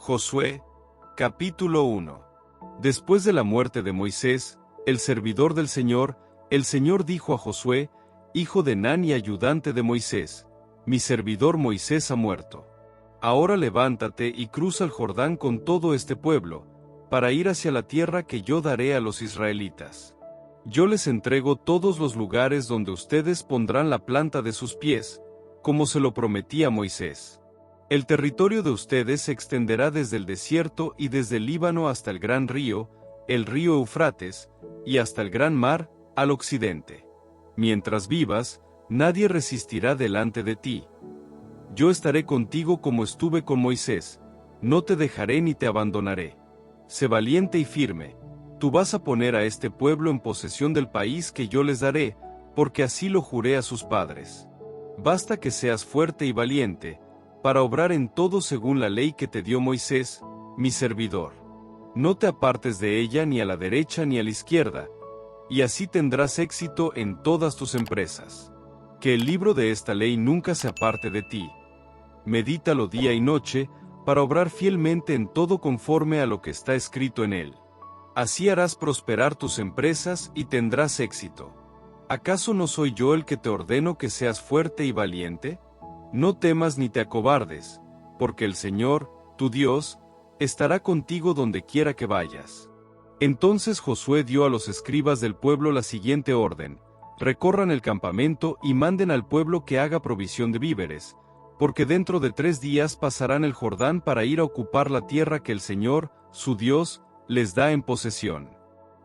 Josué, capítulo 1. Después de la muerte de Moisés, el servidor del Señor, el Señor dijo a Josué, hijo de Nun y ayudante de Moisés: mi servidor Moisés ha muerto. Ahora levántate y cruza el Jordán con todo este pueblo, para ir hacia la tierra que yo daré a los israelitas. Yo les entrego todos los lugares donde ustedes pondrán la planta de sus pies, como se lo prometí a Moisés. El territorio de ustedes se extenderá desde el desierto y desde el Líbano hasta el gran río, el río Eufrates, y hasta el gran mar, al occidente. Mientras vivas, nadie resistirá delante de ti. Yo estaré contigo como estuve con Moisés, no te dejaré ni te abandonaré. Sé valiente y firme, tú vas a poner a este pueblo en posesión del país que yo les daré, porque así lo juré a sus padres. Basta que seas fuerte y valiente, para obrar en todo según la ley que te dio Moisés, mi servidor. No te apartes de ella ni a la derecha ni a la izquierda, y así tendrás éxito en todas tus empresas. Que el libro de esta ley nunca se aparte de ti. Medítalo día y noche, para obrar fielmente en todo conforme a lo que está escrito en él. Así harás prosperar tus empresas y tendrás éxito. ¿Acaso no soy yo el que te ordeno que seas fuerte y valiente? No temas ni te acobardes, porque el Señor, tu Dios, estará contigo donde quiera que vayas. Entonces Josué dio a los escribas del pueblo la siguiente orden: recorran el campamento y manden al pueblo que haga provisión de víveres, porque dentro de 3 días pasarán el Jordán para ir a ocupar la tierra que el Señor, su Dios, les da en posesión.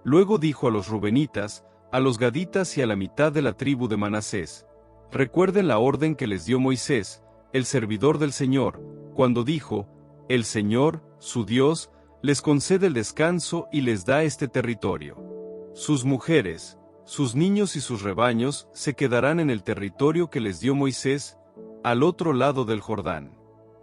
Luego dijo a los rubenitas, a los gaditas y a la mitad de la tribu de Manasés: recuerden la orden que les dio Moisés, el servidor del Señor, cuando dijo: el Señor, su Dios, les concede el descanso y les da este territorio. Sus mujeres, sus niños y sus rebaños se quedarán en el territorio que les dio Moisés, al otro lado del Jordán.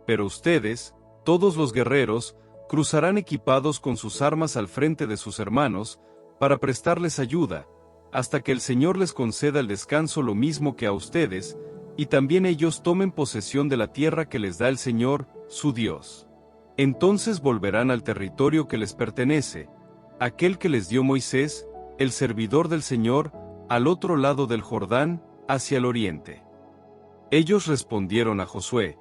Pero ustedes, todos los guerreros, cruzarán equipados con sus armas al frente de sus hermanos, para prestarles ayuda, hasta que el Señor les conceda el descanso lo mismo que a ustedes, y también ellos tomen posesión de la tierra que les da el Señor, su Dios. Entonces volverán al territorio que les pertenece, aquel que les dio Moisés, el servidor del Señor, al otro lado del Jordán, hacia el oriente. Ellos respondieron a Josué: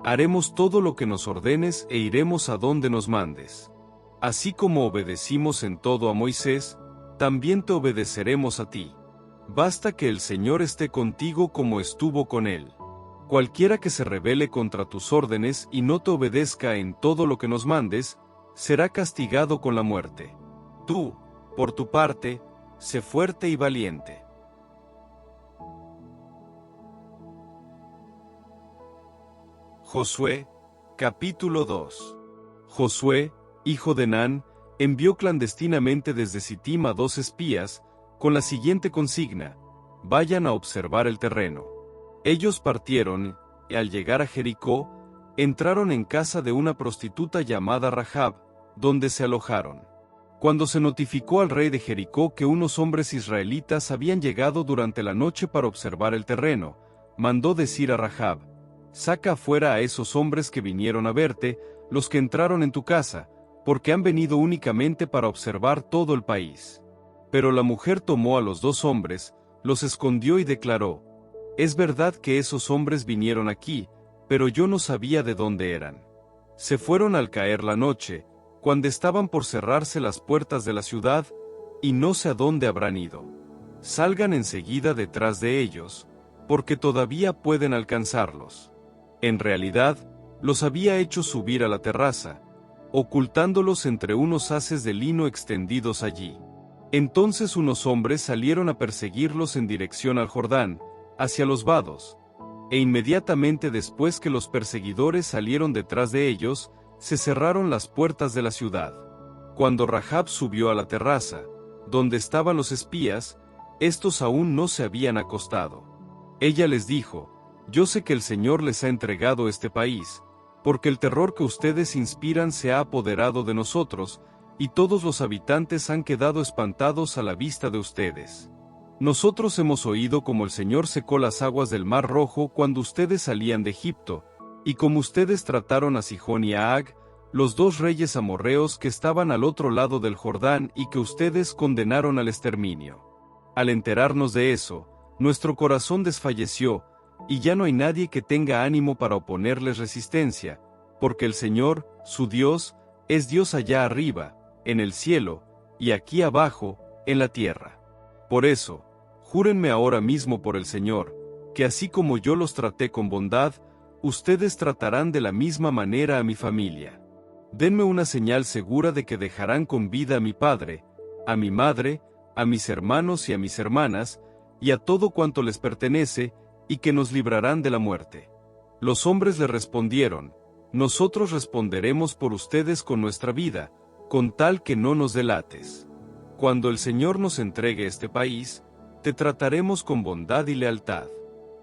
haremos todo lo que nos ordenes e iremos a donde nos mandes. Así como obedecimos en todo a Moisés, también te obedeceremos a ti. Basta que el Señor esté contigo como estuvo con él. Cualquiera que se rebele contra tus órdenes y no te obedezca en todo lo que nos mandes, será castigado con la muerte. Tú, por tu parte, sé fuerte y valiente. Josué, capítulo 2. Josué, hijo de Nun, envió clandestinamente desde Sittim a 2 espías, con la siguiente consigna: vayan a observar el terreno. Ellos partieron, y al llegar a Jericó, entraron en casa de una prostituta llamada Rahab, donde se alojaron. Cuando se notificó al rey de Jericó que unos hombres israelitas habían llegado durante la noche para observar el terreno, mandó decir a Rahab: saca afuera a esos hombres que vinieron a verte, los que entraron en tu casa, porque han venido únicamente para observar todo el país. Pero la mujer tomó a los 2 hombres, los escondió y declaró: es verdad que esos hombres vinieron aquí, pero yo no sabía de dónde eran. Se fueron al caer la noche, cuando estaban por cerrarse las puertas de la ciudad, y no sé a dónde habrán ido. Salgan enseguida detrás de ellos, porque todavía pueden alcanzarlos. En realidad, los había hecho subir a la terraza, ocultándolos entre unos haces de lino extendidos allí. Entonces unos hombres salieron a perseguirlos en dirección al Jordán, hacia los vados, e inmediatamente después que los perseguidores salieron detrás de ellos, se cerraron las puertas de la ciudad. Cuando Rahab subió a la terraza, donde estaban los espías, estos aún no se habían acostado. Ella les dijo: yo sé que el Señor les ha entregado este país, porque el terror que ustedes inspiran se ha apoderado de nosotros, y todos los habitantes han quedado espantados a la vista de ustedes. Nosotros hemos oído cómo el Señor secó las aguas del Mar Rojo cuando ustedes salían de Egipto, y cómo ustedes trataron a Sihón y a Ag, los 2 reyes amorreos que estaban al otro lado del Jordán y que ustedes condenaron al exterminio. Al enterarnos de eso, nuestro corazón desfalleció, y ya no hay nadie que tenga ánimo para oponerles resistencia, porque el Señor, su Dios, es Dios allá arriba, en el cielo, y aquí abajo, en la tierra. Por eso, júrenme ahora mismo por el Señor, que así como yo los traté con bondad, ustedes tratarán de la misma manera a mi familia. Denme una señal segura de que dejarán con vida a mi padre, a mi madre, a mis hermanos y a mis hermanas, y a todo cuanto les pertenece, y que nos librarán de la muerte. Los hombres le respondieron: nosotros responderemos por ustedes con nuestra vida, con tal que no nos delates. Cuando el Señor nos entregue este país, te trataremos con bondad y lealtad.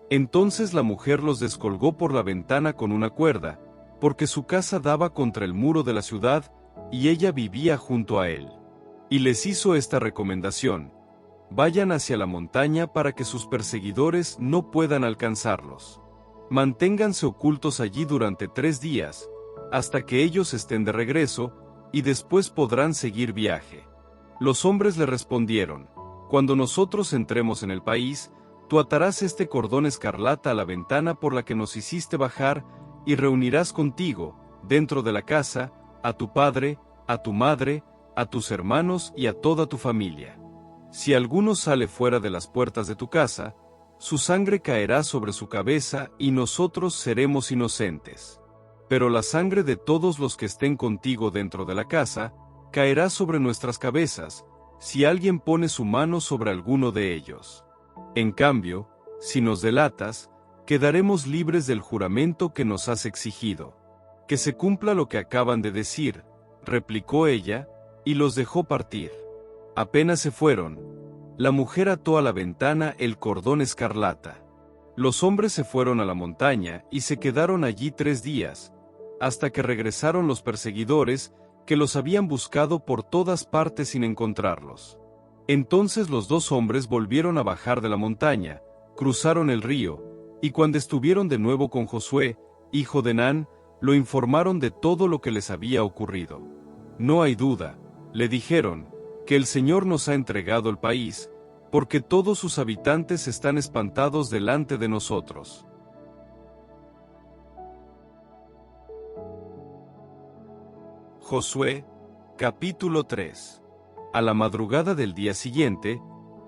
Entonces la mujer los descolgó por la ventana con una cuerda, porque su casa daba contra el muro de la ciudad, y ella vivía junto a él. Y les hizo esta recomendación: vayan hacia la montaña para que sus perseguidores no puedan alcanzarlos. Manténganse ocultos allí durante 3 días, hasta que ellos estén de regreso, y después podrán seguir viaje. Los hombres le respondieron: cuando nosotros entremos en el país, tú atarás este cordón escarlata a la ventana por la que nos hiciste bajar, y reunirás contigo, dentro de la casa, a tu padre, a tu madre, a tus hermanos y a toda tu familia. Si alguno sale fuera de las puertas de tu casa, su sangre caerá sobre su cabeza y nosotros seremos inocentes. Pero la sangre de todos los que estén contigo dentro de la casa, caerá sobre nuestras cabezas, si alguien pone su mano sobre alguno de ellos. En cambio, si nos delatas, quedaremos libres del juramento que nos has exigido. Que se cumpla lo que acaban de decir, replicó ella, y los dejó partir. Apenas se fueron, la mujer ató a la ventana el cordón escarlata. Los hombres se fueron a la montaña y se quedaron allí 3 días, hasta que regresaron los perseguidores, que los habían buscado por todas partes sin encontrarlos. Entonces los 2 hombres volvieron a bajar de la montaña, cruzaron el río, y cuando estuvieron de nuevo con Josué, hijo de Nun, lo informaron de todo lo que les había ocurrido. No hay duda, le dijeron, que el Señor nos ha entregado el país, porque todos sus habitantes están espantados delante de nosotros. Josué, capítulo 3. A la madrugada del día siguiente,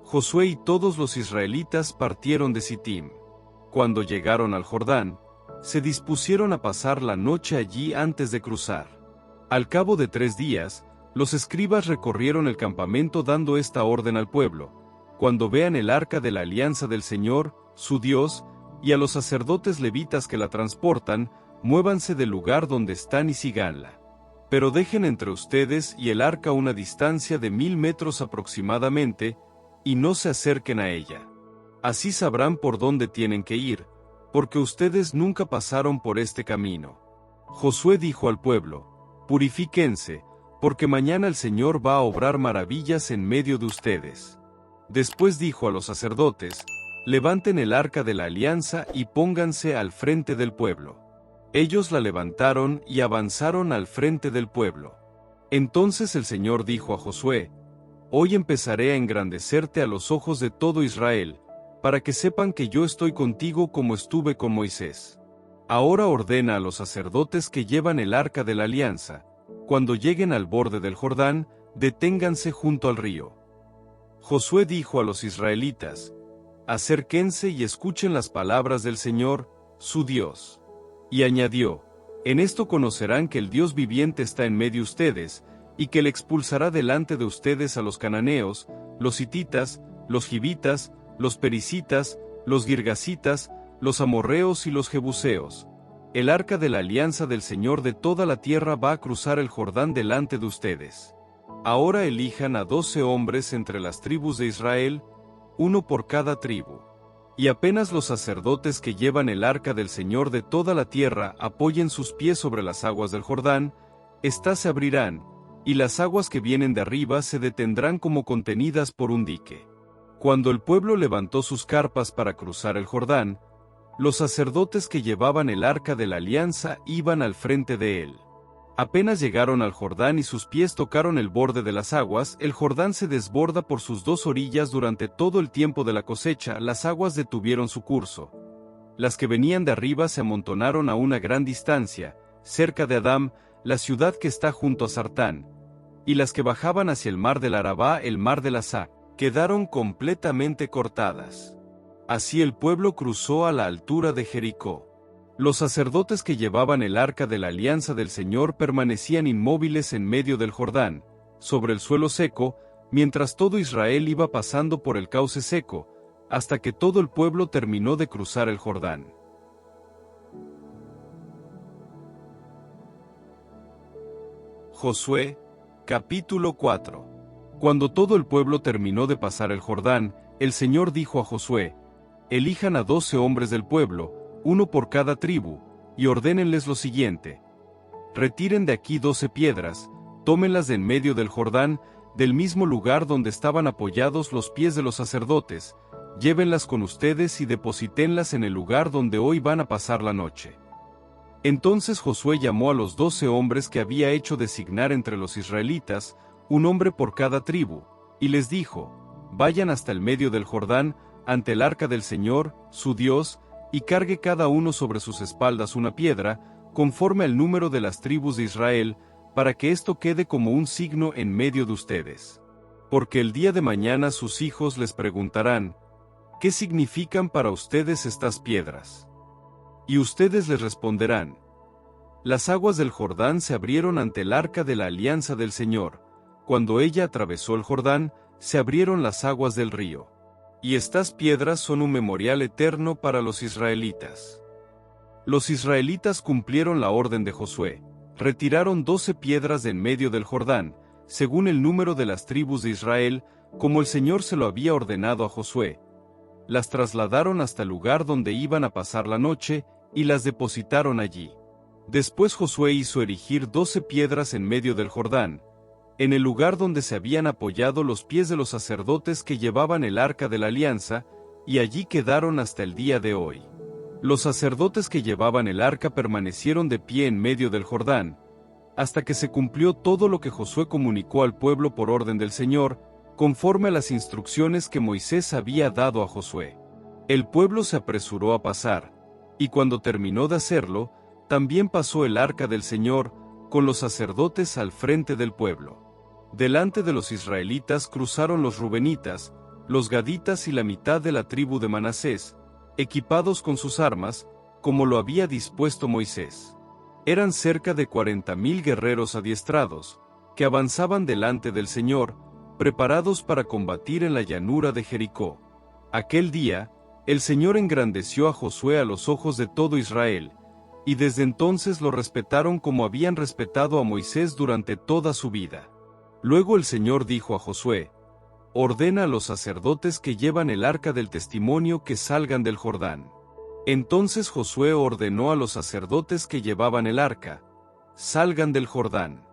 Josué y todos los israelitas partieron de Sittim. Cuando llegaron al Jordán, se dispusieron a pasar la noche allí antes de cruzar. Al cabo de 3 días, los escribas recorrieron el campamento dando esta orden al pueblo: cuando vean el arca de la alianza del Señor, su Dios, y a los sacerdotes levitas que la transportan, muévanse del lugar donde están y síganla. Pero dejen entre ustedes y el arca una distancia de 1000 metros aproximadamente, y no se acerquen a ella. Así sabrán por dónde tienen que ir, porque ustedes nunca pasaron por este camino. Josué dijo al pueblo: purifíquense, porque mañana el Señor va a obrar maravillas en medio de ustedes. Después dijo a los sacerdotes: levanten el arca de la alianza y pónganse al frente del pueblo. Ellos la levantaron y avanzaron al frente del pueblo. Entonces el Señor dijo a Josué: hoy empezaré a engrandecerte a los ojos de todo Israel, para que sepan que yo estoy contigo como estuve con Moisés. Ahora ordena a los sacerdotes que llevan el arca de la alianza: cuando lleguen al borde del Jordán, deténganse junto al río. Josué dijo a los israelitas: acérquense y escuchen las palabras del Señor, su Dios. Y añadió: en esto conocerán que el Dios viviente está en medio de ustedes, y que le expulsará delante de ustedes a los cananeos, los hititas, los givitas, los pericitas, los girgasitas, los amorreos y los jebuseos. El arca de la alianza del Señor de toda la tierra va a cruzar el Jordán delante de ustedes. Ahora elijan a 12 hombres entre las tribus de Israel, uno por cada tribu. Y apenas los sacerdotes que llevan el arca del Señor de toda la tierra apoyen sus pies sobre las aguas del Jordán, éstas se abrirán, y las aguas que vienen de arriba se detendrán como contenidas por un dique. Cuando el pueblo levantó sus carpas para cruzar el Jordán, los sacerdotes que llevaban el arca de la alianza iban al frente de él. Apenas llegaron al Jordán y sus pies tocaron el borde de las aguas, el Jordán se desborda por sus dos orillas durante todo el tiempo de la cosecha, las aguas detuvieron su curso. Las que venían de arriba se amontonaron a una gran distancia, cerca de Adam, la ciudad que está junto a Sartán, y las que bajaban hacia el mar del Arabá, el mar de Lasá, quedaron completamente cortadas. Así el pueblo cruzó a la altura de Jericó. Los sacerdotes que llevaban el arca de la alianza del Señor permanecían inmóviles en medio del Jordán, sobre el suelo seco, mientras todo Israel iba pasando por el cauce seco, hasta que todo el pueblo terminó de cruzar el Jordán. Josué, capítulo 4. Cuando todo el pueblo terminó de pasar el Jordán, el Señor dijo a Josué: elijan a 12 hombres del pueblo, uno por cada tribu, y ordénenles lo siguiente: retiren de aquí 12 piedras, tómenlas de en medio del Jordán, del mismo lugar donde estaban apoyados los pies de los sacerdotes, llévenlas con ustedes y deposítenlas en el lugar donde hoy van a pasar la noche. Entonces Josué llamó a los 12 hombres que había hecho designar entre los israelitas, un hombre por cada tribu, y les dijo: vayan hasta el medio del Jordán, ante el arca del Señor, su Dios, y cargue cada uno sobre sus espaldas una piedra, conforme al número de las tribus de Israel, para que esto quede como un signo en medio de ustedes. Porque el día de mañana sus hijos les preguntarán: ¿qué significan para ustedes estas piedras? Y ustedes les responderán: las aguas del Jordán se abrieron ante el arca de la alianza del Señor. Cuando ella atravesó el Jordán, se abrieron las aguas del río. Y estas piedras son un memorial eterno para los israelitas. Los israelitas cumplieron la orden de Josué, retiraron 12 piedras de en medio del Jordán, según el número de las tribus de Israel, como el Señor se lo había ordenado a Josué. Las trasladaron hasta el lugar donde iban a pasar la noche, y las depositaron allí. Después Josué hizo erigir 12 piedras en medio del Jordán, en el lugar donde se habían apoyado los pies de los sacerdotes que llevaban el arca de la alianza, y allí quedaron hasta el día de hoy. Los sacerdotes que llevaban el arca permanecieron de pie en medio del Jordán, hasta que se cumplió todo lo que Josué comunicó al pueblo por orden del Señor, conforme a las instrucciones que Moisés había dado a Josué. El pueblo se apresuró a pasar, y cuando terminó de hacerlo, también pasó el arca del Señor, con los sacerdotes al frente del pueblo. Delante de los israelitas cruzaron los rubenitas, los gaditas y la mitad de la tribu de Manasés, equipados con sus armas, como lo había dispuesto Moisés. Eran cerca de 40,000 guerreros adiestrados, que avanzaban delante del Señor, preparados para combatir en la llanura de Jericó. Aquel día, el Señor engrandeció a Josué a los ojos de todo Israel, y desde entonces lo respetaron como habían respetado a Moisés durante toda su vida. Luego el Señor dijo a Josué: ordena a los sacerdotes que llevan el arca del testimonio que salgan del Jordán. Entonces Josué ordenó a los sacerdotes que llevaban el arca: salgan del Jordán.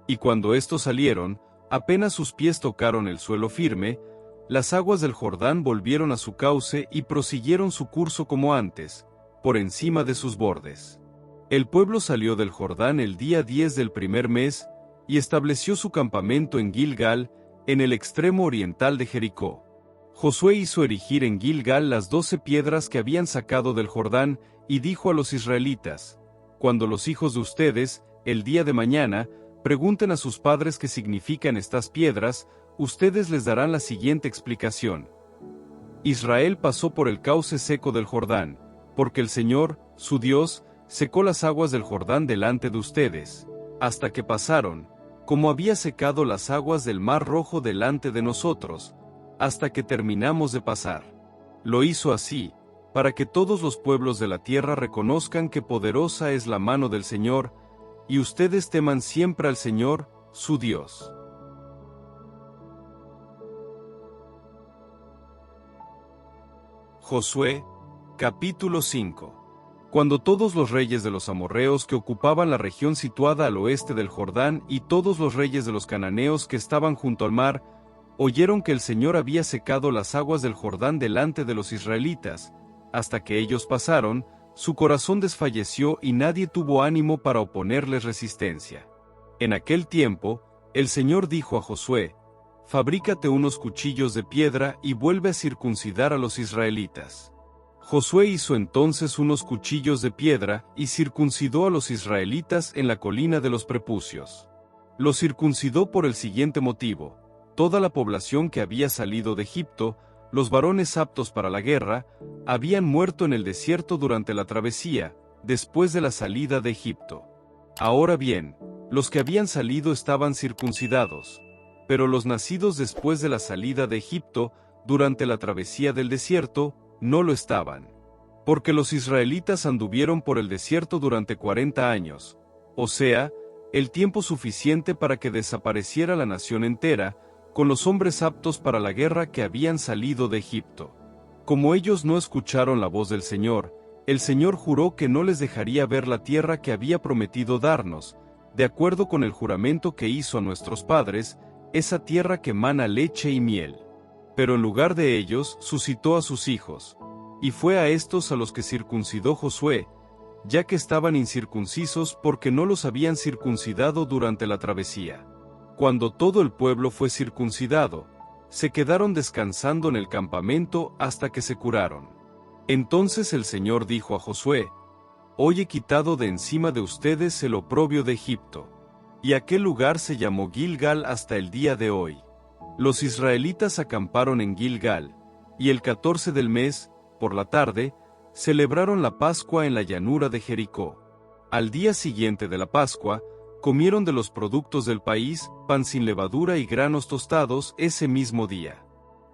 Y cuando estos salieron, apenas sus pies tocaron el suelo firme, las aguas del Jordán volvieron a su cauce y prosiguieron su curso como antes, por encima de sus bordes. El pueblo salió del Jordán el día 10 del primer mes, y estableció su campamento en Gilgal, en el extremo oriental de Jericó. Josué hizo erigir en Gilgal las 12 piedras que habían sacado del Jordán, y dijo a los israelitas: cuando los hijos de ustedes, el día de mañana, pregunten a sus padres qué significan estas piedras, ustedes les darán la siguiente explicación: Israel pasó por el cauce seco del Jordán, porque el Señor, su Dios, secó las aguas del Jordán delante de ustedes, hasta que pasaron, como había secado las aguas del Mar Rojo delante de nosotros, hasta que terminamos de pasar. Lo hizo así, para que todos los pueblos de la tierra reconozcan que poderosa es la mano del Señor, y ustedes teman siempre al Señor, su Dios. Josué, capítulo 5. Cuando todos los reyes de los amorreos que ocupaban la región situada al oeste del Jordán y todos los reyes de los cananeos que estaban junto al mar, oyeron que el Señor había secado las aguas del Jordán delante de los israelitas, hasta que ellos pasaron, su corazón desfalleció y nadie tuvo ánimo para oponerles resistencia. En aquel tiempo, el Señor dijo a Josué: «Fabrícate unos cuchillos de piedra y vuelve a circuncidar a los israelitas». Josué hizo entonces unos cuchillos de piedra y circuncidó a los israelitas en la colina de los prepucios. Los circuncidó por el siguiente motivo: toda la población que había salido de Egipto, los varones aptos para la guerra, habían muerto en el desierto durante la travesía, después de la salida de Egipto. Ahora bien, los que habían salido estaban circuncidados, pero los nacidos después de la salida de Egipto, durante la travesía del desierto, no lo estaban. Porque los israelitas anduvieron por el desierto durante 40 años, o sea, el tiempo suficiente para que desapareciera la nación entera, con los hombres aptos para la guerra que habían salido de Egipto. Como ellos no escucharon la voz del Señor, el Señor juró que no les dejaría ver la tierra que había prometido darnos, de acuerdo con el juramento que hizo a nuestros padres, esa tierra que mana leche y miel. Pero en lugar de ellos, suscitó a sus hijos, y fue a estos a los que circuncidó Josué, ya que estaban incircuncisos porque no los habían circuncidado durante la travesía. Cuando todo el pueblo fue circuncidado, se quedaron descansando en el campamento hasta que se curaron. Entonces el Señor dijo a Josué: «Hoy he quitado de encima de ustedes el oprobio de Egipto». Y aquel lugar se llamó Gilgal hasta el día de hoy. Los israelitas acamparon en Gilgal, y el 14 del mes, por la tarde, celebraron la Pascua en la llanura de Jericó. Al día siguiente de la Pascua, comieron de los productos del país, pan sin levadura y granos tostados ese mismo día.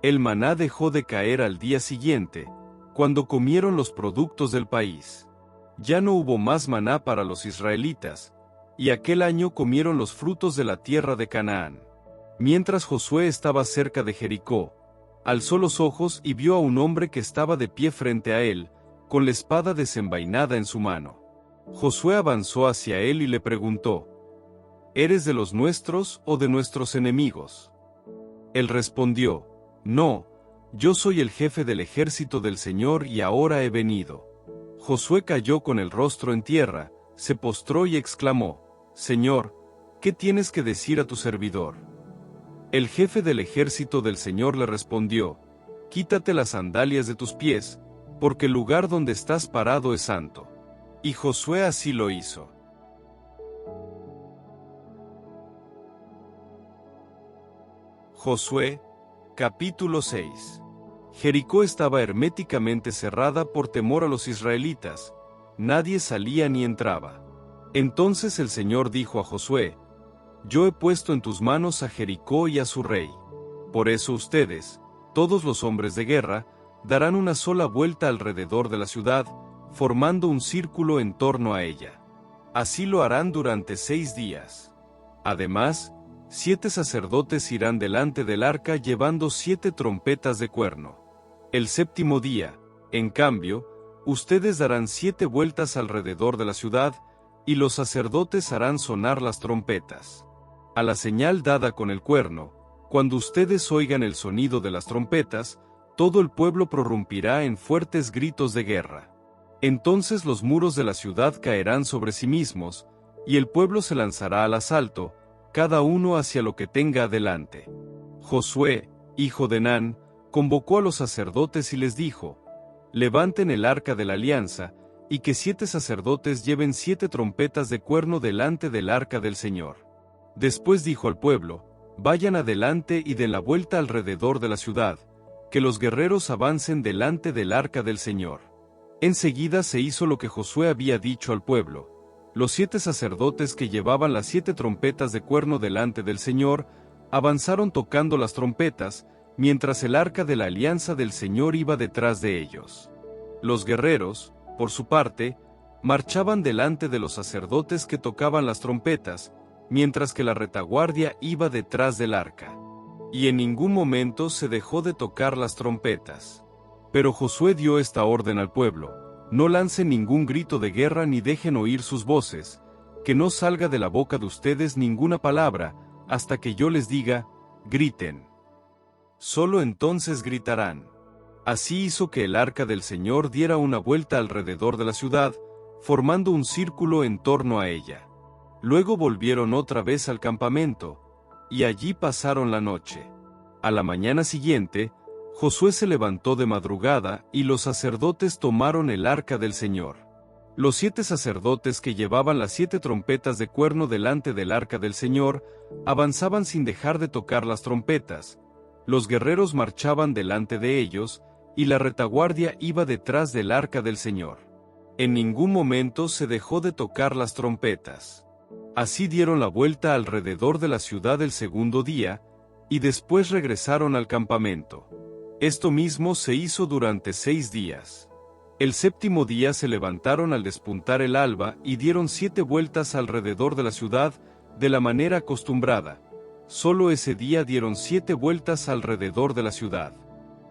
El maná dejó de caer al día siguiente, cuando comieron los productos del país. Ya no hubo más maná para los israelitas, y aquel año comieron los frutos de la tierra de Canaán. Mientras Josué estaba cerca de Jericó, alzó los ojos y vio a un hombre que estaba de pie frente a él, con la espada desenvainada en su mano. Josué avanzó hacia él y le preguntó: «¿Eres de los nuestros o de nuestros enemigos?». Él respondió: «No, yo soy el jefe del ejército del Señor y ahora he venido». Josué cayó con el rostro en tierra, se postró y exclamó: «Señor, ¿qué tienes que decir a tu servidor?». El jefe del ejército del Señor le respondió: «Quítate las sandalias de tus pies, porque el lugar donde estás parado es santo». Y Josué así lo hizo. Josué, capítulo 6. Jericó estaba herméticamente cerrada por temor a los israelitas, nadie salía ni entraba. Entonces el Señor dijo a Josué: «Yo he puesto en tus manos a Jericó y a su rey. Por eso ustedes, todos los hombres de guerra, darán una sola vuelta alrededor de la ciudad, formando un círculo en torno a ella. Así lo harán durante 6 días. Además, 7 sacerdotes irán delante del arca llevando 7 trompetas de cuerno. El 7º día, en cambio, ustedes darán 7 vueltas alrededor de la ciudad, y los sacerdotes harán sonar las trompetas. A la señal dada con el cuerno, cuando ustedes oigan el sonido de las trompetas, todo el pueblo prorrumpirá en fuertes gritos de guerra. Entonces los muros de la ciudad caerán sobre sí mismos, y el pueblo se lanzará al asalto, cada uno hacia lo que tenga adelante». Josué, hijo de Nun, convocó a los sacerdotes y les dijo: «Levanten el arca de la alianza, y que 7 sacerdotes lleven 7 trompetas de cuerno delante del arca del Señor». Después dijo al pueblo: «Vayan adelante y den la vuelta alrededor de la ciudad, que los guerreros avancen delante del arca del Señor». Enseguida se hizo lo que Josué había dicho al pueblo. Los 7 sacerdotes que llevaban las 7 trompetas de cuerno delante del Señor, avanzaron tocando las trompetas, mientras el arca de la alianza del Señor iba detrás de ellos. Los guerreros, por su parte, marchaban delante de los sacerdotes que tocaban las trompetas, mientras que la retaguardia iba detrás del arca. Y en ningún momento se dejó de tocar las trompetas. Pero Josué dio esta orden al pueblo: «No lancen ningún grito de guerra ni dejen oír sus voces, que no salga de la boca de ustedes ninguna palabra, hasta que yo les diga: griten. Solo entonces gritarán». Así hizo que el arca del Señor diera una vuelta alrededor de la ciudad, formando un círculo en torno a ella. Luego volvieron otra vez al campamento, y allí pasaron la noche. A la mañana siguiente, Josué se levantó de madrugada y los sacerdotes tomaron el arca del Señor. Los 7 sacerdotes que llevaban las 7 trompetas de cuerno delante del arca del Señor, avanzaban sin dejar de tocar las trompetas. Los guerreros marchaban delante de ellos, y la retaguardia iba detrás del arca del Señor. En ningún momento se dejó de tocar las trompetas. Así dieron la vuelta alrededor de la ciudad el segundo día, y después regresaron al campamento. Esto mismo se hizo durante 6 días. El séptimo día se levantaron al despuntar el alba y dieron 7 vueltas alrededor de la ciudad, de la manera acostumbrada. Solo ese día dieron 7 vueltas alrededor de la ciudad.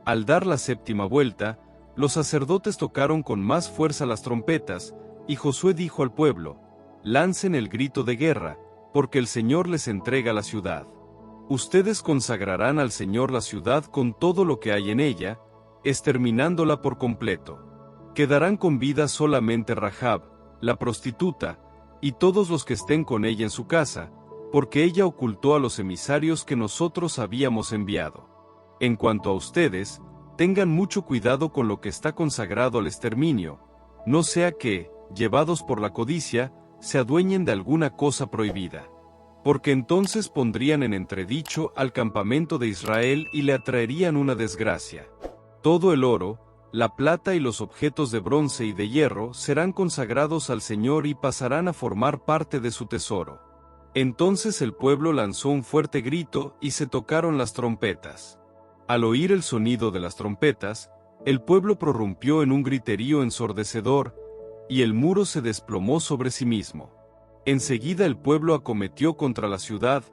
Al dar la séptima vuelta, los sacerdotes tocaron con más fuerza las trompetas, y Josué dijo al pueblo: «Lancen el grito de guerra, porque el Señor les entrega la ciudad. Ustedes consagrarán al Señor la ciudad con todo lo que hay en ella, exterminándola por completo. Quedarán con vida solamente Rahab, la prostituta, y todos los que estén con ella en su casa, porque ella ocultó a los emisarios que nosotros habíamos enviado. En cuanto a ustedes, tengan mucho cuidado con lo que está consagrado al exterminio, no sea que, llevados por la codicia, se adueñen de alguna cosa prohibida. Porque entonces pondrían en entredicho al campamento de Israel y le atraerían una desgracia. Todo el oro, la plata y los objetos de bronce y de hierro serán consagrados al Señor y pasarán a formar parte de su tesoro». Entonces el pueblo lanzó un fuerte grito y se tocaron las trompetas. Al oír el sonido de las trompetas, el pueblo prorrumpió en un griterío ensordecedor, y el muro se desplomó sobre sí mismo. Enseguida el pueblo acometió contra la ciudad,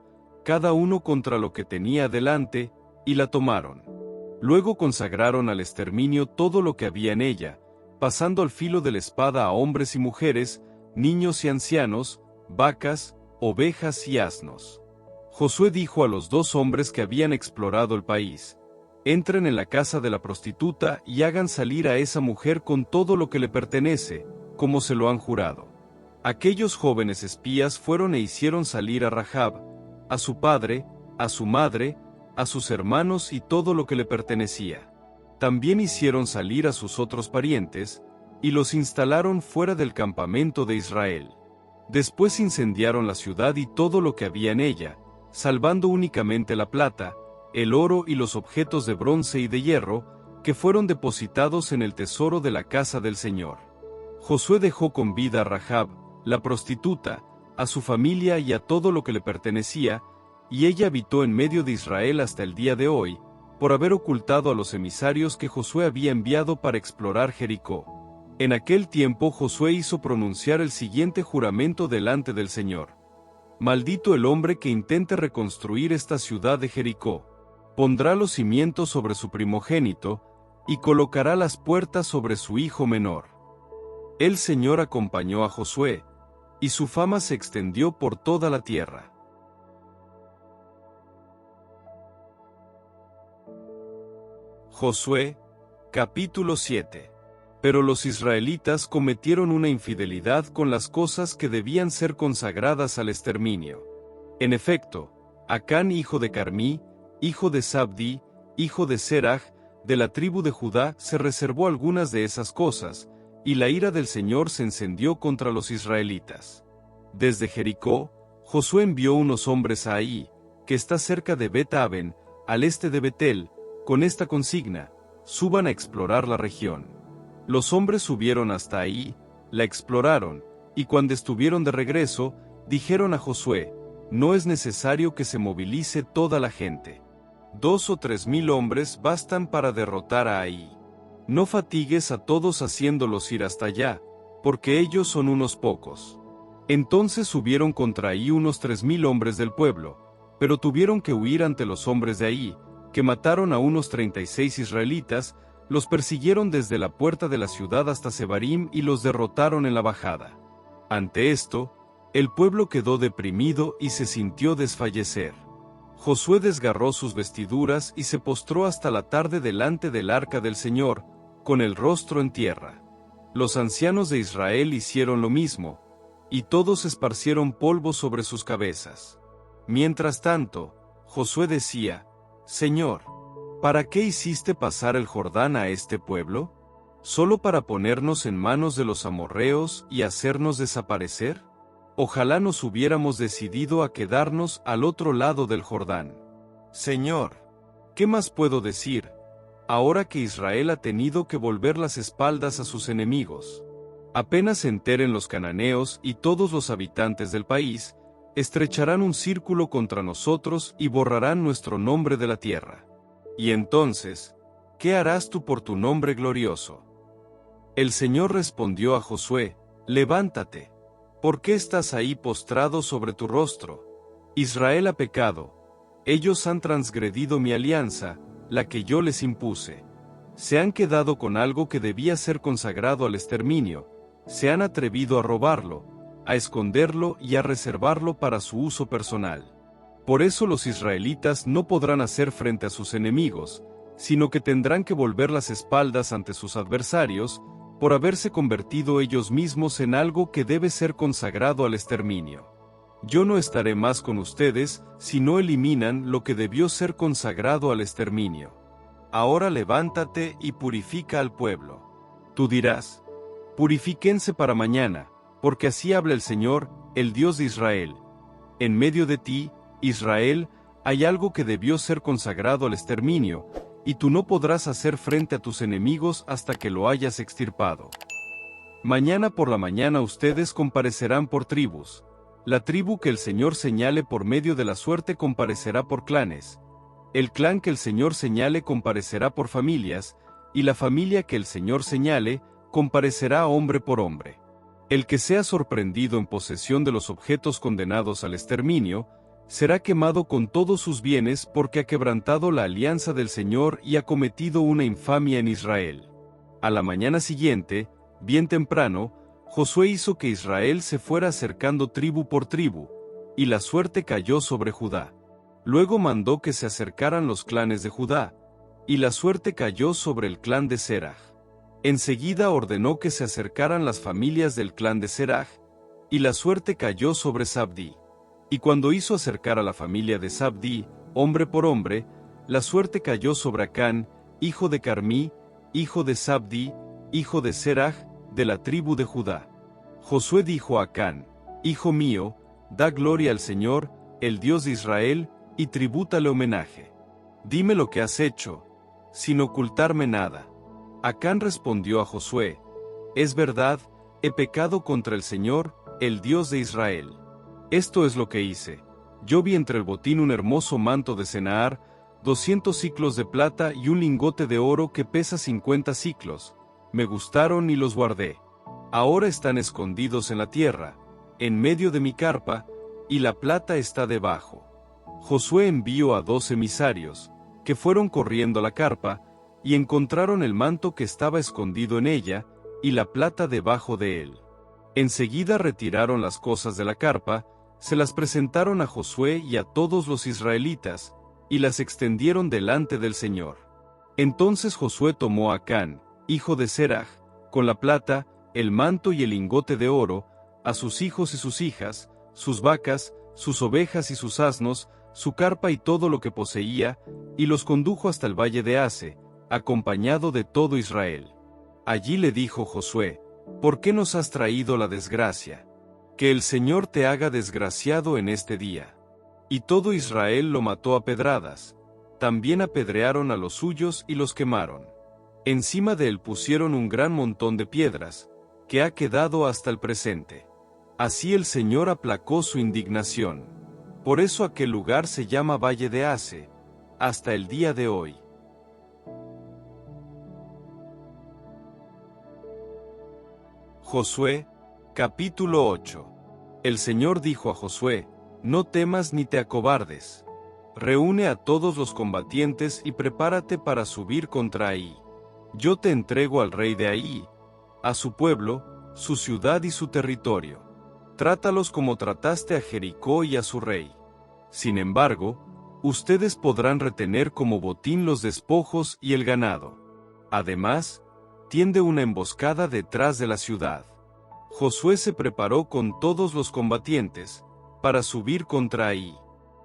cada uno contra lo que tenía delante, y la tomaron. Luego consagraron al exterminio todo lo que había en ella, pasando al filo de la espada a hombres y mujeres, niños y ancianos, vacas, ovejas y asnos. Josué dijo a los 2 hombres que habían explorado el país: «Entren en la casa de la prostituta y hagan salir a esa mujer con todo lo que le pertenece, como se lo han jurado». Aquellos jóvenes espías fueron e hicieron salir a Rahab, a su padre, a su madre, a sus hermanos y todo lo que le pertenecía. También hicieron salir a sus otros parientes, y los instalaron fuera del campamento de Israel. Después incendiaron la ciudad y todo lo que había en ella, salvando únicamente la plata, el oro y los objetos de bronce y de hierro, que fueron depositados en el tesoro de la casa del Señor. Josué dejó con vida a Rahab, la prostituta, a su familia y a todo lo que le pertenecía, y ella habitó en medio de Israel hasta el día de hoy, por haber ocultado a los emisarios que Josué había enviado para explorar Jericó. En aquel tiempo Josué hizo pronunciar el siguiente juramento delante del Señor: «Maldito el hombre que intente reconstruir esta ciudad de Jericó. Pondrá los cimientos sobre su primogénito, y colocará las puertas sobre su hijo menor». El Señor acompañó a Josué, y su fama se extendió por toda la tierra. Josué, capítulo 7. Pero los israelitas cometieron una infidelidad con las cosas que debían ser consagradas al exterminio. En efecto, Acán hijo de Carmí, hijo de Sabdi, hijo de Seraj, de la tribu de Judá, se reservó algunas de esas cosas, y la ira del Señor se encendió contra los israelitas. Desde Jericó, Josué envió unos hombres a Ahí, que está cerca de Bet-Aven, al este de Betel, con esta consigna: «Suban a explorar la región». Los hombres subieron hasta ahí, la exploraron, y cuando estuvieron de regreso, dijeron a Josué: «No es necesario que se movilice toda la gente. 2 o 3 mil hombres bastan para derrotar a Ahí. No fatigues a todos haciéndolos ir hasta allá, porque ellos son unos pocos». Entonces subieron contra Ahí unos 3,000 hombres del pueblo, pero tuvieron que huir ante los hombres de Ahí, que mataron a unos 36 israelitas. Los persiguieron desde la puerta de la ciudad hasta Sebarim y los derrotaron en la bajada. Ante esto, el pueblo quedó deprimido y se sintió desfallecer. Josué desgarró sus vestiduras y se postró hasta la tarde delante del arca del Señor, con el rostro en tierra. Los ancianos de Israel hicieron lo mismo, y todos esparcieron polvo sobre sus cabezas. Mientras tanto, Josué decía, Señor, ¿para qué hiciste pasar el Jordán a este pueblo? ¿Solo para ponernos en manos de los amorreos y hacernos desaparecer? Ojalá nos hubiéramos decidido a quedarnos al otro lado del Jordán. Señor, ¿qué más puedo decir, ahora que Israel ha tenido que volver las espaldas a sus enemigos? Apenas se enteren los cananeos y todos los habitantes del país, estrecharán un círculo contra nosotros y borrarán nuestro nombre de la tierra. Y entonces, ¿qué harás tú por tu nombre glorioso? El Señor respondió a Josué, levántate. ¿Por qué estás ahí postrado sobre tu rostro? Israel ha pecado. Ellos han transgredido mi alianza, la que yo les impuse. Se han quedado con algo que debía ser consagrado al exterminio. Se han atrevido a robarlo, a esconderlo y a reservarlo para su uso personal. Por eso los israelitas no podrán hacer frente a sus enemigos, sino que tendrán que volver las espaldas ante sus adversarios, por haberse convertido ellos mismos en algo que debe ser consagrado al exterminio. Yo no estaré más con ustedes si no eliminan lo que debió ser consagrado al exterminio. Ahora levántate y purifica al pueblo. Tú dirás, purifíquense para mañana, porque así habla el Señor, el Dios de Israel. En medio de ti, Israel, hay algo que debió ser consagrado al exterminio, y tú no podrás hacer frente a tus enemigos hasta que lo hayas extirpado. Mañana por la mañana ustedes comparecerán por tribus. La tribu que el Señor señale por medio de la suerte comparecerá por clanes. El clan que el Señor señale comparecerá por familias, y la familia que el Señor señale comparecerá hombre por hombre. El que sea sorprendido en posesión de los objetos condenados al exterminio, será quemado con todos sus bienes porque ha quebrantado la alianza del Señor y ha cometido una infamia en Israel. A la mañana siguiente, bien temprano, Josué hizo que Israel se fuera acercando tribu por tribu, y la suerte cayó sobre Judá. Luego mandó que se acercaran los clanes de Judá, y la suerte cayó sobre el clan de Seraj. Enseguida ordenó que se acercaran las familias del clan de Seraj, y la suerte cayó sobre Zabdi. Y cuando hizo acercar a la familia de Zabdi, hombre por hombre, la suerte cayó sobre Acán, hijo de Carmí, hijo de Zabdi, hijo de Seraj, de la tribu de Judá. Josué dijo a Acán, hijo mío, da gloria al Señor, el Dios de Israel, y tribútale homenaje. Dime lo que has hecho, sin ocultarme nada. Acán respondió a Josué, es verdad, he pecado contra el Señor, el Dios de Israel. Esto es lo que hice. Yo vi entre el botín un hermoso manto de Senaar, 200 siclos de plata y un lingote de oro que pesa 50 siclos. Me gustaron y los guardé. Ahora están escondidos en la tierra, en medio de mi carpa, y la plata está debajo. Josué envió a 2 emisarios, que fueron corriendo a la carpa, y encontraron el manto que estaba escondido en ella, y la plata debajo de él. Enseguida retiraron las cosas de la carpa, se las presentaron a Josué y a todos los israelitas, y las extendieron delante del Señor. Entonces Josué tomó a Acán, hijo de Seraj, con la plata, el manto y el lingote de oro, a sus hijos y sus hijas, sus vacas, sus ovejas y sus asnos, su carpa y todo lo que poseía, y los condujo hasta el valle de Ase, acompañado de todo Israel. Allí le dijo Josué, ¿por qué nos has traído la desgracia? Que el Señor te haga desgraciado en este día. Y todo Israel lo mató a pedradas. También apedrearon a los suyos y los quemaron. Encima de él pusieron un gran montón de piedras, que ha quedado hasta el presente. Así el Señor aplacó su indignación. Por eso aquel lugar se llama Valle de Ase, hasta el día de hoy. Josué, capítulo 8. El Señor dijo a Josué, no temas ni te acobardes. Reúne a todos los combatientes y prepárate para subir contra Ahí. Yo te entrego al rey de Ahí, a su pueblo, su ciudad y su territorio. Trátalos como trataste a Jericó y a su rey. Sin embargo, ustedes podrán retener como botín los despojos y el ganado. Además, tiende una emboscada detrás de la ciudad. Josué se preparó con todos los combatientes, para subir contra Ai.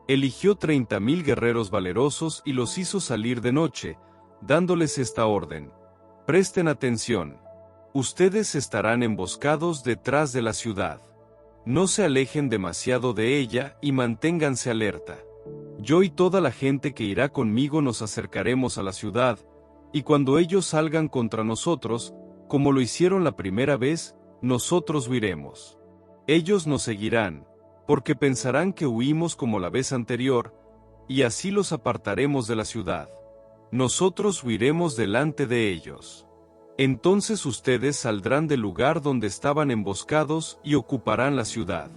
Eligió 30,000 guerreros valerosos y los hizo salir de noche, dándoles esta orden: presten atención. Ustedes estarán emboscados detrás de la ciudad. No se alejen demasiado de ella y manténganse alerta. Yo y toda la gente que irá conmigo nos acercaremos a la ciudad, y cuando ellos salgan contra nosotros, como lo hicieron la primera vez, nosotros huiremos. Ellos nos seguirán, porque pensarán que huimos como la vez anterior, y así los apartaremos de la ciudad. Nosotros huiremos delante de ellos. Entonces ustedes saldrán del lugar donde estaban emboscados y ocuparán la ciudad.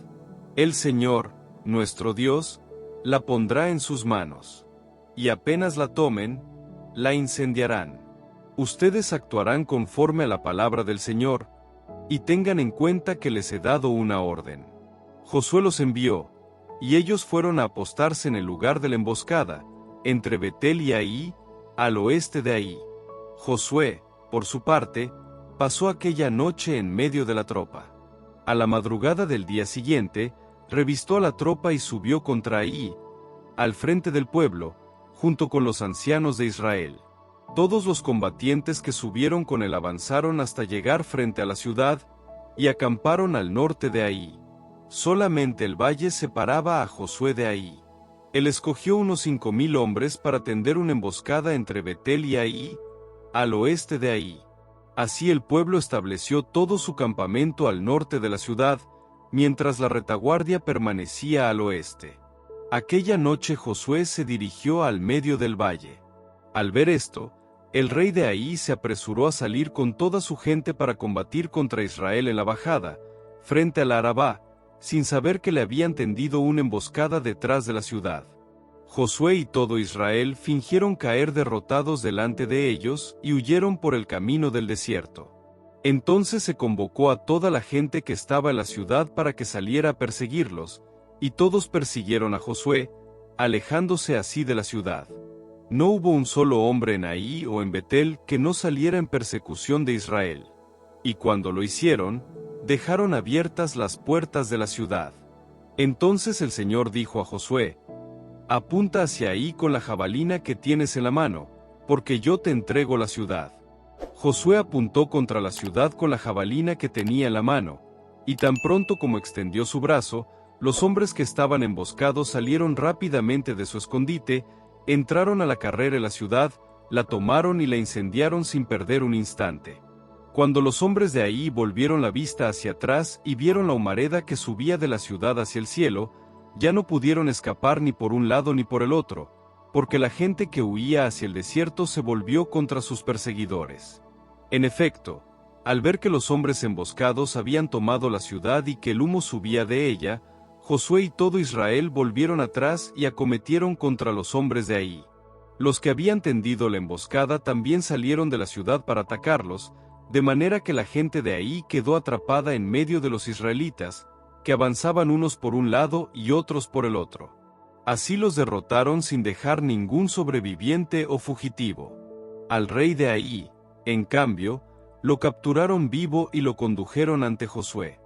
El Señor, nuestro Dios, la pondrá en sus manos. Y apenas la tomen, la incendiarán. Ustedes actuarán conforme a la palabra del Señor, y tengan en cuenta que les he dado una orden. Josué los envió, y ellos fueron a apostarse en el lugar de la emboscada, entre Betel y Ai, al oeste de Ai. Josué, por su parte, pasó aquella noche en medio de la tropa. A la madrugada del día siguiente, revistó a la tropa y subió contra Ai, al frente del pueblo, junto con los ancianos de Israel. Todos los combatientes que subieron con él avanzaron hasta llegar frente a la ciudad, y acamparon al norte de Ai. Solamente el valle separaba a Josué de Ai. Él escogió unos 5,000 hombres para tender una emboscada entre Betel y Ai, al oeste de Ai. Así el pueblo estableció todo su campamento al norte de la ciudad, mientras la retaguardia permanecía al oeste. Aquella noche Josué se dirigió al medio del valle. Al ver esto, el rey de Ai se apresuró a salir con toda su gente para combatir contra Israel en la bajada, frente a la Arabá, sin saber que le habían tendido una emboscada detrás de la ciudad. Josué y todo Israel fingieron caer derrotados delante de ellos y huyeron por el camino del desierto. Entonces se convocó a toda la gente que estaba en la ciudad para que saliera a perseguirlos, y todos persiguieron a Josué, alejándose así de la ciudad. No hubo un solo hombre en Ai o en Betel que no saliera en persecución de Israel. Y cuando lo hicieron, dejaron abiertas las puertas de la ciudad. Entonces el Señor dijo a Josué: apunta hacia Ai con la jabalina que tienes en la mano, porque yo te entrego la ciudad. Josué apuntó contra la ciudad con la jabalina que tenía en la mano, y tan pronto como extendió su brazo, los hombres que estaban emboscados salieron rápidamente de su escondite, entraron a la carrera en la ciudad, la tomaron y la incendiaron sin perder un instante. Cuando los hombres de Ai volvieron la vista hacia atrás y vieron la humareda que subía de la ciudad hacia el cielo, ya no pudieron escapar ni por un lado ni por el otro, porque la gente que huía hacia el desierto se volvió contra sus perseguidores. En efecto, al ver que los hombres emboscados habían tomado la ciudad y que el humo subía de ella, Josué y todo Israel volvieron atrás y acometieron contra los hombres de Ai. Los que habían tendido la emboscada también salieron de la ciudad para atacarlos, de manera que la gente de Ai quedó atrapada en medio de los israelitas, que avanzaban unos por un lado y otros por el otro. Así los derrotaron sin dejar ningún sobreviviente o fugitivo. Al rey de Ai, en cambio, lo capturaron vivo y lo condujeron ante Josué.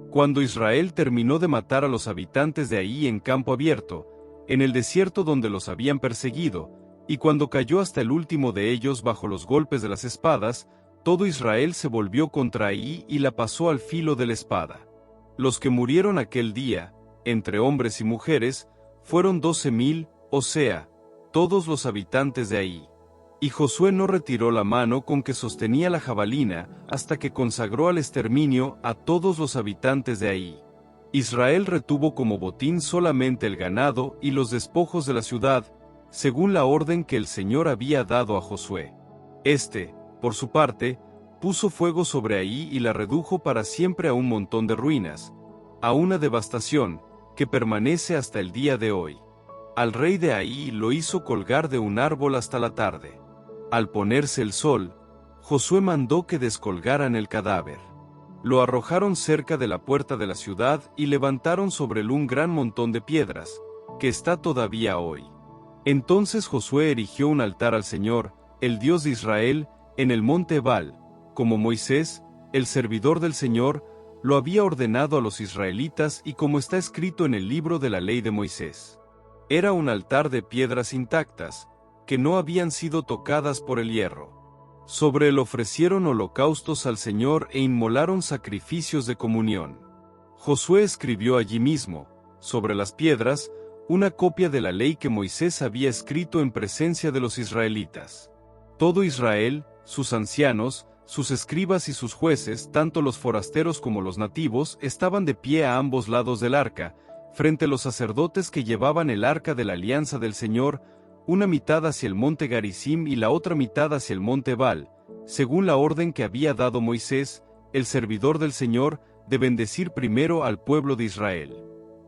Cuando Israel terminó de matar a los habitantes de Ai en campo abierto, en el desierto donde los habían perseguido, y cuando cayó hasta el último de ellos bajo los golpes de las espadas, todo Israel se volvió contra Ai y la pasó al filo de la espada. Los que murieron aquel día, entre hombres y mujeres, fueron 12,000, o sea, todos los habitantes de Ai. Y Josué no retiró la mano con que sostenía la jabalina hasta que consagró al exterminio a todos los habitantes de Ai. Israel retuvo como botín solamente el ganado y los despojos de la ciudad, según la orden que el Señor había dado a Josué. Por su parte, puso fuego sobre Ai y la redujo para siempre a un montón de ruinas, a una devastación que permanece hasta el día de hoy. Al rey de Ai lo hizo colgar de un árbol hasta la tarde. Al ponerse el sol, Josué mandó que descolgaran el cadáver. Lo arrojaron cerca de la puerta de la ciudad y levantaron sobre él un gran montón de piedras, que está todavía hoy. Entonces Josué erigió un altar al Señor, el Dios de Israel, en el monte Ebal, como Moisés, el servidor del Señor, lo había ordenado a los israelitas y como está escrito en el libro de la ley de Moisés. Era un altar de piedras intactas, que no habían sido tocadas por el hierro. Sobre él ofrecieron holocaustos al Señor e inmolaron sacrificios de comunión. Josué escribió allí mismo, sobre las piedras, una copia de la ley que Moisés había escrito en presencia de los israelitas. Todo Israel, sus ancianos, sus escribas y sus jueces, tanto los forasteros como los nativos, estaban de pie a ambos lados del arca, frente a los sacerdotes que llevaban el arca de la alianza del Señor, una mitad hacia el monte Garizim y la otra mitad hacia el monte Ebal, según la orden que había dado Moisés, el servidor del Señor, de bendecir primero al pueblo de Israel.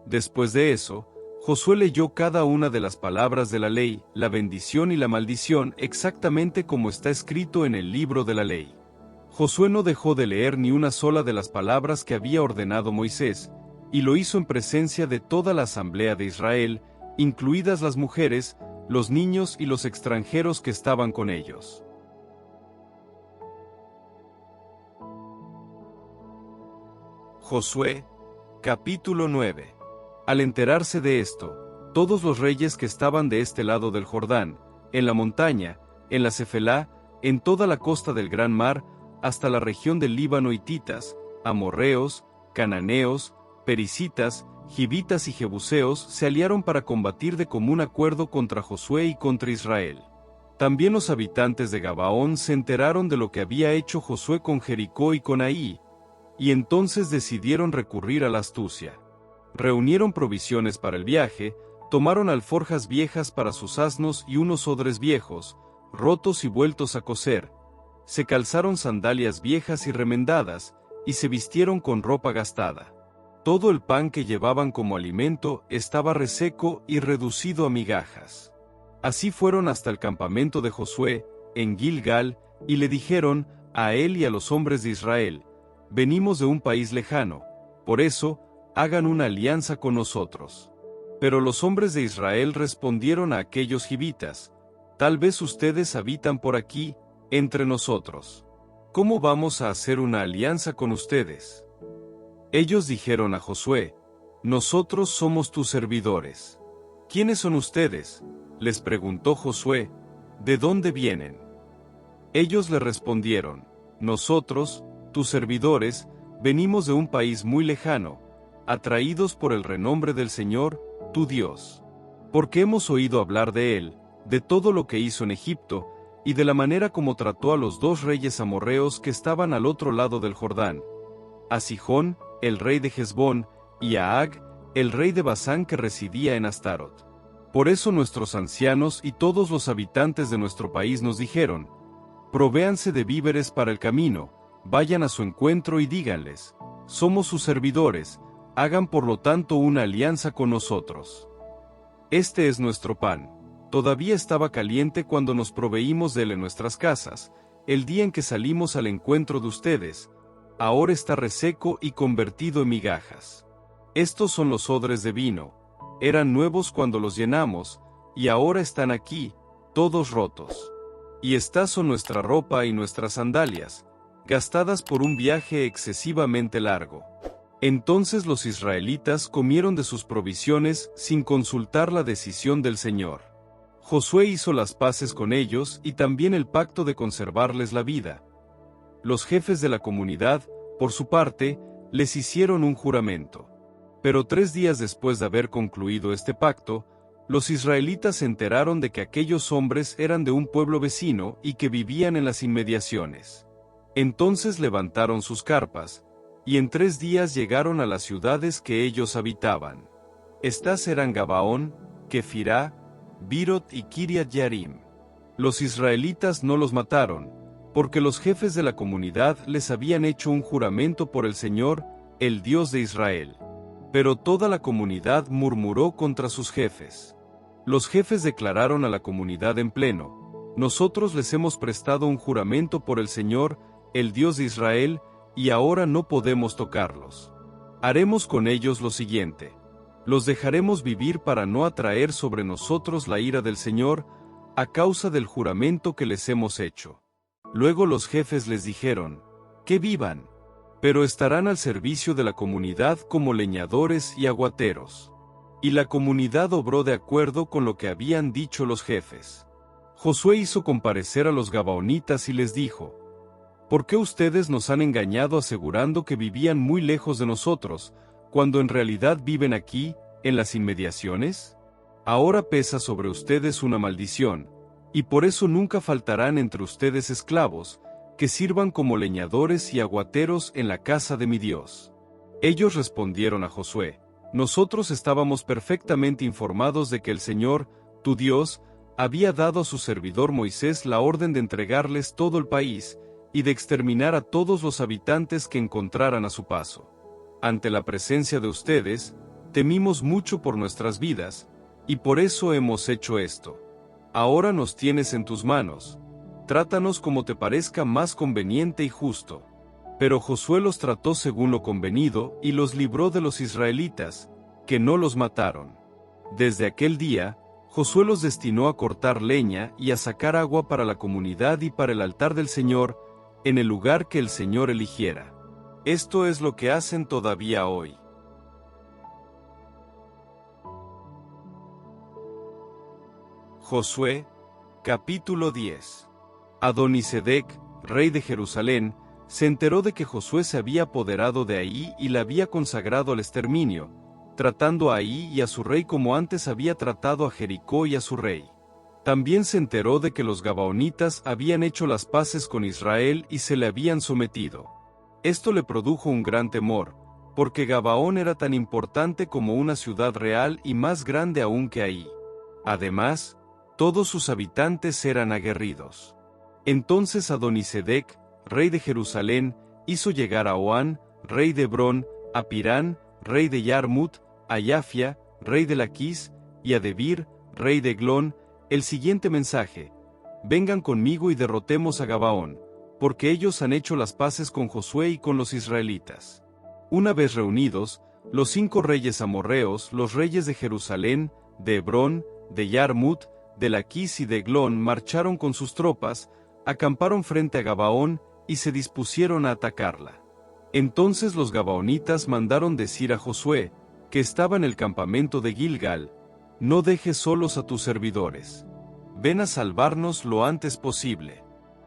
Después de eso, Josué leyó cada una de las palabras de la ley, la bendición y la maldición, exactamente como está escrito en el libro de la ley. Josué no dejó de leer ni una sola de las palabras que había ordenado Moisés, y lo hizo en presencia de toda la asamblea de Israel, incluidas las mujeres, los niños y los extranjeros que estaban con ellos. Josué, capítulo 9. Al enterarse de esto, todos los reyes que estaban de este lado del Jordán, en la montaña, en la Cefelá, en toda la costa del Gran Mar, hasta la región del Líbano, hititas, amorreos, cananeos, perisitas, gibitas y jebuseos se aliaron para combatir de común acuerdo contra Josué y contra Israel. También los habitantes de Gabaón se enteraron de lo que había hecho Josué con Jericó y con Ahí, y entonces decidieron recurrir a la astucia. Reunieron provisiones para el viaje, tomaron alforjas viejas para sus asnos y unos odres viejos, rotos y vueltos a coser. Se calzaron sandalias viejas y remendadas, y se vistieron con ropa gastada. Todo el pan que llevaban como alimento estaba reseco y reducido a migajas. Así fueron hasta el campamento de Josué, en Gilgal, y le dijeron, a él y a los hombres de Israel, venimos de un país lejano, por eso, hagan una alianza con nosotros. Pero los hombres de Israel respondieron a aquellos gibitas, tal vez ustedes habitan por aquí, entre nosotros. ¿Cómo vamos a hacer una alianza con ustedes? Ellos dijeron a Josué, nosotros somos tus servidores. ¿Quiénes son ustedes? Les preguntó Josué, ¿de dónde vienen? Ellos le respondieron, nosotros, tus servidores, venimos de un país muy lejano, atraídos por el renombre del Señor, tu Dios. Porque hemos oído hablar de él, de todo lo que hizo en Egipto, y de la manera como trató a los dos reyes amorreos que estaban al otro lado del Jordán, a Sihón, el rey de Hesbón, y a Ag, el rey de Basán que residía en Astarot. Por eso nuestros ancianos y todos los habitantes de nuestro país nos dijeron, provéanse de víveres para el camino, vayan a su encuentro y díganles, somos sus servidores, hagan por lo tanto una alianza con nosotros. Este es nuestro pan. Todavía estaba caliente cuando nos proveímos de él en nuestras casas, el día en que salimos al encuentro de ustedes, ahora está reseco y convertido en migajas. Estos son los odres de vino, eran nuevos cuando los llenamos, y ahora están aquí, todos rotos. Y estas son nuestra ropa y nuestras sandalias, gastadas por un viaje excesivamente largo. Entonces los israelitas comieron de sus provisiones sin consultar la decisión del Señor. Josué hizo las paces con ellos y también el pacto de conservarles la vida. Los jefes de la comunidad, por su parte, les hicieron un juramento. Pero 3 días después de haber concluido este pacto, los israelitas se enteraron de que aquellos hombres eran de un pueblo vecino y que vivían en las inmediaciones. Entonces levantaron sus carpas, y en 3 días llegaron a las ciudades que ellos habitaban. Estas eran Gabaón, Kefirá, Birot y Kiriat Yarim. Los israelitas no los mataron, porque los jefes de la comunidad les habían hecho un juramento por el Señor, el Dios de Israel. Pero toda la comunidad murmuró contra sus jefes. Los jefes declararon a la comunidad en pleno, nosotros les hemos prestado un juramento por el Señor, el Dios de Israel, y ahora no podemos tocarlos. Haremos con ellos lo siguiente. Los dejaremos vivir para no atraer sobre nosotros la ira del Señor, a causa del juramento que les hemos hecho. Luego los jefes les dijeron, que vivan. pero estarán al servicio de la comunidad como leñadores y aguateros. Y la comunidad obró de acuerdo con lo que habían dicho los jefes. Josué hizo comparecer a los gabaonitas y les dijo: ¿Por qué ustedes nos han engañado asegurando que vivían muy lejos de nosotros, cuando en realidad viven aquí, en las inmediaciones? Ahora pesa sobre ustedes una maldición, y por eso nunca faltarán entre ustedes esclavos, que sirvan como leñadores y aguateros en la casa de mi Dios. Ellos respondieron a Josué: Nosotros estábamos perfectamente informados de que el Señor, tu Dios, había dado a su servidor Moisés la orden de entregarles todo el país, y de exterminar a todos los habitantes que encontraran a su paso. Ante la presencia de ustedes, temimos mucho por nuestras vidas, y por eso hemos hecho esto. Ahora nos tienes en tus manos. Trátanos como te parezca más conveniente y justo. Pero Josué los trató según lo convenido y los libró de los israelitas, que no los mataron. Desde aquel día, Josué los destinó a cortar leña y a sacar agua para la comunidad y para el altar del Señor, en el lugar que el Señor eligiera. Esto es lo que hacen todavía hoy. Josué, capítulo 10. Adonisedec, rey de Jerusalén, se enteró de que Josué se había apoderado de Ai y la había consagrado al exterminio, tratando a Ai y a su rey como antes había tratado a Jericó y a su rey. También se enteró de que los gabaonitas habían hecho las paces con Israel y se le habían sometido. Esto le produjo un gran temor, porque Gabaón era tan importante como una ciudad real y más grande aún que Ai. Además, todos sus habitantes eran aguerridos. Entonces Adonisedec, rey de Jerusalén, hizo llegar a Oán, rey de Hebrón, a Pirán, rey de Yarmut, a Yafia, rey de Laquis, y a Debir, rey de Eglón, el siguiente mensaje: Vengan conmigo y derrotemos a Gabaón, porque ellos han hecho las paces con Josué y con los israelitas. Una vez reunidos, los 5 reyes amorreos, los reyes de Jerusalén, de Hebrón, de Yarmut, de Laquis y de Eglón marcharon con sus tropas, acamparon frente a Gabaón y se dispusieron a atacarla. Entonces los gabaonitas mandaron decir a Josué, que estaba en el campamento de Gilgal: No dejes solos a tus servidores. Ven a salvarnos lo antes posible.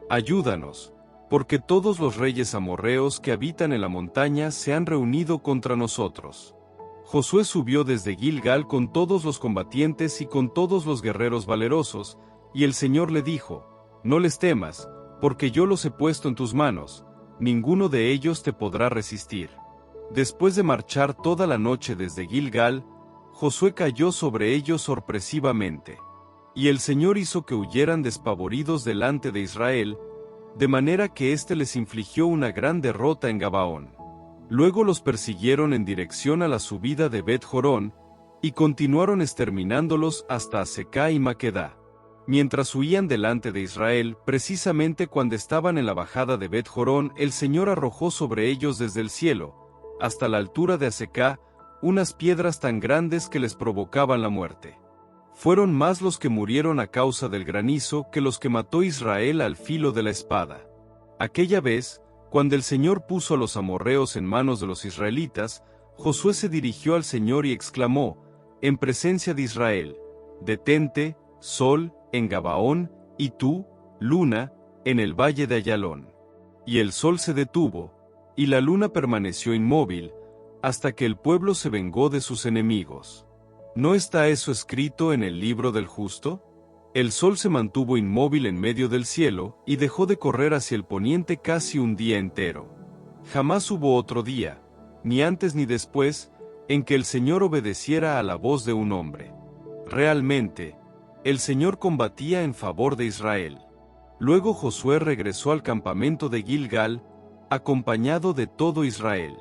Ayúdanos, porque todos los reyes amorreos que habitan en la montaña se han reunido contra nosotros. Josué subió desde Gilgal con todos los combatientes y con todos los guerreros valerosos, y el Señor le dijo: No les temas, porque yo los he puesto en tus manos, ninguno de ellos te podrá resistir. Después de marchar toda la noche desde Gilgal, Josué cayó sobre ellos sorpresivamente. Y el Señor hizo que huyeran despavoridos delante de Israel, de manera que éste les infligió una gran derrota en Gabaón. Luego los persiguieron en dirección a la subida de Bet-Jorón, y continuaron exterminándolos hasta Azeká y Maquedá. Mientras huían delante de Israel, precisamente cuando estaban en la bajada de Bet-Jorón, el Señor arrojó sobre ellos desde el cielo, hasta la altura de Azeká, unas piedras tan grandes que les provocaban la muerte. Fueron más los que murieron a causa del granizo que los que mató Israel al filo de la espada. Aquella vez, cuando el Señor puso a los amorreos en manos de los israelitas, Josué se dirigió al Señor y exclamó, en presencia de Israel: Detente, sol, en Gabaón, y tú, luna, en el valle de Ayalón. Y el sol se detuvo, y la luna permaneció inmóvil, hasta que el pueblo se vengó de sus enemigos. ¿No está eso escrito en el libro del justo? El sol se mantuvo inmóvil en medio del cielo, y dejó de correr hacia el poniente casi un día entero. Jamás hubo otro día, ni antes ni después, en que el Señor obedeciera a la voz de un hombre. Realmente, el Señor combatía en favor de Israel. Luego Josué regresó al campamento de Gilgal, acompañado de todo Israel.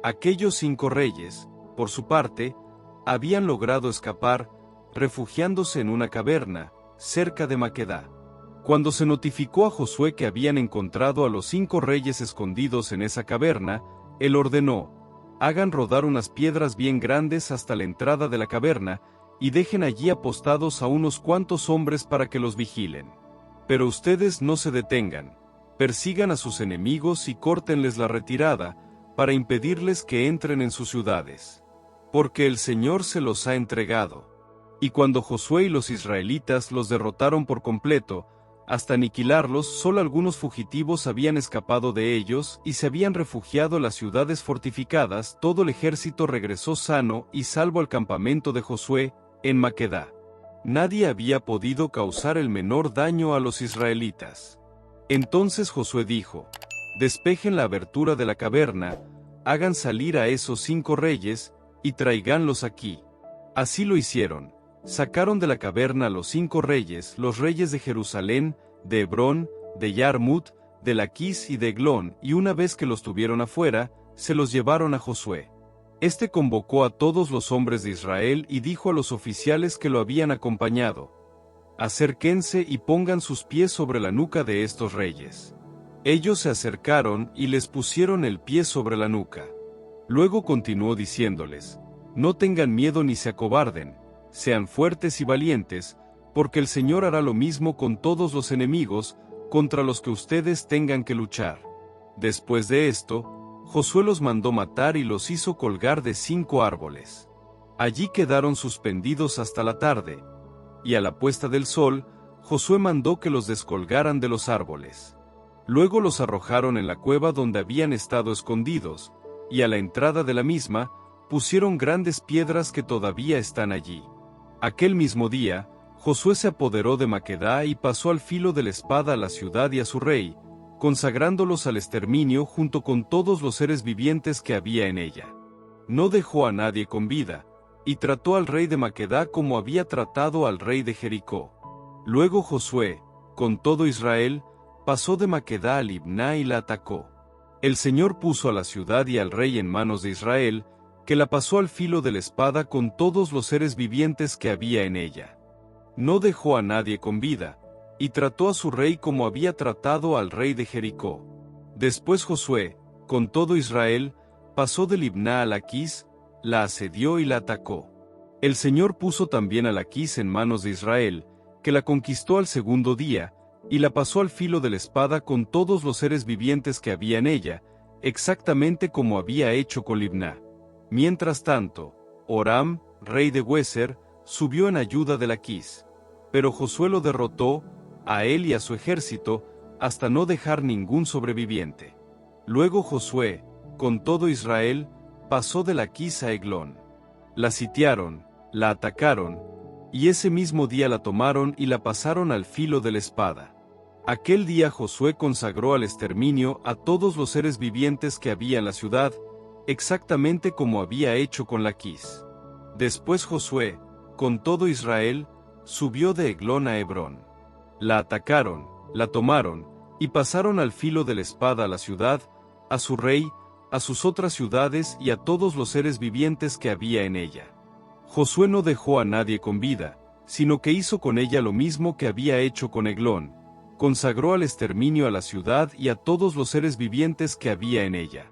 Aquellos 5 reyes, por su parte, habían logrado escapar, refugiándose en una caverna, cerca de Maquedá. Cuando se notificó a Josué que habían encontrado a los 5 reyes escondidos en esa caverna, él ordenó: Hagan rodar unas piedras bien grandes hasta la entrada de la caverna, y dejen allí apostados a unos cuantos hombres para que los vigilen. Pero ustedes no se detengan, persigan a sus enemigos y córtenles la retirada, para impedirles que entren en sus ciudades. Porque el Señor se los ha entregado. Y cuando Josué y los israelitas los derrotaron por completo, hasta aniquilarlos, solo algunos fugitivos habían escapado de ellos y se habían refugiado en las ciudades fortificadas. Todo el ejército regresó sano y salvo al campamento de Josué, en Maquedá. Nadie había podido causar el menor daño a los israelitas. Entonces Josué dijo: despejen la abertura de la caverna, hagan salir a esos 5 reyes, y tráiganlos aquí. Así lo hicieron. Sacaron de la caverna a los 5 reyes, los reyes de Jerusalén, de Hebrón, de Yarmut, de Laquis y de Eglón, y una vez que los tuvieron afuera, se los llevaron a Josué. Este convocó a todos los hombres de Israel y dijo a los oficiales que lo habían acompañado: acérquense y pongan sus pies sobre la nuca de estos reyes. Ellos se acercaron y les pusieron el pie sobre la nuca. Luego continuó diciéndoles: no tengan miedo ni se acobarden, sean fuertes y valientes, porque el Señor hará lo mismo con todos los enemigos, contra los que ustedes tengan que luchar. Después de esto, Josué los mandó matar y los hizo colgar de 5 árboles. Allí quedaron suspendidos hasta la tarde, y a la puesta del sol, Josué mandó que los descolgaran de los árboles. Luego los arrojaron en la cueva donde habían estado escondidos, y a la entrada de la misma, pusieron grandes piedras que todavía están allí. Aquel mismo día, Josué se apoderó de Maquedá y pasó al filo de la espada a la ciudad y a su rey, consagrándolos al exterminio junto con todos los seres vivientes que había en ella. No dejó a nadie con vida, y trató al rey de Maquedá como había tratado al rey de Jericó. Luego Josué, con todo Israel, pasó de Maquedá a Libná y la atacó. El Señor puso a la ciudad y al rey en manos de Israel, que la pasó al filo de la espada con todos los seres vivientes que había en ella. No dejó a nadie con vida, y trató a su rey como había tratado al rey de Jericó. Después Josué, con todo Israel, pasó de Libná a Laquis, la asedió y la atacó. El Señor puso también a Laquis en manos de Israel, que la conquistó al segundo día, y la pasó al filo de la espada con todos los seres vivientes que había en ella, exactamente como había hecho con Libná. Mientras tanto, Horam, rey de Gezer, subió en ayuda de Laquis. Pero Josué lo derrotó, a él y a su ejército, hasta no dejar ningún sobreviviente. Luego Josué, con todo Israel, pasó de Laquis a Eglón. La sitiaron, la atacaron, y ese mismo día la tomaron y la pasaron al filo de la espada. Aquel día Josué consagró al exterminio a todos los seres vivientes que había en la ciudad, exactamente como había hecho con Laquis. Después Josué, con todo Israel, subió de Eglón a Hebrón. La atacaron, la tomaron, y pasaron al filo de la espada a la ciudad, a su rey, a sus otras ciudades y a todos los seres vivientes que había en ella. Josué no dejó a nadie con vida, sino que hizo con ella lo mismo que había hecho con Eglón, consagró al exterminio a la ciudad y a todos los seres vivientes que había en ella.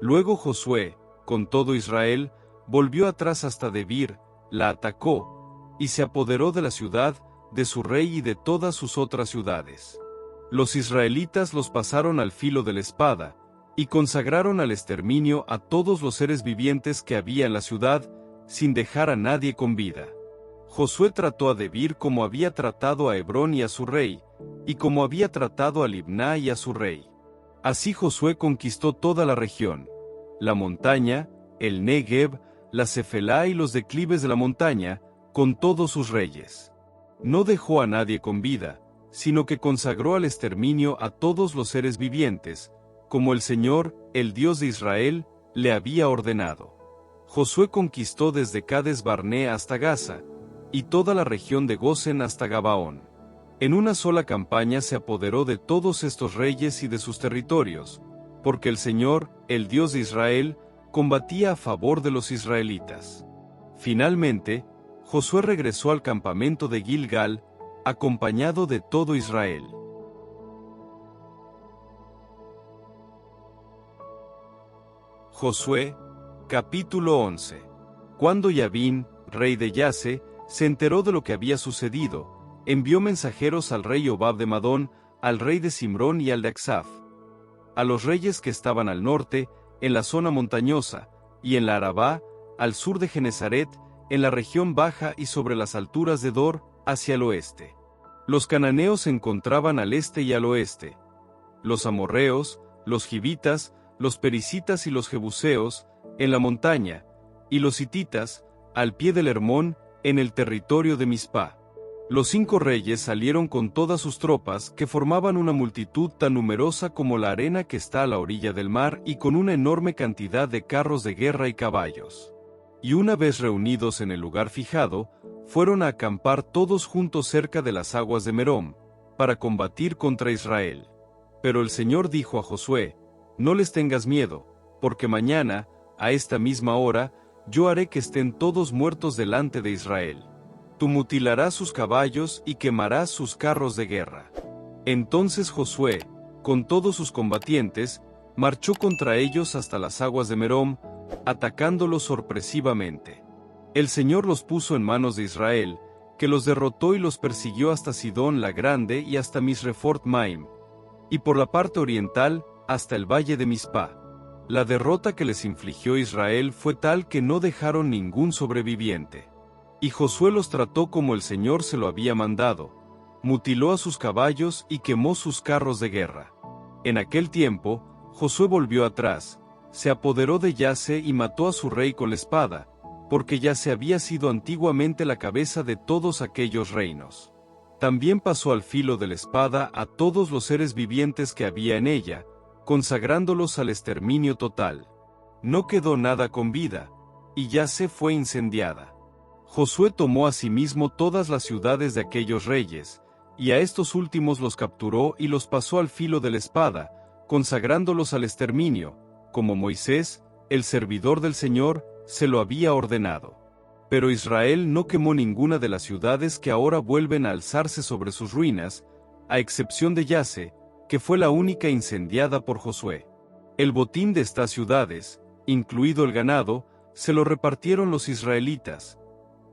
Luego Josué, con todo Israel, volvió atrás hasta Debir, la atacó, y se apoderó de la ciudad, de su rey y de todas sus otras ciudades. Los israelitas los pasaron al filo de la espada, y consagraron al exterminio a todos los seres vivientes que había en la ciudad, sin dejar a nadie con vida. Josué trató a Debir como había tratado a Hebrón y a su rey, y como había tratado a Libná y a su rey. Así Josué conquistó toda la región, la montaña, el Negev, la Cefelá y los declives de la montaña, con todos sus reyes. No dejó a nadie con vida, sino que consagró al exterminio a todos los seres vivientes, como el Señor, el Dios de Israel, le había ordenado. Josué conquistó desde Cades Barnea hasta Gaza, y toda la región de Gosen hasta Gabaón. En una sola campaña se apoderó de todos estos reyes y de sus territorios, porque el Señor, el Dios de Israel, combatía a favor de los israelitas. Finalmente, Josué regresó al campamento de Gilgal, acompañado de todo Israel. Josué, capítulo 11. Cuando Yavín, rey de Yase, se enteró de lo que había sucedido, envió mensajeros al rey Obab de Madón, al rey de Simrón y al de Aksaf. A los reyes que estaban al norte, en la zona montañosa, y en la Arabá, al sur de Genesaret, en la región baja y sobre las alturas de Dor, hacia el oeste. Los cananeos se encontraban al este y al oeste. Los amorreos, los gibitas, los pericitas y los jebuseos, en la montaña, y los hititas, al pie del Hermón, en el territorio de Mizpá. Los 5 reyes salieron con todas sus tropas, que formaban una multitud tan numerosa como la arena que está a la orilla del mar y con una enorme cantidad de carros de guerra y caballos. Y una vez reunidos en el lugar fijado, fueron a acampar todos juntos cerca de las aguas de Merom, para combatir contra Israel. Pero el Señor dijo a Josué: no les tengas miedo, porque mañana, a esta misma hora, yo haré que estén todos muertos delante de Israel. Tú mutilarás sus caballos y quemarás sus carros de guerra. Entonces Josué, con todos sus combatientes, marchó contra ellos hasta las aguas de Merom, atacándolos sorpresivamente. El Señor los puso en manos de Israel, que los derrotó y los persiguió hasta Sidón la Grande y hasta Misrefort Maim, y por la parte oriental, hasta el valle de Mizpá. La derrota que les infligió Israel fue tal que no dejaron ningún sobreviviente. Y Josué los trató como el Señor se lo había mandado, mutiló a sus caballos y quemó sus carros de guerra. En aquel tiempo, Josué volvió atrás, se apoderó de Yase y mató a su rey con la espada, porque Yase había sido antiguamente la cabeza de todos aquellos reinos. También pasó al filo de la espada a todos los seres vivientes que había en ella, consagrándolos al exterminio total. No quedó nada con vida, y Yase fue incendiada. Josué tomó asimismo todas las ciudades de aquellos reyes, y a estos últimos los capturó y los pasó al filo de la espada, consagrándolos al exterminio, como Moisés, el servidor del Señor, se lo había ordenado. Pero Israel no quemó ninguna de las ciudades que ahora vuelven a alzarse sobre sus ruinas, a excepción de Yase, que fue la única incendiada por Josué. El botín de estas ciudades, incluido el ganado, se lo repartieron los israelitas.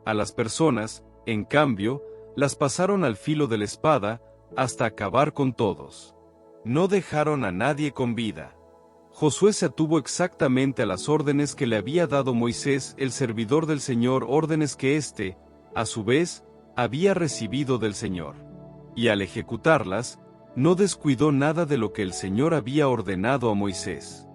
A las personas, en cambio, las pasaron al filo de la espada, hasta acabar con todos. No dejaron a nadie con vida. Josué se atuvo exactamente a las órdenes que le había dado Moisés, el servidor del Señor, órdenes que éste, a su vez, había recibido del Señor. Y al ejecutarlas, no descuidó nada de lo que el Señor había ordenado a Moisés.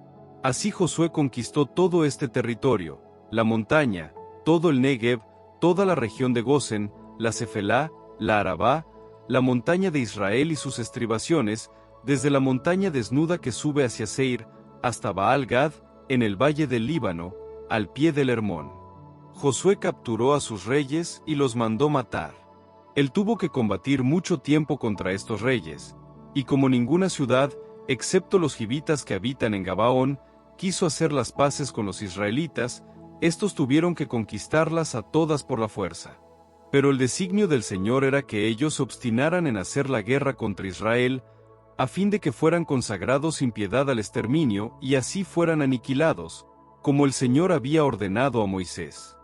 Así Josué conquistó todo este territorio, la montaña, todo el Negev, toda la región de Gosen, la Cefelá, la Arabá, la montaña de Israel y sus estribaciones, desde la montaña desnuda que sube hacia Seir, hasta Baal-Gad, en el valle del Líbano, al pie del Hermón. Josué capturó a sus reyes y los mandó matar. Él tuvo que combatir mucho tiempo contra estos reyes, y como ninguna ciudad, excepto los gibitas que habitan en Gabaón, quiso hacer las paces con los israelitas, estos tuvieron que conquistarlas a todas por la fuerza. Pero el designio del Señor era que ellos se obstinaran en hacer la guerra contra Israel, a fin de que fueran consagrados sin piedad al exterminio y así fueran aniquilados, como el Señor había ordenado a Moisés.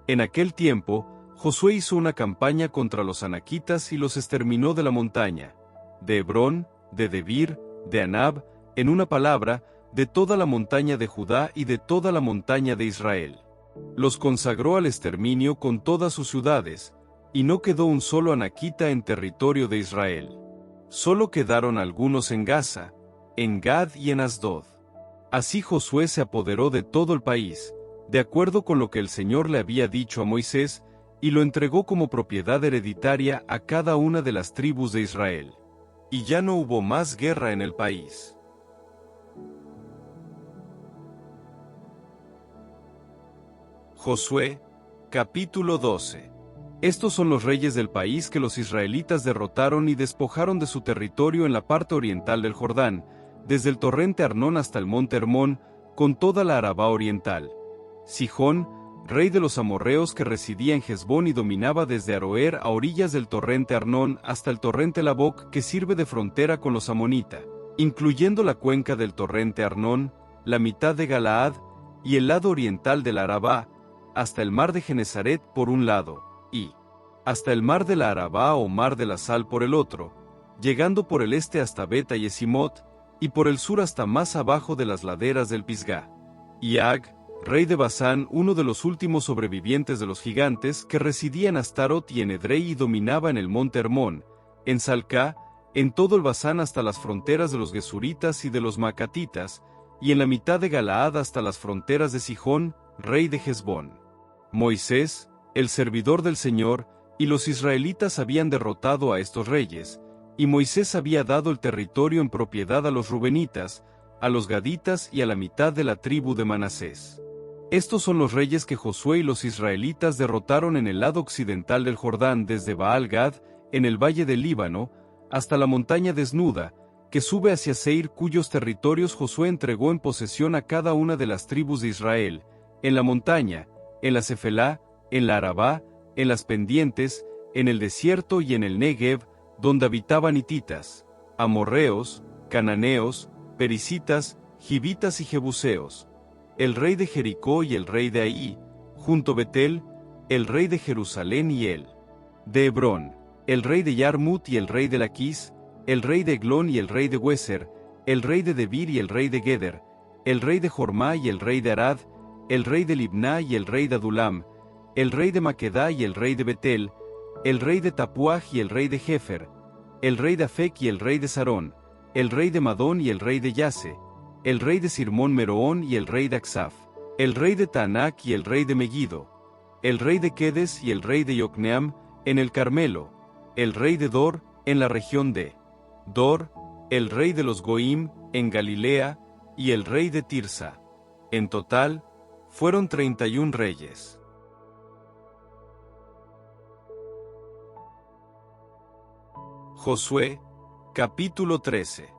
En aquel tiempo, Josué hizo una campaña contra los anaquitas y los exterminó de la montaña, de Hebrón, de Debir, de Anab, en una palabra, de toda la montaña de Judá y de toda la montaña de Israel. Los consagró al exterminio con todas sus ciudades, y no quedó un solo anaquita en territorio de Israel. Solo quedaron algunos en Gaza, en Gad y en Asdod. Así Josué se apoderó de todo el país, de acuerdo con lo que el Señor le había dicho a Moisés, y lo entregó como propiedad hereditaria a cada una de las tribus de Israel. Y ya no hubo más guerra en el país. Josué, capítulo 12. Estos son los reyes del país que los israelitas derrotaron y despojaron de su territorio en la parte oriental del Jordán, desde el torrente Arnón hasta el monte Hermón, con toda la Arabá oriental. Sihón, rey de los amorreos que residía en Hesbón y dominaba desde Aroer a orillas del torrente Arnón hasta el torrente Laboc que sirve de frontera con los amonita, incluyendo la cuenca del torrente Arnón, la mitad de Galaad y el lado oriental de la Arabá, hasta el mar de Genesaret por un lado, y hasta el mar de la Arabá o mar de la Sal por el otro, llegando por el este hasta Beta y Esimot, y por el sur hasta más abajo de las laderas del Pisgá. y Ag, rey de Basán, uno de los últimos sobrevivientes de los gigantes, que residía en Astarot y en Edrei y dominaba en el monte Hermón, en Salcá, en todo el Basán hasta las fronteras de los Gesuritas y de los Macatitas, y en la mitad de Galaad hasta las fronteras de Sihón, rey de Hesbón. Moisés, el servidor del Señor, y los israelitas habían derrotado a estos reyes, y Moisés había dado el territorio en propiedad a los rubenitas, a los gaditas y a la mitad de la tribu de Manasés. Estos son los reyes que Josué y los israelitas derrotaron en el lado occidental del Jordán desde Baal-Gad, en el valle del Líbano, hasta la montaña desnuda, que sube hacia Seir, cuyos territorios Josué entregó en posesión a cada una de las tribus de Israel, en la montaña, en la Cefelá, en la Arabá, en las pendientes, en el desierto y en el Negev, donde habitaban hititas, amorreos, cananeos, perisitas, gibitas y jebuseos, el rey de Jericó y el rey de Ahí, junto a Betel, el rey de Jerusalén y él, de Hebrón, el rey de Yarmut y el rey de Laquís, el rey de Eglón y el rey de Hueser, el rey de Debir y el rey de Geder, el rey de Jormá y el rey de Arad, el rey de Libná y el rey de Adulam, el rey de Maquedá y el rey de Betel, el rey de Tapuaj y el rey de Jefer, el rey de Afec y el rey de Sarón, el rey de Madón y el rey de Yase, el rey de Sirmón Meroón y el rey de Aksaf, el rey de Taanac y el rey de Megiddo, el rey de Quedes y el rey de Yocneam, en el Carmelo, el rey de Dor, en la región de Dor, el rey de los Goim, en Galilea, y el rey de Tirsa. En total, fueron 31 reyes. Josué, capítulo 13.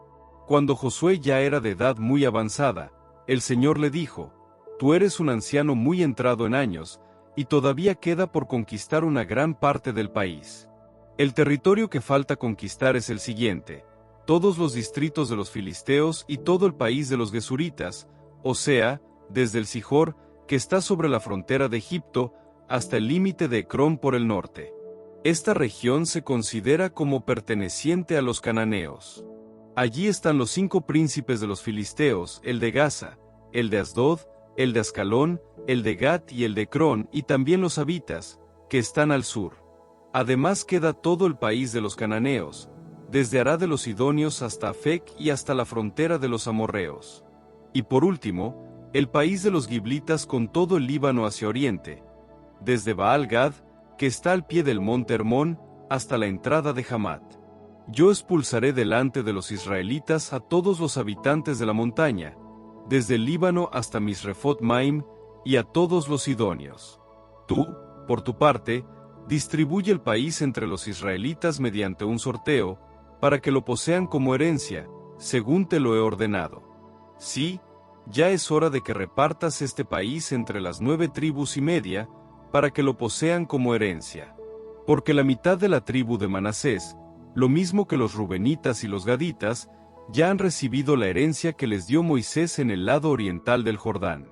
Cuando Josué ya era de edad muy avanzada, el Señor le dijo: Tú eres un anciano muy entrado en años, y todavía queda por conquistar una gran parte del país. El territorio que falta conquistar es el siguiente: todos los distritos de los filisteos y todo el país de los gesuritas, o sea, desde el Sihor, que está sobre la frontera de Egipto, hasta el límite de Ecrón por el norte. Esta región se considera como perteneciente a los cananeos. Allí están los 5 príncipes de los filisteos, el de Gaza, el de Asdod, el de Ascalón, el de Gat y el de Ecrón, y también los habitas, que están al sur. Además queda todo el país de los cananeos, desde Arad de los Sidonios hasta Afec y hasta la frontera de los amorreos. Y por último, el país de los giblitas con todo el Líbano hacia oriente, desde Baal-Gad, que está al pie del monte Hermón, hasta la entrada de Hamat. Yo expulsaré delante de los israelitas a todos los habitantes de la montaña, desde el Líbano hasta Misrefot Maim, y a todos los sidonios. Tú, por tu parte, distribuye el país entre los israelitas mediante un sorteo, para que lo posean como herencia, según te lo he ordenado. Sí, ya es hora de que repartas este país entre las 9 tribus y media, para que lo posean como herencia. Porque la mitad de la tribu de Manasés, lo mismo que los rubenitas y los gaditas, ya han recibido la herencia que les dio Moisés en el lado oriental del Jordán.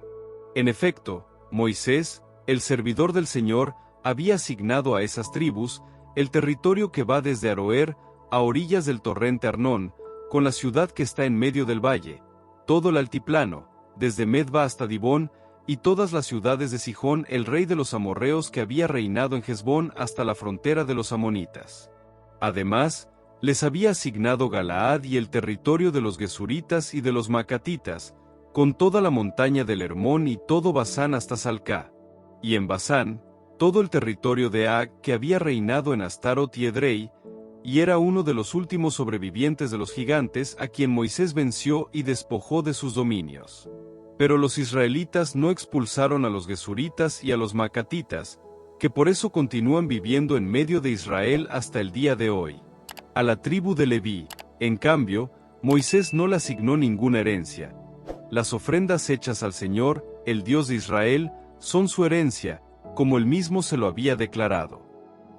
En efecto, Moisés, el servidor del Señor, había asignado a esas tribus el territorio que va desde Aroer a orillas del torrente Arnón, con la ciudad que está en medio del valle, todo el altiplano, desde Medba hasta Dibón, y todas las ciudades de Sihón, el rey de los amorreos que había reinado en Hesbón, hasta la frontera de los amonitas. Además, les había asignado Galaad y el territorio de los gesuritas y de los macatitas, con toda la montaña del Hermón y todo Basán hasta Salcá. Y en Basán, todo el territorio de Ag, que había reinado en Astarot y Edrei, y era uno de los últimos sobrevivientes de los gigantes a quien Moisés venció y despojó de sus dominios. Pero los israelitas no expulsaron a los gesuritas y a los macatitas, que por eso continúan viviendo en medio de Israel hasta el día de hoy. A la tribu de Leví, en cambio, Moisés no le asignó ninguna herencia. Las ofrendas hechas al Señor, el Dios de Israel, son su herencia, como él mismo se lo había declarado.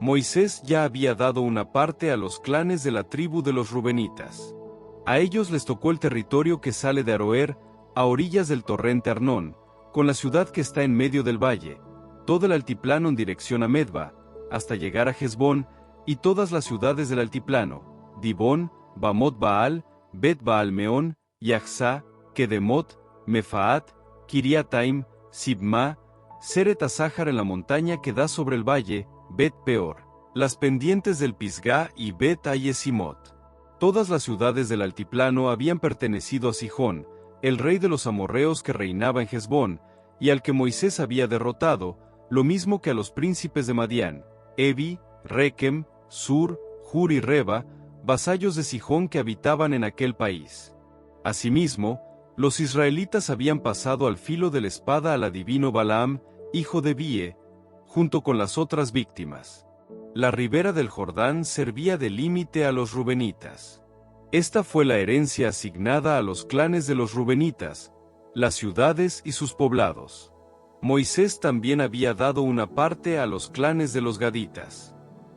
Moisés ya había dado una parte a los clanes de la tribu de los rubenitas. A ellos les tocó el territorio que sale de Aroer, a orillas del torrente Arnón, con la ciudad que está en medio del valle, todo el altiplano en dirección a Medba, hasta llegar a Hesbón, y todas las ciudades del altiplano, Dibón, Bamot Baal, Bet Baal Meón, Yahzá, Kedemot, Mefaat, Kiriataim, Sibma, Seret Asahar en la montaña que da sobre el valle, Bet Peor, las pendientes del Pisgá y Bet Ayesimot. Todas las ciudades del altiplano habían pertenecido a Sihón, el rey de los amorreos que reinaba en Hesbón, y al que Moisés había derrotado, lo mismo que a los príncipes de Madián, Evi, Rekem, Sur, Hur y Reba, vasallos de Sihón que habitaban en aquel país. Asimismo, los israelitas habían pasado al filo de la espada al adivino Balaam, hijo de Bie, junto con las otras víctimas. La ribera del Jordán servía de límite a los rubenitas. Esta fue la herencia asignada a los clanes de los rubenitas, las ciudades y sus poblados. Moisés también había dado una parte a los clanes de los gaditas.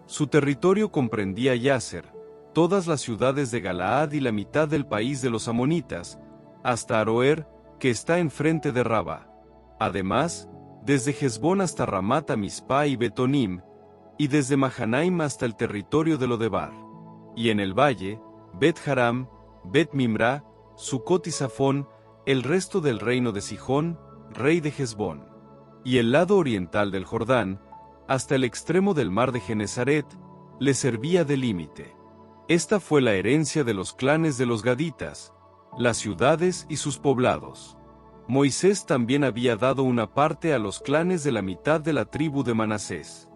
Su territorio comprendía Yaser, todas las ciudades de Galaad y la mitad del país de los amonitas, hasta Aroer, que está enfrente de Raba. Además, desde Hesbón hasta Ramat Amispa y Betonim, y desde Mahanaim hasta el territorio de Lodebar. Y en el valle, Bet Haram, Bet Mimra, Sucot y Safón, el resto del reino de Sihón, rey de Hesbón. Y el lado oriental del Jordán, hasta el extremo del mar de Genesaret, le servía de límite. Esta fue la herencia de los clanes de los gaditas, las ciudades y sus poblados. Moisés también había dado una parte a los clanes de la mitad de la tribu de Manasés.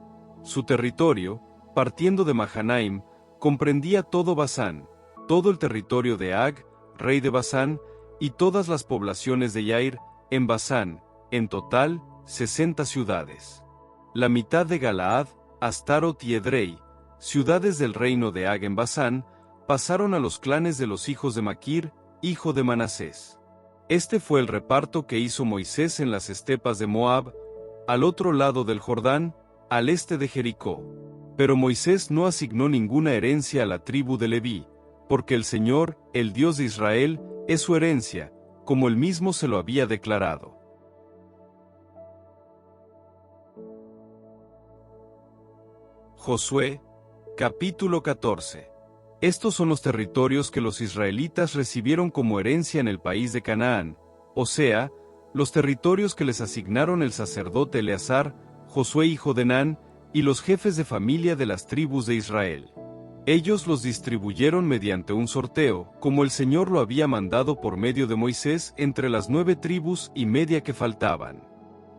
Su territorio, partiendo de Mahanaim, comprendía todo Basán, todo el territorio de Ag, rey de Basán, y todas las poblaciones de Yair, en Basán, en total, 60 ciudades. La mitad de Galaad, Astarot y Edrei, ciudades del reino de Ag en Basán, pasaron a los clanes de los hijos de Maquir, hijo de Manasés. Este fue el reparto que hizo Moisés en las estepas de Moab, al otro lado del Jordán, al este de Jericó. Pero Moisés no asignó ninguna herencia a la tribu de Leví, porque el Señor, el Dios de Israel, es su herencia, como él mismo se lo había declarado. Josué, capítulo 14. Estos son los territorios que los israelitas recibieron como herencia en el país de Canaán, o sea, los territorios que les asignaron el sacerdote Eleazar, Josué hijo de Nun, y los jefes de familia de las tribus de Israel. Ellos los distribuyeron mediante un sorteo, como el Señor lo había mandado por medio de Moisés entre las 9 tribus y media que faltaban.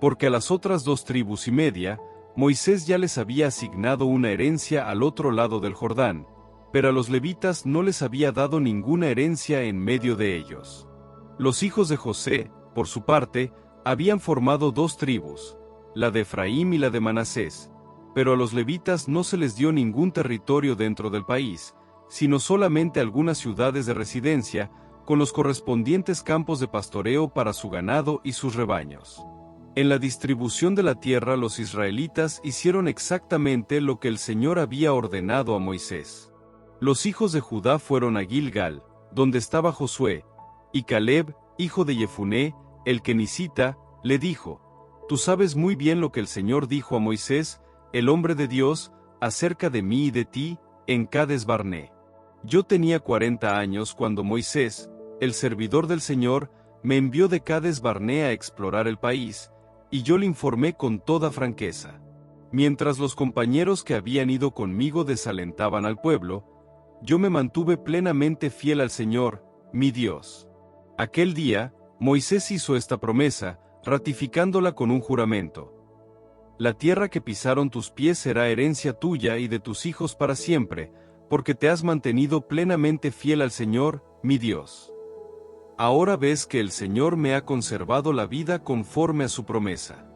Porque a las otras 2 tribus y media, Moisés ya les había asignado una herencia al otro lado del Jordán, pero a los levitas no les había dado ninguna herencia en medio de ellos. Los hijos de José, por su parte, habían formado 2 tribus, la de Efraín y la de Manasés, pero a los levitas no se les dio ningún territorio dentro del país, sino solamente algunas ciudades de residencia, con los correspondientes campos de pastoreo para su ganado y sus rebaños. En la distribución de la tierra los israelitas hicieron exactamente lo que el Señor había ordenado a Moisés. Los hijos de Judá fueron a Gilgal, donde estaba Josué, y Caleb, hijo de Jefuné, el kenisita, le dijo: «Tú sabes muy bien lo que el Señor dijo a Moisés, el hombre de Dios, acerca de mí y de ti, en Cades Barné. Yo tenía 40 años cuando Moisés, el servidor del Señor, me envió de Cades Barné a explorar el país, y yo le informé con toda franqueza. Mientras los compañeros que habían ido conmigo desalentaban al pueblo, yo me mantuve plenamente fiel al Señor, mi Dios. Aquel día, Moisés hizo esta promesa, ratificándola con un juramento. La tierra que pisaron tus pies será herencia tuya y de tus hijos para siempre, porque te has mantenido plenamente fiel al Señor, mi Dios. Ahora ves que el Señor me ha conservado la vida conforme a su promesa.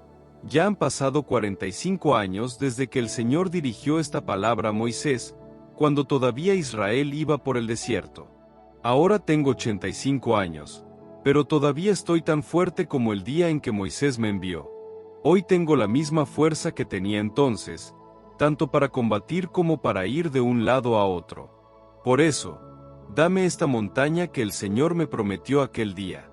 Ya han pasado 45 años desde que el Señor dirigió esta palabra a Moisés, cuando todavía Israel iba por el desierto. Ahora tengo 85 años, pero todavía estoy tan fuerte como el día en que Moisés me envió. Hoy tengo la misma fuerza que tenía entonces, tanto para combatir como para ir de un lado a otro. Por eso, dame esta montaña que el Señor me prometió aquel día.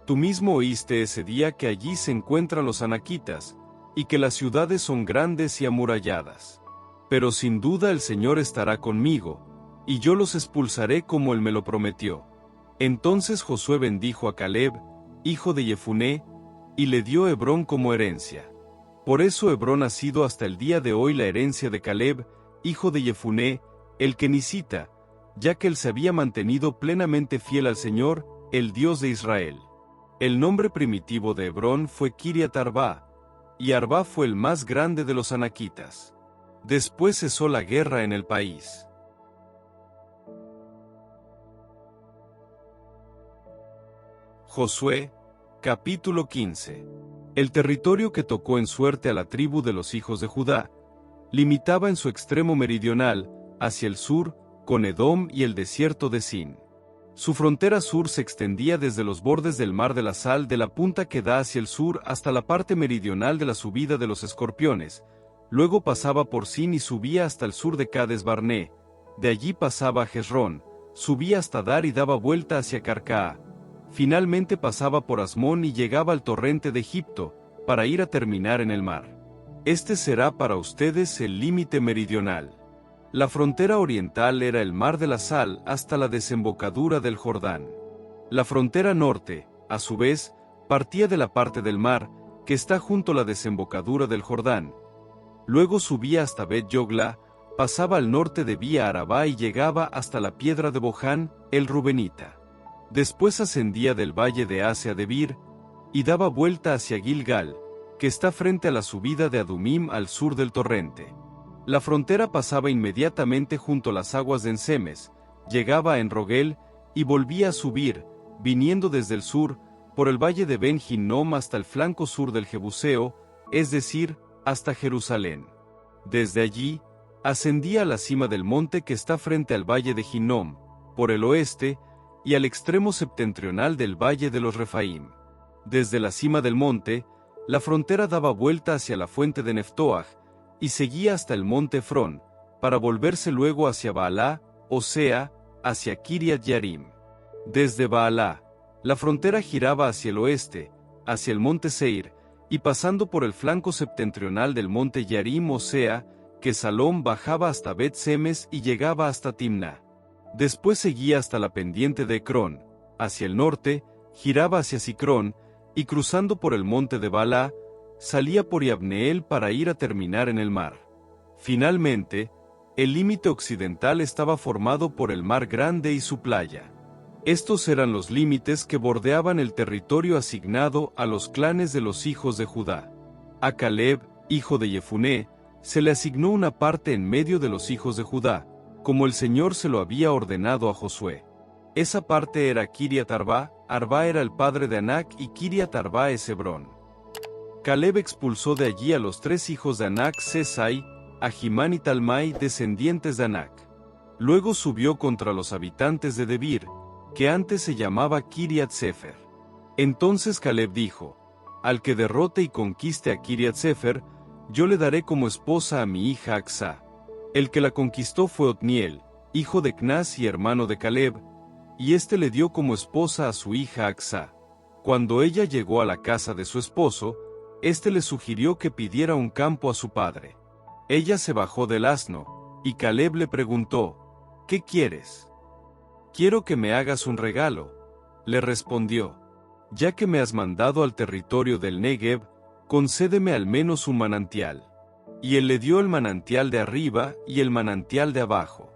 Tú mismo oíste ese día que allí se encuentran los anaquitas, y que las ciudades son grandes y amuralladas. Pero sin duda el Señor estará conmigo, y yo los expulsaré como Él me lo prometió». Entonces Josué bendijo a Caleb, hijo de Jefuné, y le dio Hebrón como herencia. Por eso Hebrón ha sido hasta el día de hoy la herencia de Caleb, hijo de Jefuné, el kenisita, ya que él se había mantenido plenamente fiel al Señor, el Dios de Israel. El nombre primitivo de Hebrón fue Kiriat Arba, y Arba fue el más grande de los anaquitas. Después cesó la guerra en el país. Josué, capítulo 15. El territorio que tocó en suerte a la tribu de los hijos de Judá, limitaba en su extremo meridional, hacia el sur, con Edom y el desierto de Sin. Su frontera sur se extendía desde los bordes del mar de la Sal de la punta que da hacia el sur hasta la parte meridional de la subida de los Escorpiones, luego pasaba por Sin y subía hasta el sur de Cades Barné, de allí pasaba a Jezrón, subía hasta Dar y daba vuelta hacia Carcaa. Finalmente pasaba por Asmón y llegaba al torrente de Egipto, para ir a terminar en el mar. Este será para ustedes el límite meridional. La frontera oriental era el mar de la Sal hasta la desembocadura del Jordán. La frontera norte, a su vez, partía de la parte del mar, que está junto a la desembocadura del Jordán. Luego subía hasta Bet-Yogla, pasaba al norte de Vía Arabá y llegaba hasta la piedra de Boján, el Rubenita. Después ascendía del valle de Ase a Debir, y daba vuelta hacia Gilgal, que está frente a la subida de Adumim al sur del torrente. La frontera pasaba inmediatamente junto a las aguas de Ensemes, llegaba a Enrogel, y volvía a subir, viniendo desde el sur, por el valle de Ben Hinnom hasta el flanco sur del Jebuseo, es decir, hasta Jerusalén. Desde allí, ascendía a la cima del monte que está frente al valle de Hinnom, por el oeste, y al extremo septentrional del valle de los Refaim. Desde la cima del monte, la frontera daba vuelta hacia la fuente de Neftoach, y seguía hasta el monte Efrón, para volverse luego hacia Baalá, o sea, hacia Kiriat Yarim. Desde Baalá, la frontera giraba hacia el oeste, hacia el monte Seir, y pasando por el flanco septentrional del monte Yarim, o sea, que Salom bajaba hasta Bet-Semes y llegaba hasta Timná. Después seguía hasta la pendiente de Ecrón, hacia el norte, giraba hacia Sicrón, y cruzando por el monte de Baalá, salía por Yabneel para ir a terminar en el mar. Finalmente, el límite occidental estaba formado por el Mar Grande y su playa. Estos eran los límites que bordeaban el territorio asignado a los clanes de los hijos de Judá. A Caleb, hijo de Jefuné, se le asignó una parte en medio de los hijos de Judá, como el Señor se lo había ordenado a Josué. Esa parte era Kiriat Arba, Arba era el padre de Anac y Kiriat Arba es Hebrón. Caleb expulsó de allí a los 3 hijos de Anac, Sesai, Ahimán y Talmai, descendientes de Anac. Luego subió contra los habitantes de Debir, que antes se llamaba Kiriat Sefer. Entonces Caleb dijo: al que derrote y conquiste a Kiriat Sefer, yo le daré como esposa a mi hija Acsá. El que la conquistó fue Otniel, hijo de Cnaz y hermano de Caleb, y éste le dio como esposa a su hija Acsá. Cuando ella llegó a la casa de su esposo, éste le sugirió que pidiera un campo a su padre. Ella se bajó del asno, y Caleb le preguntó: ¿qué quieres? Quiero que me hagas un regalo, le respondió. Ya que me has mandado al territorio del Negev, concédeme al menos un manantial. Y él le dio el manantial de arriba y el manantial de abajo.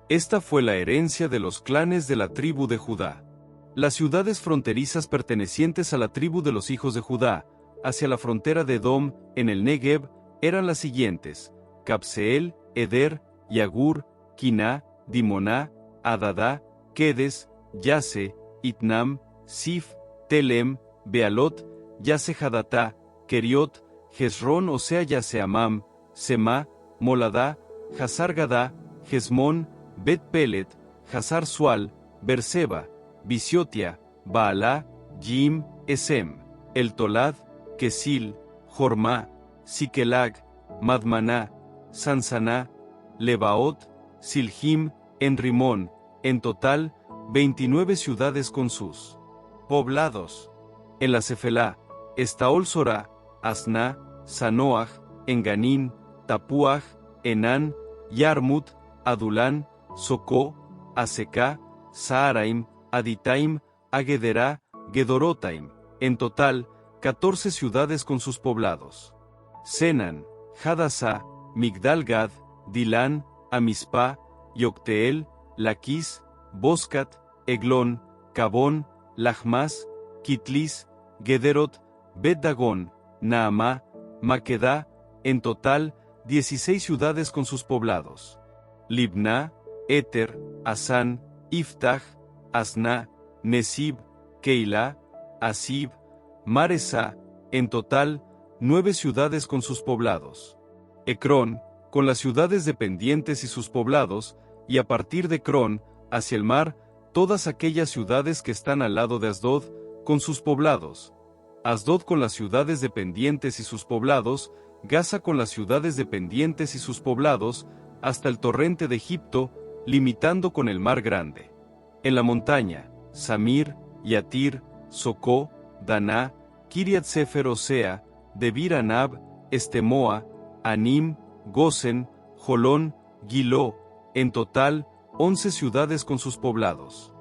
Esta fue la herencia de los clanes de la tribu de Judá. Las ciudades fronterizas pertenecientes a la tribu de los hijos de Judá, hacia la frontera de Edom, en el Negev, eran las siguientes: Cabseel, Eder, Yagur, Quiná, Dimoná, Adadá, Quedes, Yase, Itnam, Sif, Telem, Bealot, Yasehadatá, Keriot, Jezrón, o sea Yaseamam, Semá, Moladá, Hazar-Gadá, Jezmón, Bet-Pelet, Hazar-Sual, Berseba, Bisiotia, Baalá, Jim, Esem, El Tolad, Kesil, Jormá, Siquelag, Madmaná, Sansaná, Lebaot, Silhim, en Rimón, en total, 29 ciudades con sus poblados. En la Cefelá, Estaol Sorá, Asná, Sanoaj, Enganín, Tapuaj, Enán, Yarmut, Adulán, Socó, Asecá, Saaraim, Aditaim, Agederá, Gedorotaim, en total, 14 ciudades con sus poblados. Senan, Hadasá, Migdal-Gad, Dilán, Amispa, Yocteel, Laquis, Boscat, Eglón, Cabón, Lachmas, Kitlis, Gederot, Bet-Dagón, Naamá, Maquedá, en total, 16 ciudades con sus poblados. Libná, Éter, Asán, Iftach, Asná, Nesib, Keilah, Asib, Maresá, en total, 9 ciudades con sus poblados. Ecrón, con las ciudades dependientes y sus poblados, y a partir de Ecrón, hacia el mar, todas aquellas ciudades que están al lado de Asdod, con sus poblados. Asdod con las ciudades dependientes y sus poblados, Gaza con las ciudades dependientes y sus poblados, hasta el torrente de Egipto, limitando con el mar grande. En la montaña, Samir, Yatir, Socó, Daná, Kiriat Sefer Osea, Debir Anab, Estemoa, Anim, Gosen, Jolón, Giló, en total, 11 ciudades con sus poblados.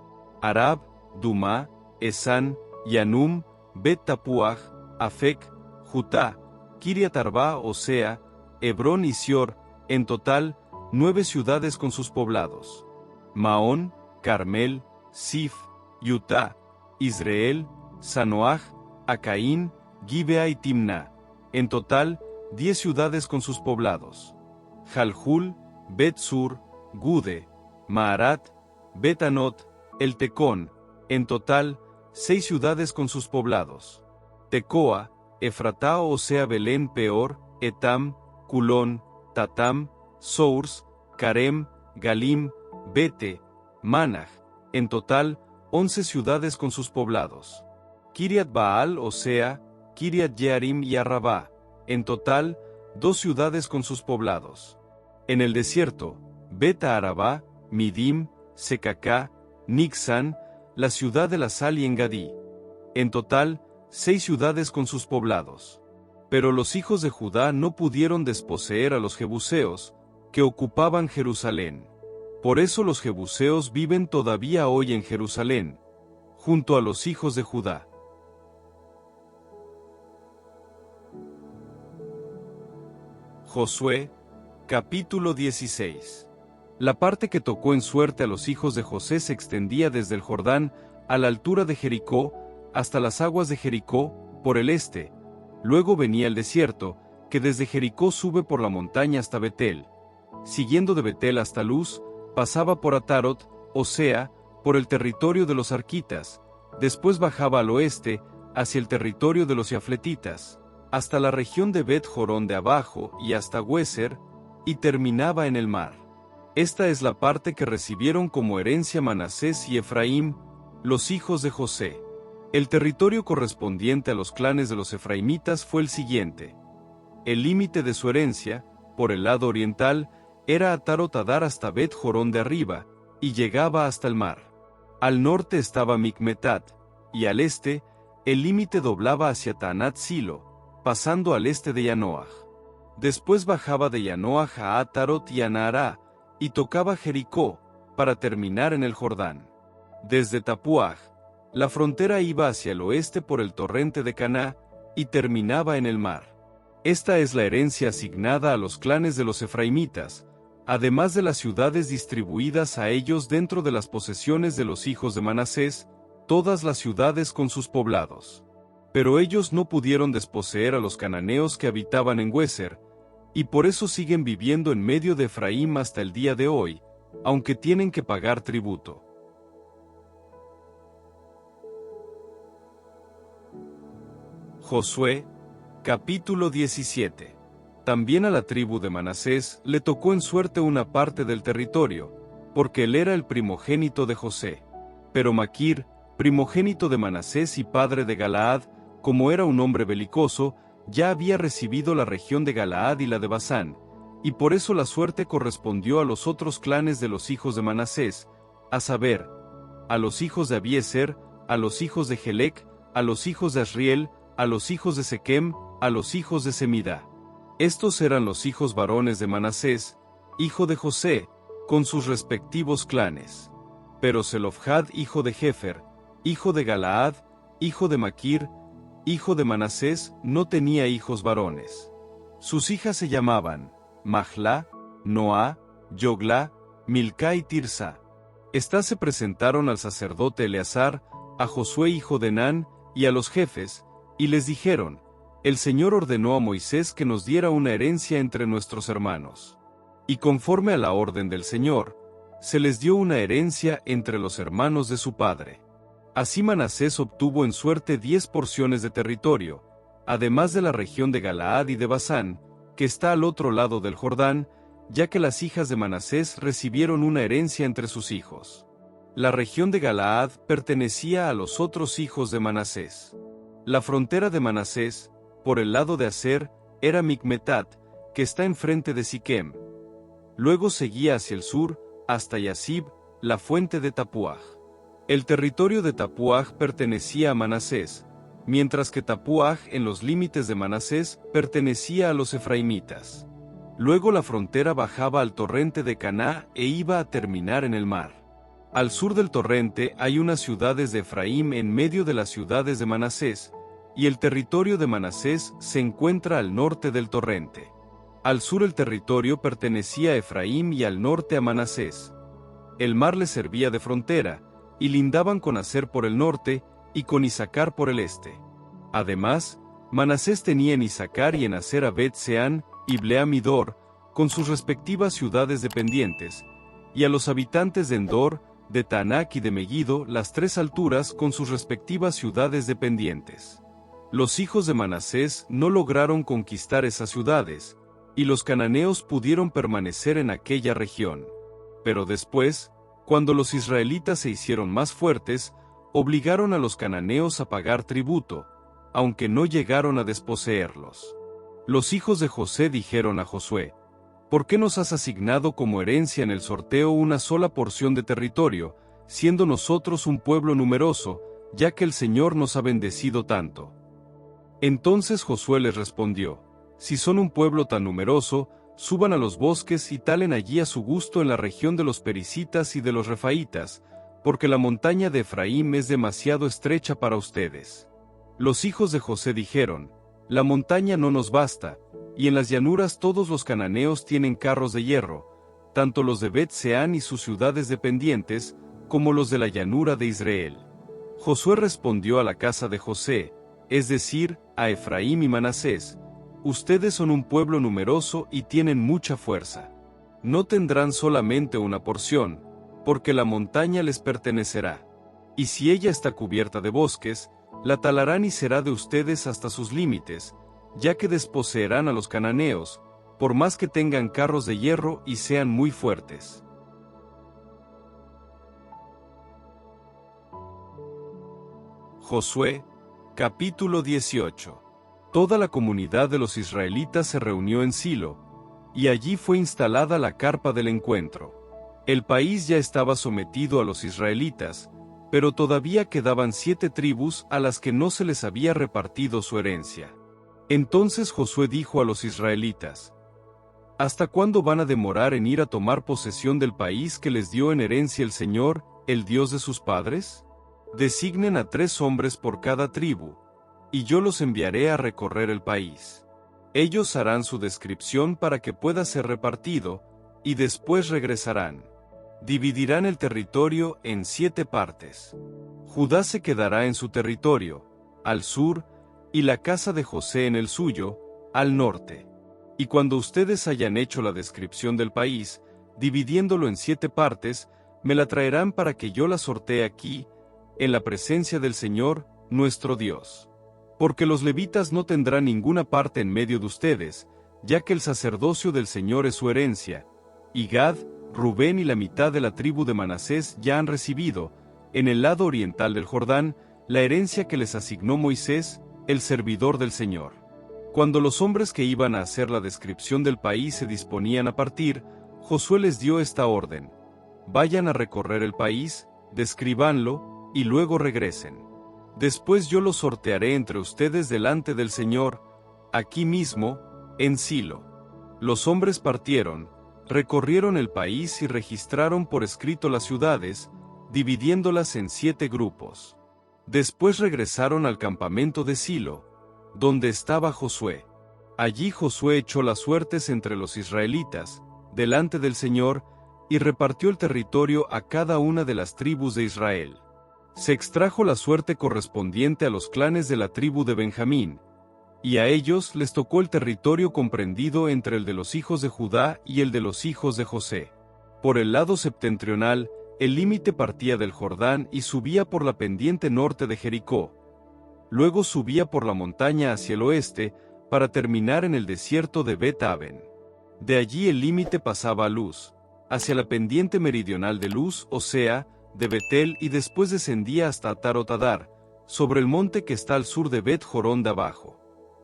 Arab, Dumá, Esán, Yanum, Bet-Tapuaj, Afec, Jutá, Kiriat Arba, Osea, Hebrón y Sior, en total, 9 ciudades con sus poblados. Maón, Carmel, Sif, Utah, Israel, Sanoaj, Acaín, Gibea y Timná, en total, 10 ciudades con sus poblados. Jalhul, Bet-Sur, Gude, Maarat, Bet-Anot, El Tecón, en total, 6 ciudades con sus poblados. Tecoa, Efratá o sea Belén Peor, Etam, Culón, Tatam, Sours, Carem, Galim, Bete, Manaj, en total, 11 ciudades con sus poblados. Kiriat Baal o sea, Kiriat Jearim y Arrabá, en total, 2 ciudades con sus poblados. En el desierto, Beta Arabá, Midim, Secacá, Nixan, la ciudad de la sal y Engadí. En total, 6 ciudades con sus poblados. Pero los hijos de Judá no pudieron desposeer a los jebuseos, que ocupaban Jerusalén. Por eso los jebuseos viven todavía hoy en Jerusalén, junto a los hijos de Judá. Josué, capítulo 16. La parte que tocó en suerte a los hijos de José se extendía desde el Jordán, a la altura de Jericó, hasta las aguas de Jericó, por el este. Luego venía el desierto, que desde Jericó sube por la montaña hasta Betel. Siguiendo de Betel hasta Luz, pasaba por Atarot, o sea, por el territorio de los arquitas. Después bajaba al oeste, hacia el territorio de los yafletitas, hasta la región de Bet-Jorón de abajo y hasta Hueser, y terminaba en el mar. Esta es la parte que recibieron como herencia Manasés y Efraín, los hijos de José. El territorio correspondiente a los clanes de los efraimitas fue el siguiente. El límite de su herencia, por el lado oriental, era Atarot Adar hasta Bet-Jorón de arriba, y llegaba hasta el mar. Al norte estaba Micmetat, y al este, el límite doblaba hacia Taanat Silo, pasando al este de Yanoaj. Después bajaba de Yanoaj a Atarot y a Naará, y tocaba Jericó, para terminar en el Jordán. Desde Tapuaj, la frontera iba hacia el oeste por el torrente de Caná, y terminaba en el mar. Esta es la herencia asignada a los clanes de los efraimitas, además de las ciudades distribuidas a ellos dentro de las posesiones de los hijos de Manasés, todas las ciudades con sus poblados. Pero ellos no pudieron desposeer a los cananeos que habitaban en Hueser, y por eso siguen viviendo en medio de Efraín hasta el día de hoy, aunque tienen que pagar tributo. Josué, capítulo 17. También a la tribu de Manasés le tocó en suerte una parte del territorio, porque él era el primogénito de José. Pero Maquir, primogénito de Manasés y padre de Galaad, como era un hombre belicoso, ya había recibido la región de Galaad y la de Basán, y por eso la suerte correspondió a los otros clanes de los hijos de Manasés, a saber, a los hijos de Abiezer, a los hijos de Helec, a los hijos de Asriel, a los hijos de Sequem, a los hijos de Semida. Estos eran los hijos varones de Manasés, hijo de José, con sus respectivos clanes. Pero Zelofhad, hijo de Jefer, hijo de Galaad, hijo de Maquir, hijo de Manasés, no tenía hijos varones. Sus hijas se llamaban Mahlá, Noá, Yoglá, Milcá y Tirsa. Estas se presentaron al sacerdote Eleazar, a Josué hijo de Nun, y a los jefes, y les dijeron: El Señor ordenó a Moisés que nos diera una herencia entre nuestros hermanos. Y conforme a la orden del Señor, se les dio una herencia entre los hermanos de su padre. Así Manasés obtuvo en suerte 10 porciones de territorio, además de la región de Galaad y de Basán, que está al otro lado del Jordán, ya que las hijas de Manasés recibieron una herencia entre sus hijos. La región de Galaad pertenecía a los otros hijos de Manasés. La frontera de Manasés, por el lado de Aser, era Micmetat, que está enfrente de Siquem. Luego seguía hacia el sur, hasta Yazib, la fuente de Tapuaj. El territorio de Tapuaj pertenecía a Manasés, mientras que Tapuaj en los límites de Manasés pertenecía a los efraimitas. Luego la frontera bajaba al torrente de Caná e iba a terminar en el mar. Al sur del torrente hay unas ciudades de Efraín en medio de las ciudades de Manasés, y el territorio de Manasés se encuentra al norte del torrente. Al sur el territorio pertenecía a Efraín y al norte a Manasés. El mar les servía de frontera, y lindaban con Aser por el norte, y con Isacar por el este. Además, Manasés tenía en Isacar y en Aser a Bet-Seán y Bleam y Dor, con sus respectivas ciudades dependientes, y a los habitantes de Endor, de Taanac y de Megiddo, las 3 alturas con sus respectivas ciudades dependientes. Los hijos de Manasés no lograron conquistar esas ciudades, y los cananeos pudieron permanecer en aquella región. Pero después, cuando los israelitas se hicieron más fuertes, obligaron a los cananeos a pagar tributo, aunque no llegaron a desposeerlos. Los hijos de José dijeron a Josué: ¿Por qué nos has asignado como herencia en el sorteo una sola porción de territorio, siendo nosotros un pueblo numeroso, ya que el Señor nos ha bendecido tanto? Entonces Josué les respondió: Si son un pueblo tan numeroso, suban a los bosques y talen allí a su gusto en la región de los perisitas y de los refaitas, porque la montaña de Efraín es demasiado estrecha para ustedes. Los hijos de José dijeron: La montaña no nos basta, y en las llanuras todos los cananeos tienen carros de hierro, tanto los de Bet-Seán y sus ciudades dependientes, como los de la llanura de Israel. Josué respondió a la casa de José, es decir, a Efraín y Manasés: Ustedes son un pueblo numeroso y tienen mucha fuerza. No tendrán solamente una porción, porque la montaña les pertenecerá. Y si ella está cubierta de bosques, la talarán y será de ustedes hasta sus límites, ya que desposeerán a los cananeos, por más que tengan carros de hierro y sean muy fuertes. Josué, capítulo 18. Toda la comunidad de los israelitas se reunió en Silo, y allí fue instalada la carpa del encuentro. El país ya estaba sometido a los israelitas, pero todavía quedaban 7 tribus a las que no se les había repartido su herencia. Entonces Josué dijo a los israelitas: ¿Hasta cuándo van a demorar en ir a tomar posesión del país que les dio en herencia el Señor, el Dios de sus padres? Designen a 3 hombres por cada tribu, y yo los enviaré a recorrer el país. Ellos harán su descripción para que pueda ser repartido, y después regresarán. Dividirán el territorio en 7 partes. Judá se quedará en su territorio, al sur, y la casa de José en el suyo, al norte. Y cuando ustedes hayan hecho la descripción del país, dividiéndolo en 7 partes, me la traerán para que yo la sortee aquí, en la presencia del Señor, nuestro Dios. Porque los levitas no tendrán ninguna parte en medio de ustedes, ya que el sacerdocio del Señor es su herencia, y Gad, Rubén y la mitad de la tribu de Manasés ya han recibido, en el lado oriental del Jordán, la herencia que les asignó Moisés, el servidor del Señor. Cuando los hombres que iban a hacer la descripción del país se disponían a partir, Josué les dio esta orden: vayan a recorrer el país, descríbanlo, y luego regresen. Después yo lo sortearé entre ustedes delante del Señor, aquí mismo, en Silo. Los hombres partieron, recorrieron el país y registraron por escrito las ciudades, dividiéndolas en 7 grupos. Después regresaron al campamento de Silo, donde estaba Josué. Allí Josué echó las suertes entre los israelitas, delante del Señor, y repartió el territorio a cada una de las tribus de Israel. Se extrajo la suerte correspondiente a los clanes de la tribu de Benjamín, y a ellos les tocó el territorio comprendido entre el de los hijos de Judá y el de los hijos de José. Por el lado septentrional, el límite partía del Jordán y subía por la pendiente norte de Jericó. Luego subía por la montaña hacia el oeste, para terminar en el desierto de Bet-Aven. De allí el límite pasaba a Luz, hacia la pendiente meridional de Luz, o sea, de Betel, y después descendía hasta Atarot-Adar, sobre el monte que está al sur de Bet-Jorón de abajo.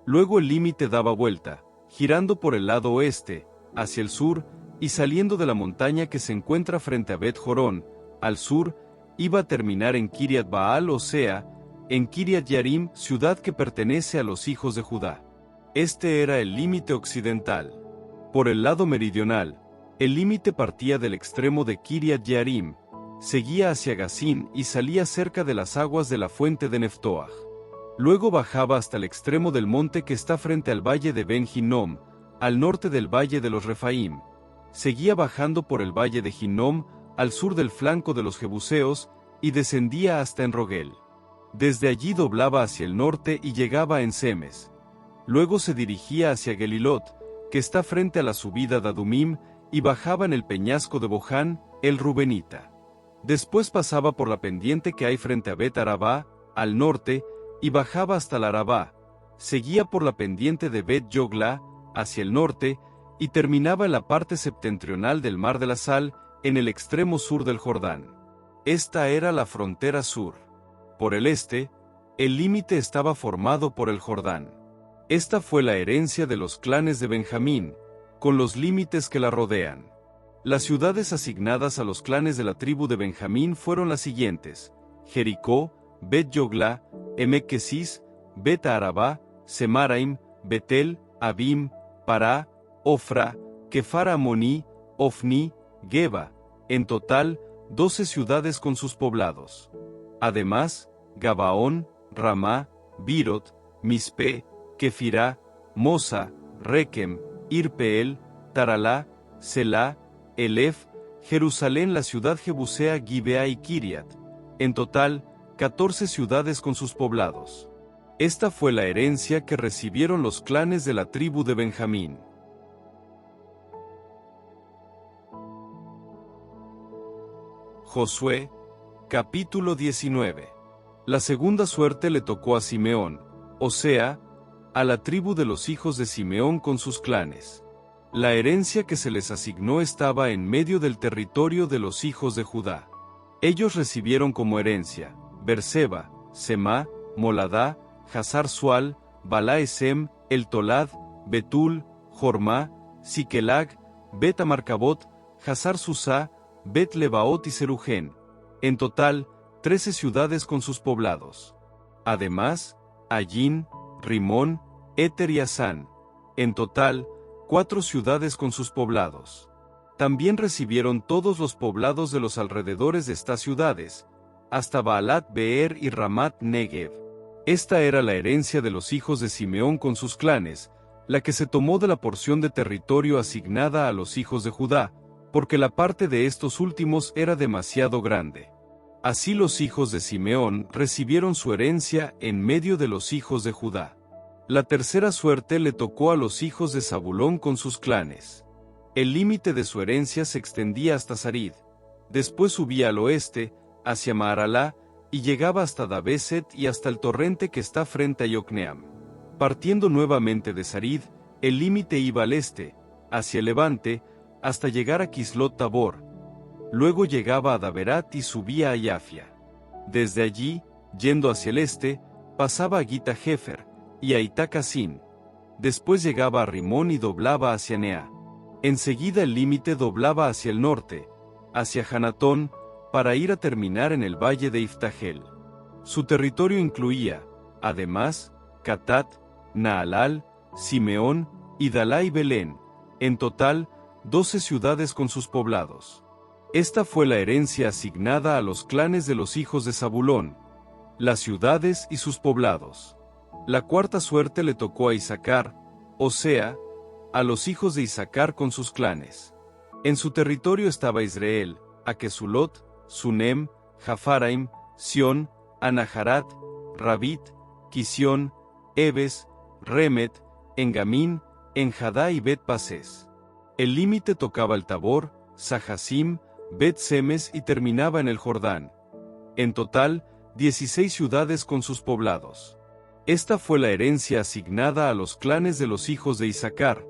Luego el límite daba vuelta, girando por el lado oeste, hacia el sur, y saliendo de la montaña que se encuentra frente a Bet-Jorón, al sur, iba a terminar en Kiriat Baal, o sea, en Kiriat Yarim, ciudad que pertenece a los hijos de Judá. Este era el límite occidental. Por el lado meridional, el límite partía del extremo de Kiriat Yarim, seguía hacia Gazín y salía cerca de las aguas de la fuente de Neftoach. Luego bajaba hasta el extremo del monte que está frente al valle de Ben Hinnom, al norte del valle de los Refaim. Seguía bajando por el valle de Hinnom, al sur del flanco de los Jebuseos, y descendía hasta Enrogel. Desde allí doblaba hacia el norte y llegaba a Ensemes. Luego se dirigía hacia Gelilot, que está frente a la subida de Adumim, y bajaba en el peñasco de Boján, el Rubenita. Después pasaba por la pendiente que hay frente a Bet Arabá, al norte, y bajaba hasta la Arabá. Seguía por la pendiente de Bet Yogla, hacia el norte, y terminaba en la parte septentrional del Mar de la Sal, en el extremo sur del Jordán. Esta era la frontera sur. Por el este, el límite estaba formado por el Jordán. Esta fue la herencia de los clanes de Benjamín, con los límites que la rodean. Las ciudades asignadas a los clanes de la tribu de Benjamín fueron las siguientes: Jericó, Bet-Yogla, Emek-Kesis, Bet-Arabá, Semaraim, Betel, Abim, Pará, Ofra, Kefar Amoní, Ofni, Geba, en total, 12 ciudades con sus poblados. Además, Gabaón, Ramá, Birot, Mispe, Kefirá, Mosa, Rekem, Irpeel, Taralá, Selá, Elef, Jerusalén, la ciudad jebusea, Gibea y Kiriat. En total, 14 ciudades con sus poblados. Esta fue la herencia que recibieron los clanes de la tribu de Benjamín. Josué, capítulo 19. La segunda suerte le tocó a Simeón, o sea, a la tribu de los hijos de Simeón con sus clanes. La herencia que se les asignó estaba en medio del territorio de los hijos de Judá. Ellos recibieron como herencia Berseba, Semá, Moladá, Hazar Sual, Balaesem, El Tolad, Betul, Jormá, Siquelag, Bet Amarcabot, Hazar Susá, Bet Lebaot y Serugén. En total, 13 ciudades con sus poblados. Además, Ayin, Rimón, Éter y Asán. En total, 4 ciudades con sus poblados. También recibieron todos los poblados de los alrededores de estas ciudades, hasta Baalat Beer y Ramat Negev. Esta era la herencia de los hijos de Simeón con sus clanes, la que se tomó de la porción de territorio asignada a los hijos de Judá, porque la parte de estos últimos era demasiado grande. Así los hijos de Simeón recibieron su herencia en medio de los hijos de Judá. La tercera suerte le tocó a los hijos de Zabulón con sus clanes. El límite de su herencia se extendía hasta Sarid. Después subía al oeste, hacia Maaralá, y llegaba hasta Dabeset y hasta el torrente que está frente a Yocneam. Partiendo nuevamente de Sarid, el límite iba al este, hacia el levante, hasta llegar a Kislot Tabor. Luego llegaba a Daberat y subía a Yafia. Desde allí, yendo hacia el este, pasaba a Gita Jefer y a Itacasín. Después llegaba a Rimón y doblaba hacia Nea. Enseguida el límite doblaba hacia el norte, hacia Hanatón, para ir a terminar en el valle de Iftahel. Su territorio incluía, además, Catat, Naalal, Simeón, Idalá y Belén. En total, 12 ciudades con sus poblados. Esta fue la herencia asignada a los clanes de los hijos de Zabulón, las ciudades y sus poblados. La cuarta suerte le tocó a Isacar, o sea, a los hijos de Isacar con sus clanes. En su territorio estaba Israel, Aquesulot, Sunem, Jafaraim, Sión, Anaharat, Rabit, Quisión, Ebes, Remet, Engamín, Enjadá y Bet-Pases. El límite tocaba el Tabor, Sahasim, Bet-Semes y terminaba en el Jordán. En total, 16 ciudades con sus poblados. Esta fue la herencia asignada a los clanes de los hijos de Isacar,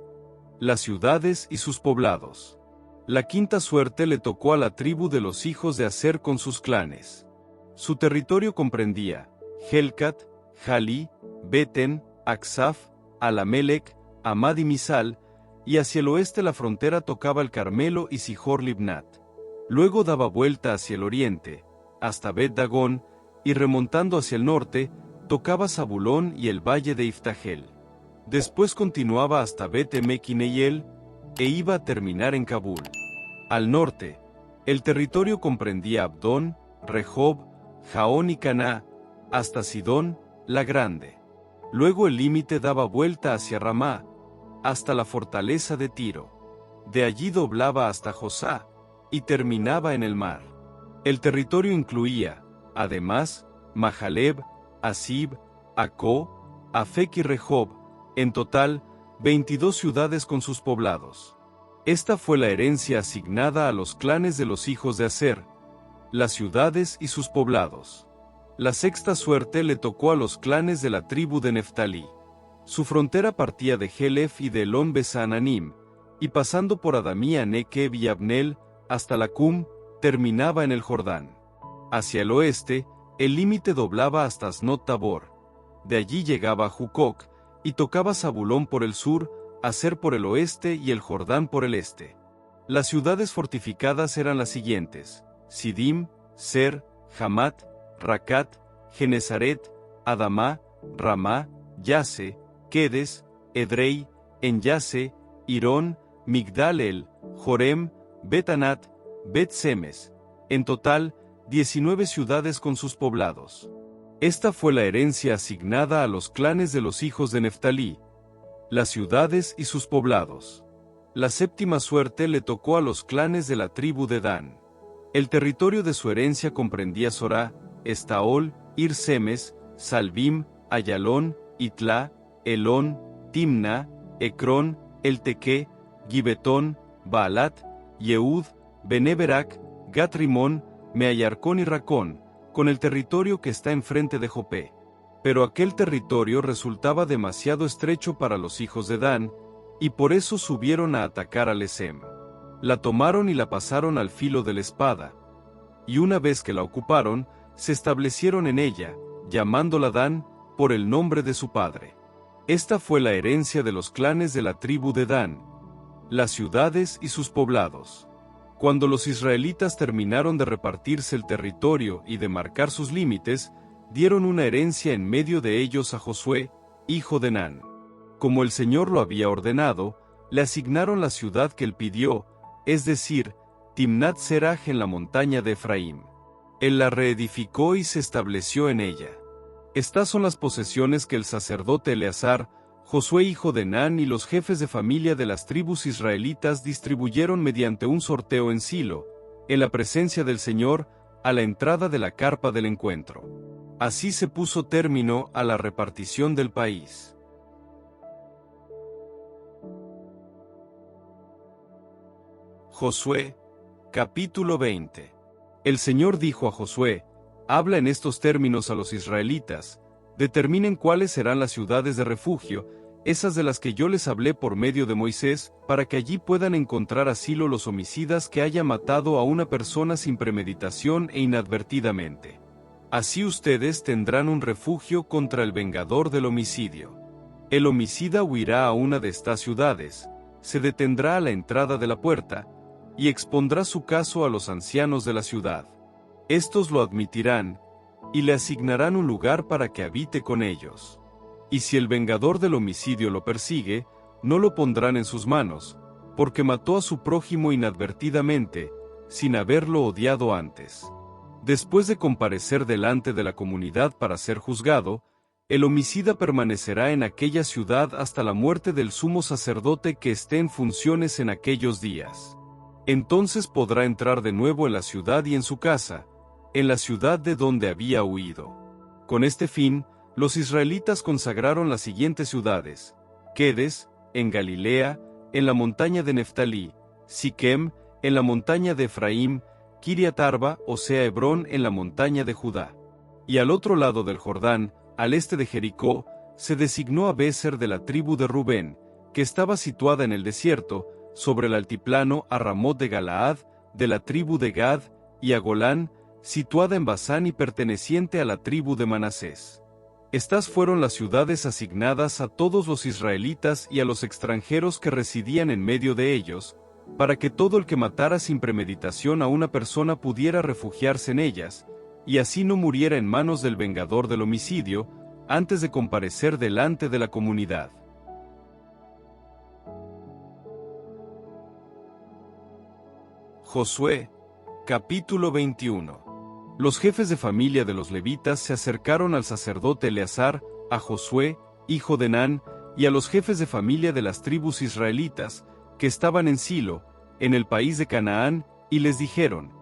las ciudades y sus poblados. La quinta suerte le tocó a la tribu de los hijos de Aser con sus clanes. Su territorio comprendía Helcat, Jalí, Beten, Aksaf, Alamelec, Amad y Misal, y hacia el oeste la frontera tocaba el Carmelo y Sihor Libnat. Luego daba vuelta hacia el oriente, hasta Bet-Dagón, y remontando hacia el norte, tocaba Zabulón y el valle de Iftahel. Después continuaba hasta Bet-Emek y Neiel, e iba a terminar en Kabul. Al norte, el territorio comprendía Abdón, Rehob, Jaón y Caná, hasta Sidón, la Grande. Luego el límite daba vuelta hacia Ramá, hasta la fortaleza de Tiro. De allí doblaba hasta Josá, y terminaba en el mar. El territorio incluía, además, Mahaleb, Asib, Acó, Afec y Rehob, en total, 22 ciudades con sus poblados. Esta fue la herencia asignada a los clanes de los hijos de Aser, las ciudades y sus poblados. La sexta suerte le tocó a los clanes de la tribu de Neftalí. Su frontera partía de Helef y de Elón Besananim, y pasando por Adamía, Nequeb y Abnel, hasta Lacum, terminaba en el Jordán. Hacia el oeste, el límite doblaba hasta Asnot Tabor. De allí llegaba a Jucoc, y tocaba Zabulón por el sur, Aser por el oeste y el Jordán por el este. Las ciudades fortificadas eran las siguientes: Sidim, Ser, Hamat, Racat, Genezaret, Adamá, Ramá, Yase, Kedes, Edrei, Enyase, Irón, Migdal-el, Jorem, Betanat, Bet-Semes. En total, 19 ciudades con sus poblados. Esta fue la herencia asignada a los clanes de los hijos de Neftalí, las ciudades y sus poblados. La séptima suerte le tocó a los clanes de la tribu de Dan. El territorio de su herencia comprendía Sorá, Estaol, Ir-Semes, Salbim, Ayalón, Itlá, Elón, Timna, Ecrón, Eltequé, Gibetón, Baalat, Yehud, Beneberac, Gat-Rimón, Meayarcón y Racón, con el territorio que está enfrente de Jopé. Pero aquel territorio resultaba demasiado estrecho para los hijos de Dan, y por eso subieron a atacar a Lesem. La tomaron y la pasaron al filo de la espada, y una vez que la ocuparon, se establecieron en ella, llamándola Dan, por el nombre de su padre. Esta fue la herencia de los clanes de la tribu de Dan, las ciudades y sus poblados. Cuando los israelitas terminaron de repartirse el territorio y de marcar sus límites, dieron una herencia en medio de ellos a Josué, hijo de Nun. Como el Señor lo había ordenado, le asignaron la ciudad que él pidió, es decir, Timnat-Seraj en la montaña de Efraín. Él la reedificó y se estableció en ella. Estas son las posesiones que el sacerdote Eleazar, Josué hijo de Nun y los jefes de familia de las tribus israelitas distribuyeron mediante un sorteo en Silo, en la presencia del Señor, a la entrada de la carpa del encuentro. Así se puso término a la repartición del país. Josué, capítulo 20. El Señor dijo a Josué: habla en estos términos a los israelitas, determinen cuáles serán las ciudades de refugio, esas de las que yo les hablé por medio de Moisés, para que allí puedan encontrar asilo los homicidas que hayan matado a una persona sin premeditación e inadvertidamente. Así ustedes tendrán un refugio contra el vengador del homicidio. El homicida huirá a una de estas ciudades, se detendrá a la entrada de la puerta, y expondrá su caso a los ancianos de la ciudad. Estos lo admitirán, y le asignarán un lugar para que habite con ellos. Y si el vengador del homicidio lo persigue, no lo pondrán en sus manos, porque mató a su prójimo inadvertidamente, sin haberlo odiado antes. Después de comparecer delante de la comunidad para ser juzgado, el homicida permanecerá en aquella ciudad hasta la muerte del sumo sacerdote que esté en funciones en aquellos días. Entonces podrá entrar de nuevo en la ciudad y en su casa, en la ciudad de donde había huido. Con este fin, los israelitas consagraron las siguientes ciudades: Quedes, en Galilea, en la montaña de Neftalí; Siquem, en la montaña de Efraín; Kiriat Arba, o sea Hebrón, en la montaña de Judá. Y al otro lado del Jordán, al este de Jericó, se designó a Béser de la tribu de Rubén, que estaba situada en el desierto, sobre el altiplano, a Ramot de Galaad, de la tribu de Gad, y a Golán, situada en Basán y perteneciente a la tribu de Manasés. Estas fueron las ciudades asignadas a todos los israelitas y a los extranjeros que residían en medio de ellos, para que todo el que matara sin premeditación a una persona pudiera refugiarse en ellas, y así no muriera en manos del vengador del homicidio, antes de comparecer delante de la comunidad. Josué, capítulo 21. Los jefes de familia de los levitas se acercaron al sacerdote Eleazar, a Josué, hijo de Nan, y a los jefes de familia de las tribus israelitas, que estaban en Silo, en el país de Canaán, y les dijeron: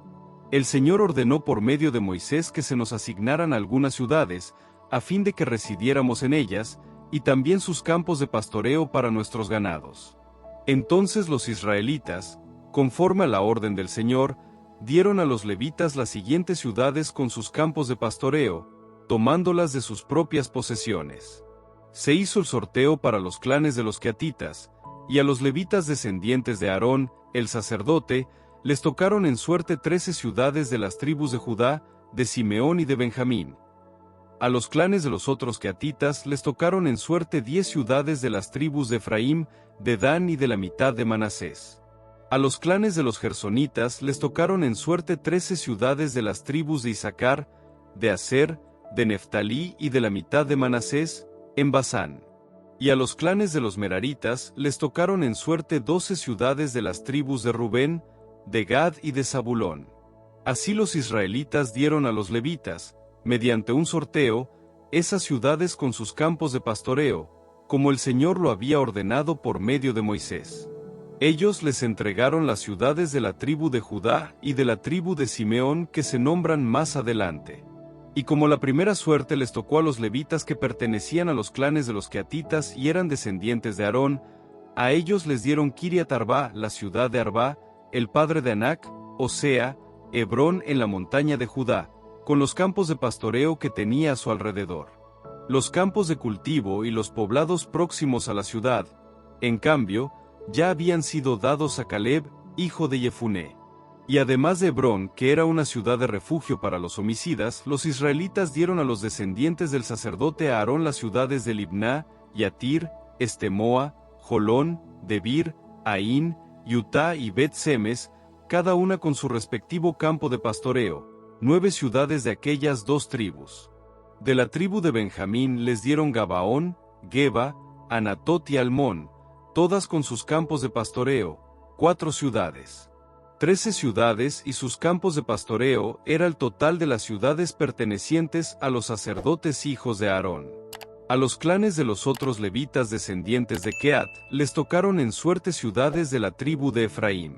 El Señor ordenó por medio de Moisés que se nos asignaran algunas ciudades, a fin de que residiéramos en ellas, y también sus campos de pastoreo para nuestros ganados. Entonces los israelitas, conforme a la orden del Señor, dieron a los levitas las siguientes ciudades con sus campos de pastoreo, tomándolas de sus propias posesiones. Se hizo el sorteo para los clanes de los queatitas, y a los levitas descendientes de Aarón, el sacerdote, les tocaron en suerte 13 ciudades de las tribus de Judá, de Simeón y de Benjamín. A los clanes de los otros queatitas les tocaron en suerte 10 ciudades de las tribus de Efraín, de Dan y de la mitad de Manasés. A los clanes de los gersonitas les tocaron en suerte 13 ciudades de las tribus de Isaacar, de Aser, de Neftalí y de la mitad de Manasés, en Basán. Y a los clanes de los meraritas les tocaron en suerte 12 ciudades de las tribus de Rubén, de Gad y de Zabulón. Así los israelitas dieron a los levitas, mediante un sorteo, esas ciudades con sus campos de pastoreo, como el Señor lo había ordenado por medio de Moisés. Ellos les entregaron las ciudades de la tribu de Judá y de la tribu de Simeón que se nombran más adelante. Y como la primera suerte les tocó a los levitas que pertenecían a los clanes de los queatitas y eran descendientes de Aarón, a ellos les dieron Kiriat Arba, la ciudad de Arba, el padre de Anac, o sea, Hebrón en la montaña de Judá, con los campos de pastoreo que tenía a su alrededor. Los campos de cultivo y los poblados próximos a la ciudad, en cambio, ya habían sido dados a Caleb, hijo de Jefuné. Y además de Hebrón, que era una ciudad de refugio para los homicidas, los israelitas dieron a los descendientes del sacerdote Aarón las ciudades de Libná, Yatir, Estemoa, Jolón, Debir, Aín, Utá y Bet-Semes, cada una con su respectivo campo de pastoreo, 9 ciudades de aquellas 2 tribus. De la tribu de Benjamín les dieron Gabaón, Geba, Anatot y Almón, todas con sus campos de pastoreo, 4 ciudades. 13 ciudades y sus campos de pastoreo era el total de las ciudades pertenecientes a los sacerdotes hijos de Aarón. A los clanes de los otros levitas descendientes de Keat les tocaron en suerte ciudades de la tribu de Efraín.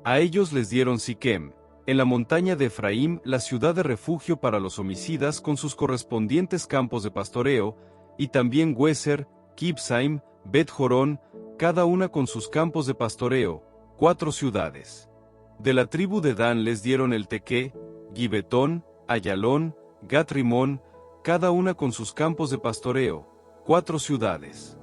A ellos les dieron Siquem, en la montaña de Efraín, la ciudad de refugio para los homicidas con sus correspondientes campos de pastoreo, y también Güeser, Kibsaim, Bet-Jorón, cada una con sus campos de pastoreo, 4 ciudades. De la tribu de Dan les dieron el Tequé, Gibetón, Ayalón, Gat-Rimón, cada una con sus campos de pastoreo, 4 ciudades.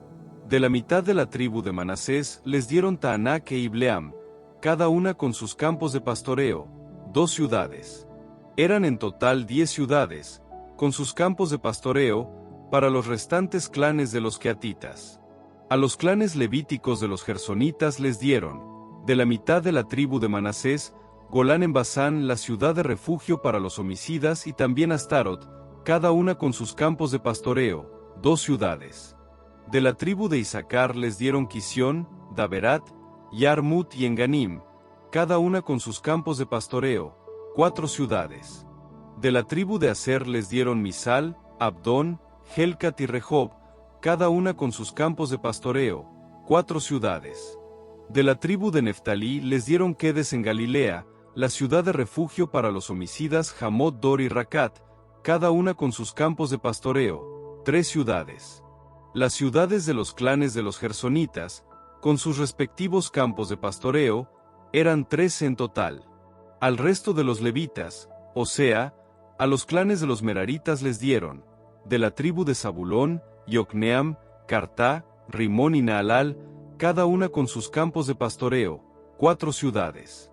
De la mitad de la tribu de Manasés les dieron Taanac e Ibleam, cada una con sus campos de pastoreo, 2 ciudades. Eran en total 10 ciudades, con sus campos de pastoreo, para los restantes clanes de los queatitas. A los clanes levíticos de los gersonitas les dieron, de la mitad de la tribu de Manasés, Golán en Basán, la ciudad de refugio para los homicidas, y también Astarot, cada una con sus campos de pastoreo, 2 ciudades. De la tribu de Isaacar les dieron Quisión, Daberat, Yarmut y Enganim, cada una con sus campos de pastoreo, 4 ciudades. De la tribu de Aser les dieron Misal, Abdón, Helcat y Rehob, cada una con sus campos de pastoreo, 4 ciudades. De la tribu de Neftalí les dieron Quedes en Galilea, la ciudad de refugio para los homicidas Hamot Dor y Racat, cada una con sus campos de pastoreo, 3 ciudades. Las ciudades de los clanes de los gersonitas, con sus respectivos campos de pastoreo, eran 3 en total. Al resto de los levitas, o sea, a los clanes de los meraritas les dieron, de la tribu de Zabulón, Yocneam, Cartá, Rimón y Naalal, cada una con sus campos de pastoreo, 4 ciudades.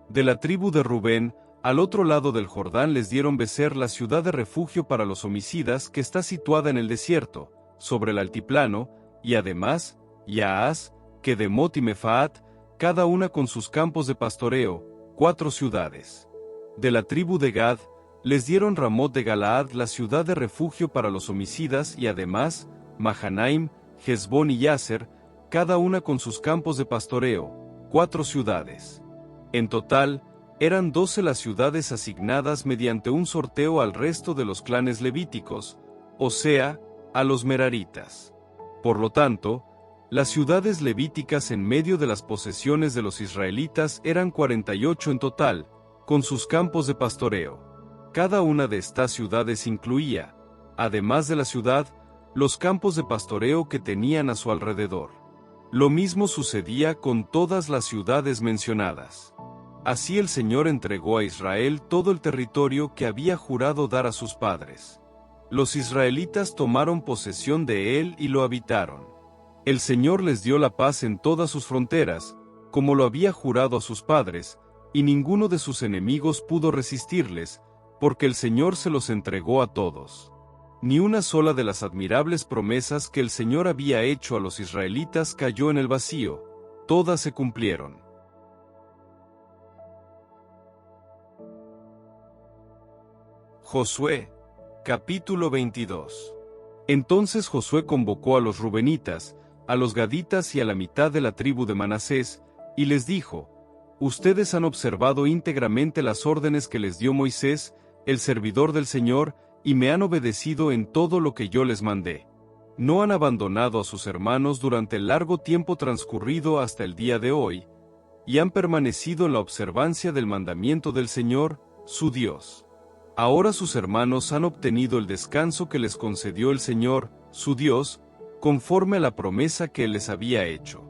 De la tribu de Rubén, al otro lado del Jordán les dieron Becer, la ciudad de refugio para los homicidas que está situada en el desierto, sobre el altiplano, y además, Yaaz, Kedemot y Mefaat, cada una con sus campos de pastoreo, 4 ciudades. De la tribu de Gad, les dieron Ramot de Galaad, la ciudad de refugio para los homicidas, y además, Mahanaim, Hezbón y Yaser, cada una con sus campos de pastoreo, 4 ciudades. En total, eran 12 las ciudades asignadas mediante un sorteo al resto de los clanes levíticos, o sea, a los meraritas. Por lo tanto, las ciudades levíticas en medio de las posesiones de los israelitas eran 48 en total, con sus campos de pastoreo. Cada una de estas ciudades incluía, además de la ciudad, los campos de pastoreo que tenían a su alrededor. Lo mismo sucedía con todas las ciudades mencionadas. Así el Señor entregó a Israel todo el territorio que había jurado dar a sus padres. Los israelitas tomaron posesión de él y lo habitaron. El Señor les dio la paz en todas sus fronteras, como lo había jurado a sus padres, y ninguno de sus enemigos pudo resistirles, porque el Señor se los entregó a todos. Ni una sola de las admirables promesas que el Señor había hecho a los israelitas cayó en el vacío, todas se cumplieron. Josué, capítulo 22. Entonces Josué convocó a los rubenitas, a los gaditas y a la mitad de la tribu de Manasés, y les dijo: Ustedes han observado íntegramente las órdenes que les dio Moisés, el servidor del Señor, y me han obedecido en todo lo que yo les mandé. No han abandonado a sus hermanos durante el largo tiempo transcurrido hasta el día de hoy, y han permanecido en la observancia del mandamiento del Señor, su Dios. Ahora sus hermanos han obtenido el descanso que les concedió el Señor, su Dios, conforme a la promesa que Él les había hecho.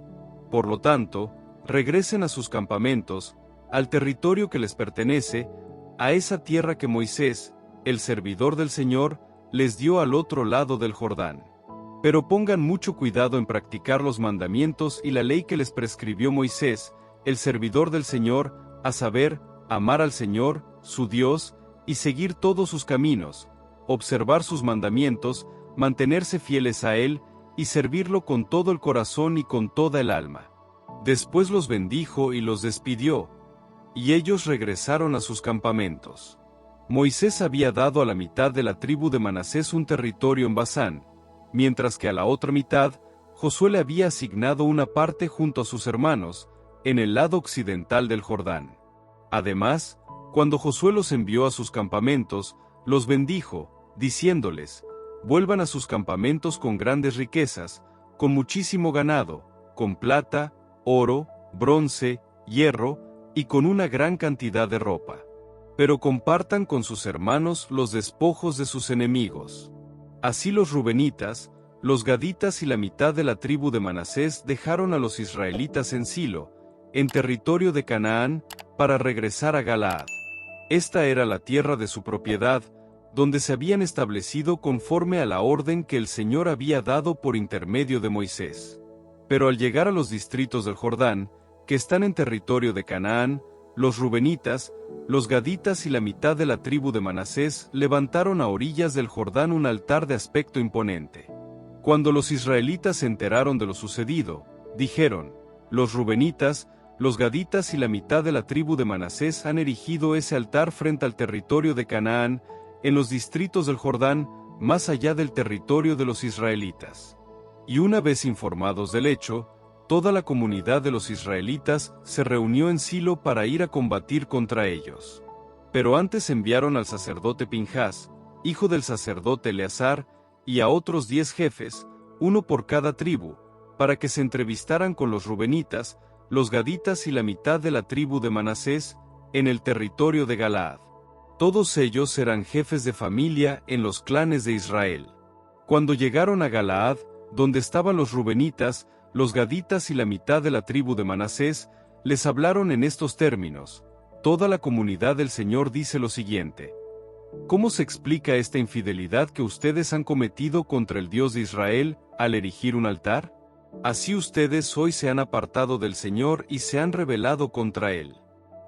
Por lo tanto, regresen a sus campamentos, al territorio que les pertenece, a esa tierra que Moisés, el servidor del Señor, les dio al otro lado del Jordán. Pero pongan mucho cuidado en practicar los mandamientos y la ley que les prescribió Moisés, el servidor del Señor, a saber, amar al Señor, su Dios, y seguir todos sus caminos, observar sus mandamientos, mantenerse fieles a Él, y servirlo con todo el corazón y con toda el alma. Después los bendijo y los despidió, y ellos regresaron a sus campamentos. Moisés había dado a la mitad de la tribu de Manasés un territorio en Basán, mientras que a la otra mitad, Josué le había asignado una parte junto a sus hermanos, en el lado occidental del Jordán. Además, cuando Josué los envió a sus campamentos, los bendijo, diciéndoles: vuelvan a sus campamentos con grandes riquezas, con muchísimo ganado, con plata, oro, bronce, hierro, y con una gran cantidad de ropa. Pero compartan con sus hermanos los despojos de sus enemigos. Así los rubenitas, los gaditas y la mitad de la tribu de Manasés dejaron a los israelitas en Silo, en territorio de Canaán, para regresar a Galaad. Esta era la tierra de su propiedad, donde se habían establecido conforme a la orden que el Señor había dado por intermedio de Moisés. Pero al llegar a los distritos del Jordán, que están en territorio de Canaán, los rubenitas, los gaditas y la mitad de la tribu de Manasés levantaron a orillas del Jordán un altar de aspecto imponente. Cuando los israelitas se enteraron de lo sucedido, dijeron: los rubenitas, los gaditas y la mitad de la tribu de Manasés han erigido ese altar frente al territorio de Canaán, en los distritos del Jordán, más allá del territorio de los israelitas. Y una vez informados del hecho, toda la comunidad de los israelitas se reunió en Silo para ir a combatir contra ellos. Pero antes enviaron al sacerdote Pinjas, hijo del sacerdote Eleazar, y a otros 10 jefes, uno por cada tribu, para que se entrevistaran con los rubenitas, los gaditas y la mitad de la tribu de Manasés, en el territorio de Galaad. Todos ellos eran jefes de familia en los clanes de Israel. Cuando llegaron a Galaad, donde estaban los rubenitas, los gaditas y la mitad de la tribu de Manasés, les hablaron en estos términos: toda la comunidad del Señor dice lo siguiente: ¿cómo se explica esta infidelidad que ustedes han cometido contra el Dios de Israel, al erigir un altar? Así ustedes hoy se han apartado del Señor y se han rebelado contra Él.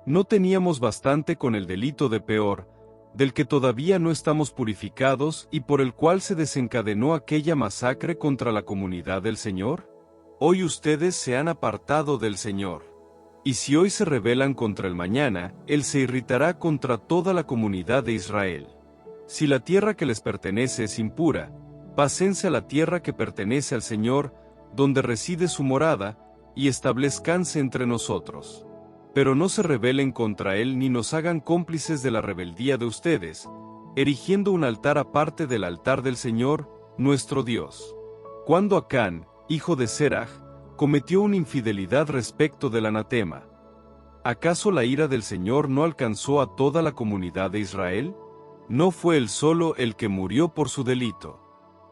¿No teníamos bastante con el delito de Peor, del que todavía no estamos purificados y por el cual se desencadenó aquella masacre contra la comunidad del Señor? Hoy ustedes se han apartado del Señor. Y si hoy se rebelan contra el mañana, Él se irritará contra toda la comunidad de Israel. Si la tierra que les pertenece es impura, pásense a la tierra que pertenece al Señor, donde reside su morada, y establezcanse entre nosotros. Pero no se rebelen contra Él ni nos hagan cómplices de la rebeldía de ustedes, erigiendo un altar aparte del altar del Señor, nuestro Dios. Cuando Acán, hijo de Seraj, cometió una infidelidad respecto del anatema, ¿acaso la ira del Señor no alcanzó a toda la comunidad de Israel? No fue él solo el que murió por su delito.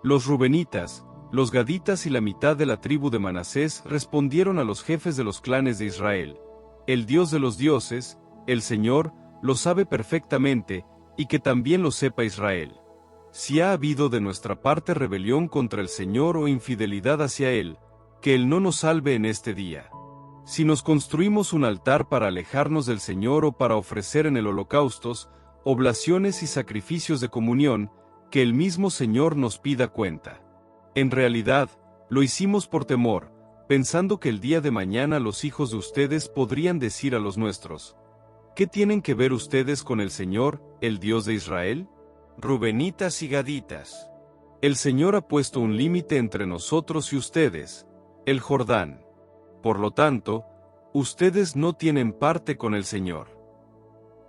Los rubenitas, los gaditas y la mitad de la tribu de Manasés respondieron a los jefes de los clanes de Israel: el Dios de los dioses, el Señor, lo sabe perfectamente, y que también lo sepa Israel. Si ha habido de nuestra parte rebelión contra el Señor o infidelidad hacia Él, que Él no nos salve en este día. Si nos construimos un altar para alejarnos del Señor o para ofrecer en el holocaustos, oblaciones y sacrificios de comunión, que el mismo Señor nos pida cuenta. En realidad, lo hicimos por temor, pensando que el día de mañana los hijos de ustedes podrían decir a los nuestros: ¿qué tienen que ver ustedes con el Señor, el Dios de Israel? Rubenitas y gaditas. El Señor ha puesto un límite entre nosotros y ustedes, el Jordán. Por lo tanto, ustedes no tienen parte con el Señor.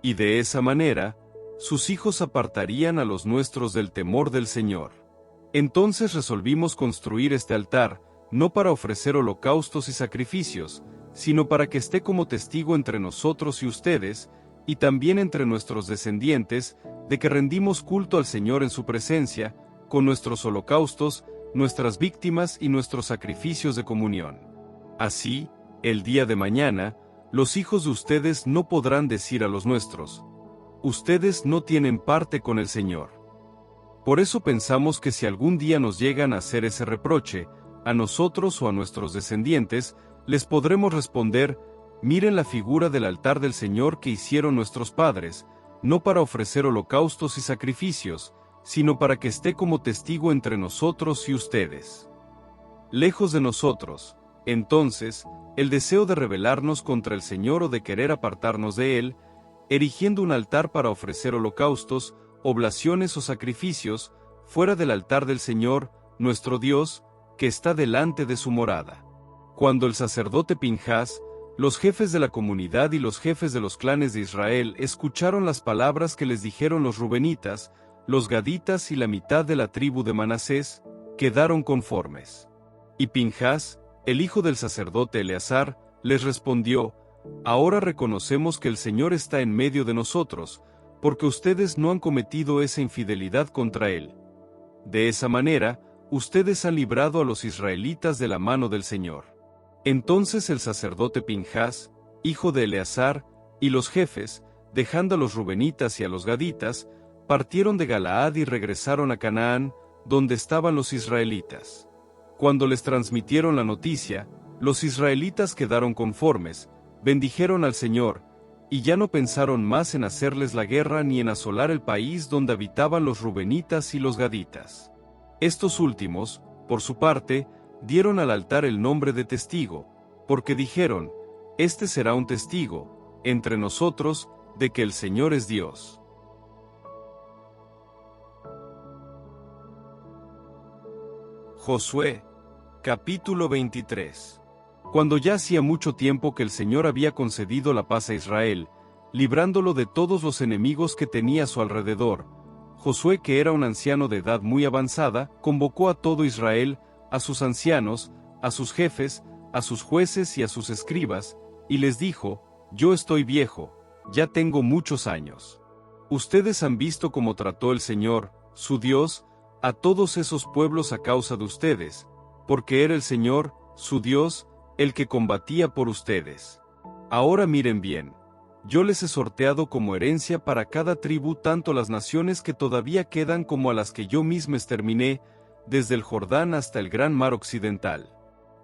Y de esa manera, sus hijos apartarían a los nuestros del temor del Señor. Entonces resolvimos construir este altar, no para ofrecer holocaustos y sacrificios, sino para que esté como testigo entre nosotros y ustedes, y también entre nuestros descendientes, de que rendimos culto al Señor en su presencia, con nuestros holocaustos, nuestras víctimas y nuestros sacrificios de comunión. Así, el día de mañana, los hijos de ustedes no podrán decir a los nuestros: ustedes no tienen parte con el Señor. Por eso pensamos que si algún día nos llegan a hacer ese reproche, a nosotros o a nuestros descendientes, les podremos responder: miren la figura del altar del Señor que hicieron nuestros padres, no para ofrecer holocaustos y sacrificios, sino para que esté como testigo entre nosotros y ustedes. Lejos de nosotros, entonces, el deseo de rebelarnos contra el Señor o de querer apartarnos de Él, erigiendo un altar para ofrecer holocaustos, oblaciones o sacrificios, fuera del altar del Señor, nuestro Dios, que está delante de su morada. Cuando el sacerdote Pinjas, los jefes de la comunidad y los jefes de los clanes de Israel escucharon las palabras que les dijeron los rubenitas, los gaditas y la mitad de la tribu de Manasés, quedaron conformes. Y Pinjas, el hijo del sacerdote Eleazar, les respondió: ahora reconocemos que el Señor está en medio de nosotros, porque ustedes no han cometido esa infidelidad contra Él. De esa manera, ustedes han librado a los israelitas de la mano del Señor. Entonces el sacerdote Pinjas, hijo de Eleazar, y los jefes, dejando a los rubenitas y a los gaditas, partieron de Galaad y regresaron a Canaán, donde estaban los israelitas. Cuando les transmitieron la noticia, los israelitas quedaron conformes, bendijeron al Señor, y ya no pensaron más en hacerles la guerra ni en asolar el país donde habitaban los rubenitas y los gaditas. Estos últimos, por su parte, dieron al altar el nombre de testigo, porque dijeron: este será un testigo, entre nosotros, de que el Señor es Dios. Josué, capítulo 23. Cuando ya hacía mucho tiempo que el Señor había concedido la paz a Israel, librándolo de todos los enemigos que tenía a su alrededor. Josué, que era un anciano de edad muy avanzada, convocó a todo Israel, a sus ancianos, a sus jefes, a sus jueces y a sus escribas, y les dijo: Yo estoy viejo, ya tengo muchos años. Ustedes han visto cómo trató el Señor, su Dios, a todos esos pueblos a causa de ustedes, porque era el Señor, su Dios, el que combatía por ustedes. Ahora miren bien. Yo les he sorteado como herencia para cada tribu tanto las naciones que todavía quedan como a las que yo mismo exterminé, desde el Jordán hasta el gran mar occidental.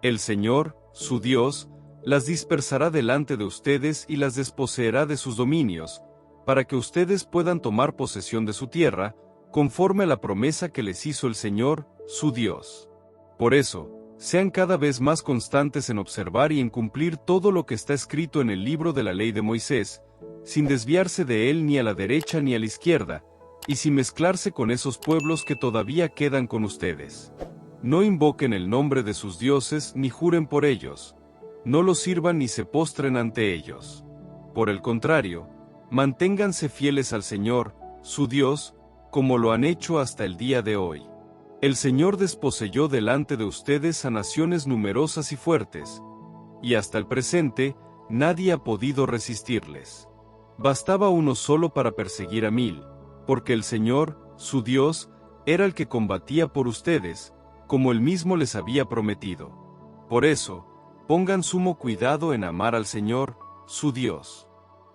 El Señor, su Dios, las dispersará delante de ustedes y las desposeerá de sus dominios, para que ustedes puedan tomar posesión de su tierra, conforme a la promesa que les hizo el Señor, su Dios. Por eso, sean cada vez más constantes en observar y en cumplir todo lo que está escrito en el libro de la ley de Moisés, sin desviarse de él ni a la derecha ni a la izquierda, y sin mezclarse con esos pueblos que todavía quedan con ustedes. No invoquen el nombre de sus dioses ni juren por ellos. No los sirvan ni se postren ante ellos. Por el contrario, manténganse fieles al Señor, su Dios, como lo han hecho hasta el día de hoy. El Señor desposeyó delante de ustedes a naciones numerosas y fuertes, y hasta el presente, nadie ha podido resistirles. Bastaba uno solo para perseguir a 1000, porque el Señor, su Dios, era el que combatía por ustedes, como él mismo les había prometido. Por eso, pongan sumo cuidado en amar al Señor, su Dios.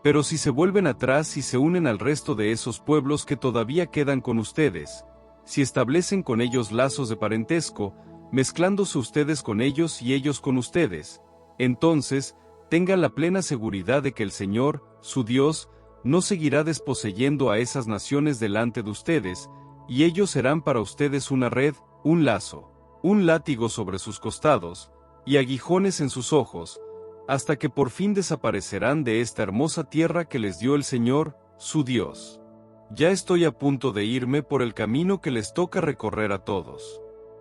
Pero si se vuelven atrás y se unen al resto de esos pueblos que todavía quedan con ustedes, si establecen con ellos lazos de parentesco, mezclándose ustedes con ellos y ellos con ustedes, entonces, tengan la plena seguridad de que el Señor, su Dios, no seguirá desposeyendo a esas naciones delante de ustedes, y ellos serán para ustedes una red, un lazo, un látigo sobre sus costados, y aguijones en sus ojos, hasta que por fin desaparecerán de esta hermosa tierra que les dio el Señor, su Dios. Ya estoy a punto de irme por el camino que les toca recorrer a todos.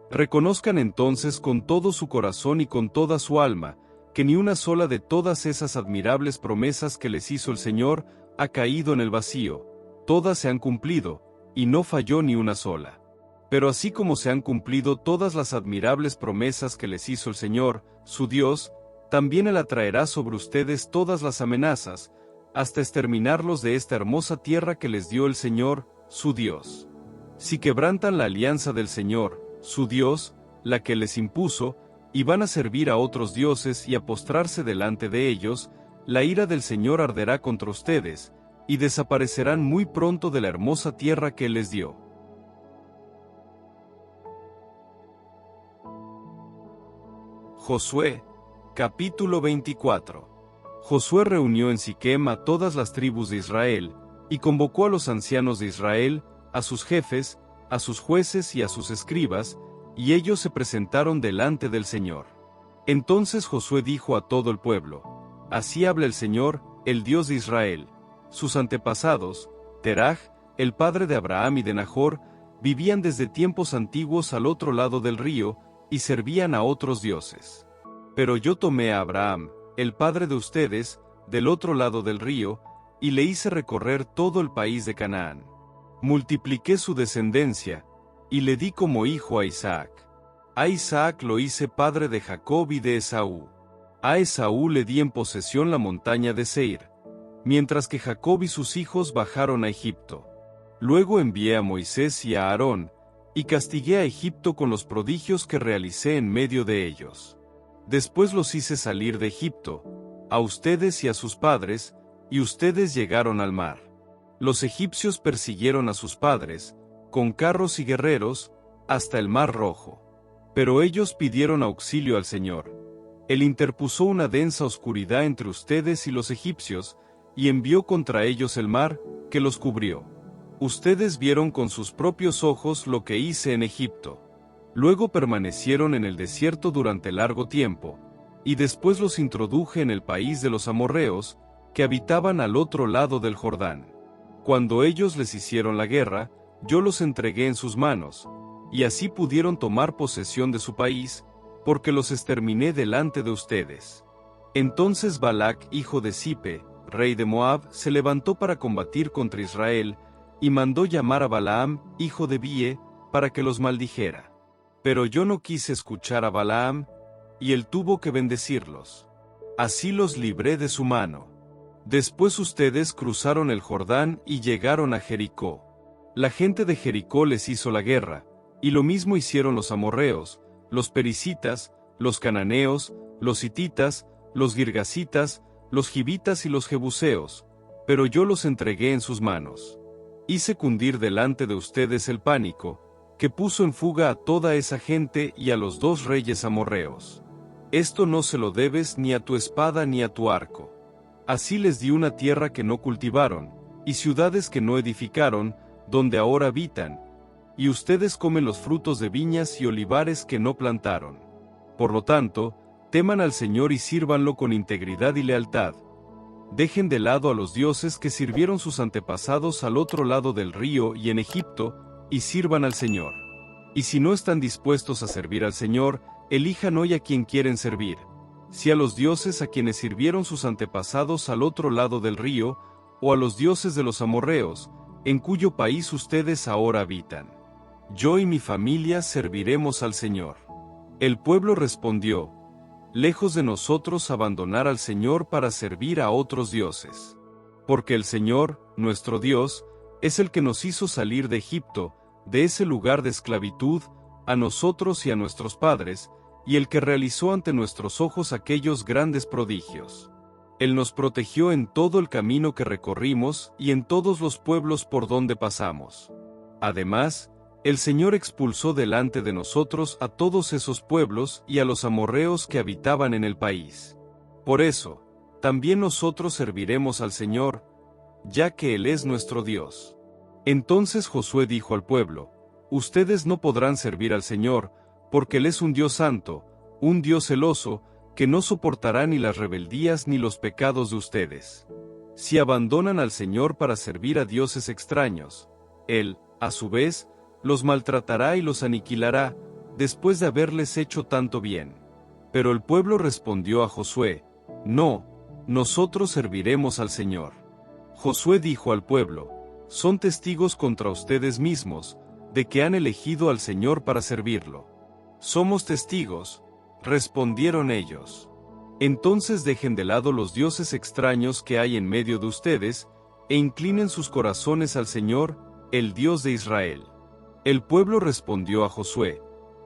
Reconozcan entonces con todo su corazón y con toda su alma, que ni una sola de todas esas admirables promesas que les hizo el Señor ha caído en el vacío, todas se han cumplido, y no falló ni una sola. Pero así como se han cumplido todas las admirables promesas que les hizo el Señor, su Dios, también Él atraerá sobre ustedes todas las amenazas, hasta exterminarlos de esta hermosa tierra que les dio el Señor, su Dios. Si quebrantan la alianza del Señor, su Dios, la que les impuso, y van a servir a otros dioses y a postrarse delante de ellos, la ira del Señor arderá contra ustedes, y desaparecerán muy pronto de la hermosa tierra que Él les dio. Josué, capítulo 24. Josué reunió en Siquem a todas las tribus de Israel, y convocó a los ancianos de Israel, a sus jefes, a sus jueces y a sus escribas, y ellos se presentaron delante del Señor. Entonces Josué dijo a todo el pueblo: Así habla el Señor, el Dios de Israel. Sus antepasados, Teraj, el padre de Abraham y de Nahor, vivían desde tiempos antiguos al otro lado del río, y servían a otros dioses. Pero yo tomé a Abraham, el padre de ustedes, del otro lado del río, y le hice recorrer todo el país de Canaán. Multipliqué su descendencia, y le di como hijo a Isaac. A Isaac lo hice padre de Jacob y de Esaú. A Esaú le di en posesión la montaña de Seir, mientras que Jacob y sus hijos bajaron a Egipto. Luego envié a Moisés y a Aarón, y castigué a Egipto con los prodigios que realicé en medio de ellos. Después los hice salir de Egipto, a ustedes y a sus padres, y ustedes llegaron al mar. Los egipcios persiguieron a sus padres, con carros y guerreros, hasta el mar Rojo. Pero ellos pidieron auxilio al Señor. Él interpuso una densa oscuridad entre ustedes y los egipcios, y envió contra ellos el mar, que los cubrió. Ustedes vieron con sus propios ojos lo que hice en Egipto. Luego permanecieron en el desierto durante largo tiempo, y después los introduje en el país de los amorreos, que habitaban al otro lado del Jordán. Cuando ellos les hicieron la guerra, yo los entregué en sus manos, y así pudieron tomar posesión de su país, porque los exterminé delante de ustedes. Entonces Balac, hijo de Zipe, rey de Moab, se levantó para combatir contra Israel, y mandó llamar a Balaam, hijo de Bie, para que los maldijera. Pero yo no quise escuchar a Balaam, y él tuvo que bendecirlos. Así los libré de su mano. Después ustedes cruzaron el Jordán y llegaron a Jericó. La gente de Jericó les hizo la guerra, y lo mismo hicieron los amorreos, los pericitas, los cananeos, los hititas, los girgasitas, los gibitas y los jebuseos, pero yo los entregué en sus manos. Hice cundir delante de ustedes el pánico, que puso en fuga a toda esa gente y a los 2 reyes amorreos. Esto no se lo debes ni a tu espada ni a tu arco. Así les di una tierra que no cultivaron, y ciudades que no edificaron, donde ahora habitan, y ustedes comen los frutos de viñas y olivares que no plantaron. Por lo tanto, teman al Señor y sírvanlo con integridad y lealtad. Dejen de lado a los dioses que sirvieron sus antepasados al otro lado del río y en Egipto, y sirvan al Señor. Y si no están dispuestos a servir al Señor, elijan hoy a quien quieren servir, si a los dioses a quienes sirvieron sus antepasados al otro lado del río, o a los dioses de los amorreos, en cuyo país ustedes ahora habitan. Yo y mi familia serviremos al Señor. El pueblo respondió: lejos de nosotros abandonar al Señor para servir a otros dioses. Porque el Señor, nuestro Dios, es el que nos hizo salir de Egipto, de ese lugar de esclavitud, a nosotros y a nuestros padres, y el que realizó ante nuestros ojos aquellos grandes prodigios. Él nos protegió en todo el camino que recorrimos y en todos los pueblos por donde pasamos. Además, el Señor expulsó delante de nosotros a todos esos pueblos y a los amorreos que habitaban en el país. Por eso, también nosotros serviremos al Señor, ya que Él es nuestro Dios. Entonces Josué dijo al pueblo: ustedes no podrán servir al Señor, porque Él es un Dios santo, un Dios celoso, que no soportará ni las rebeldías ni los pecados de ustedes. Si abandonan al Señor para servir a dioses extraños, Él, a su vez, los maltratará y los aniquilará, después de haberles hecho tanto bien. Pero el pueblo respondió a Josué: no, nosotros serviremos al Señor. Josué dijo al pueblo: son testigos contra ustedes mismos, de que han elegido al Señor para servirlo. Somos testigos, respondieron ellos. Entonces dejen de lado los dioses extraños que hay en medio de ustedes, e inclinen sus corazones al Señor, el Dios de Israel. El pueblo respondió a Josué: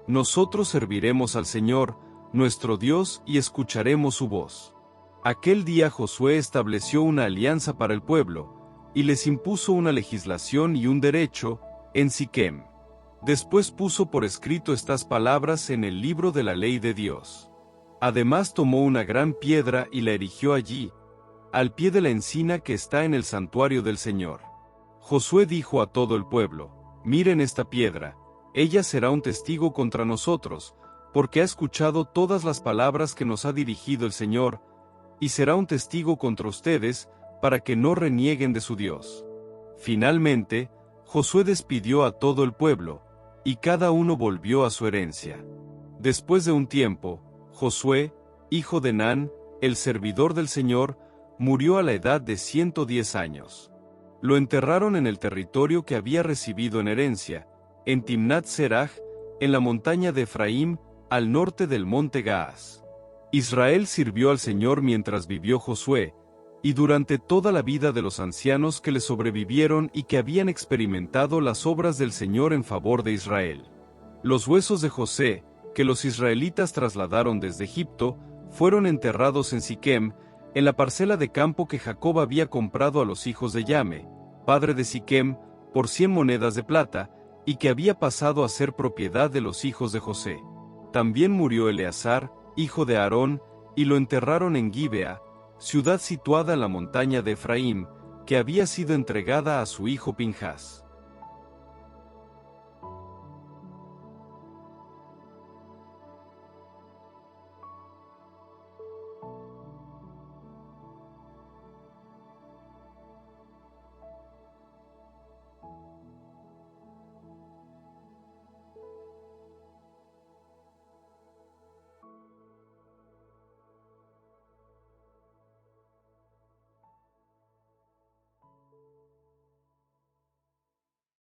nosotros serviremos al Señor, nuestro Dios, y escucharemos su voz. Aquel día Josué estableció una alianza para el pueblo, y les impuso una legislación y un derecho, en Siquem. Después puso por escrito estas palabras en el libro de la ley de Dios. Además tomó una gran piedra y la erigió allí, al pie de la encina que está en el santuario del Señor. Josué dijo a todo el pueblo: miren esta piedra, ella será un testigo contra nosotros, porque ha escuchado todas las palabras que nos ha dirigido el Señor, y será un testigo contra ustedes, para que no renieguen de su Dios. Finalmente, Josué despidió a todo el pueblo, y cada uno volvió a su herencia. Después de un tiempo, Josué, hijo de Nan, el servidor del Señor, murió a la edad de 110 años. Lo enterraron en el territorio que había recibido en herencia, en Timnat Seraj, en la montaña de Efraín, al norte del monte Gaas. Israel sirvió al Señor mientras vivió Josué, y durante toda la vida de los ancianos que le sobrevivieron y que habían experimentado las obras del Señor en favor de Israel. Los huesos de José, que los israelitas trasladaron desde Egipto, fueron enterrados en Siquem, en la parcela de campo que Jacob había comprado a los hijos de Yame, padre de Siquem, por 100 monedas de plata, y que había pasado a ser propiedad de los hijos de José. También murió Eleazar, hijo de Aarón, y lo enterraron en Gibea, ciudad situada en la montaña de Efraín, que había sido entregada a su hijo Pinjas.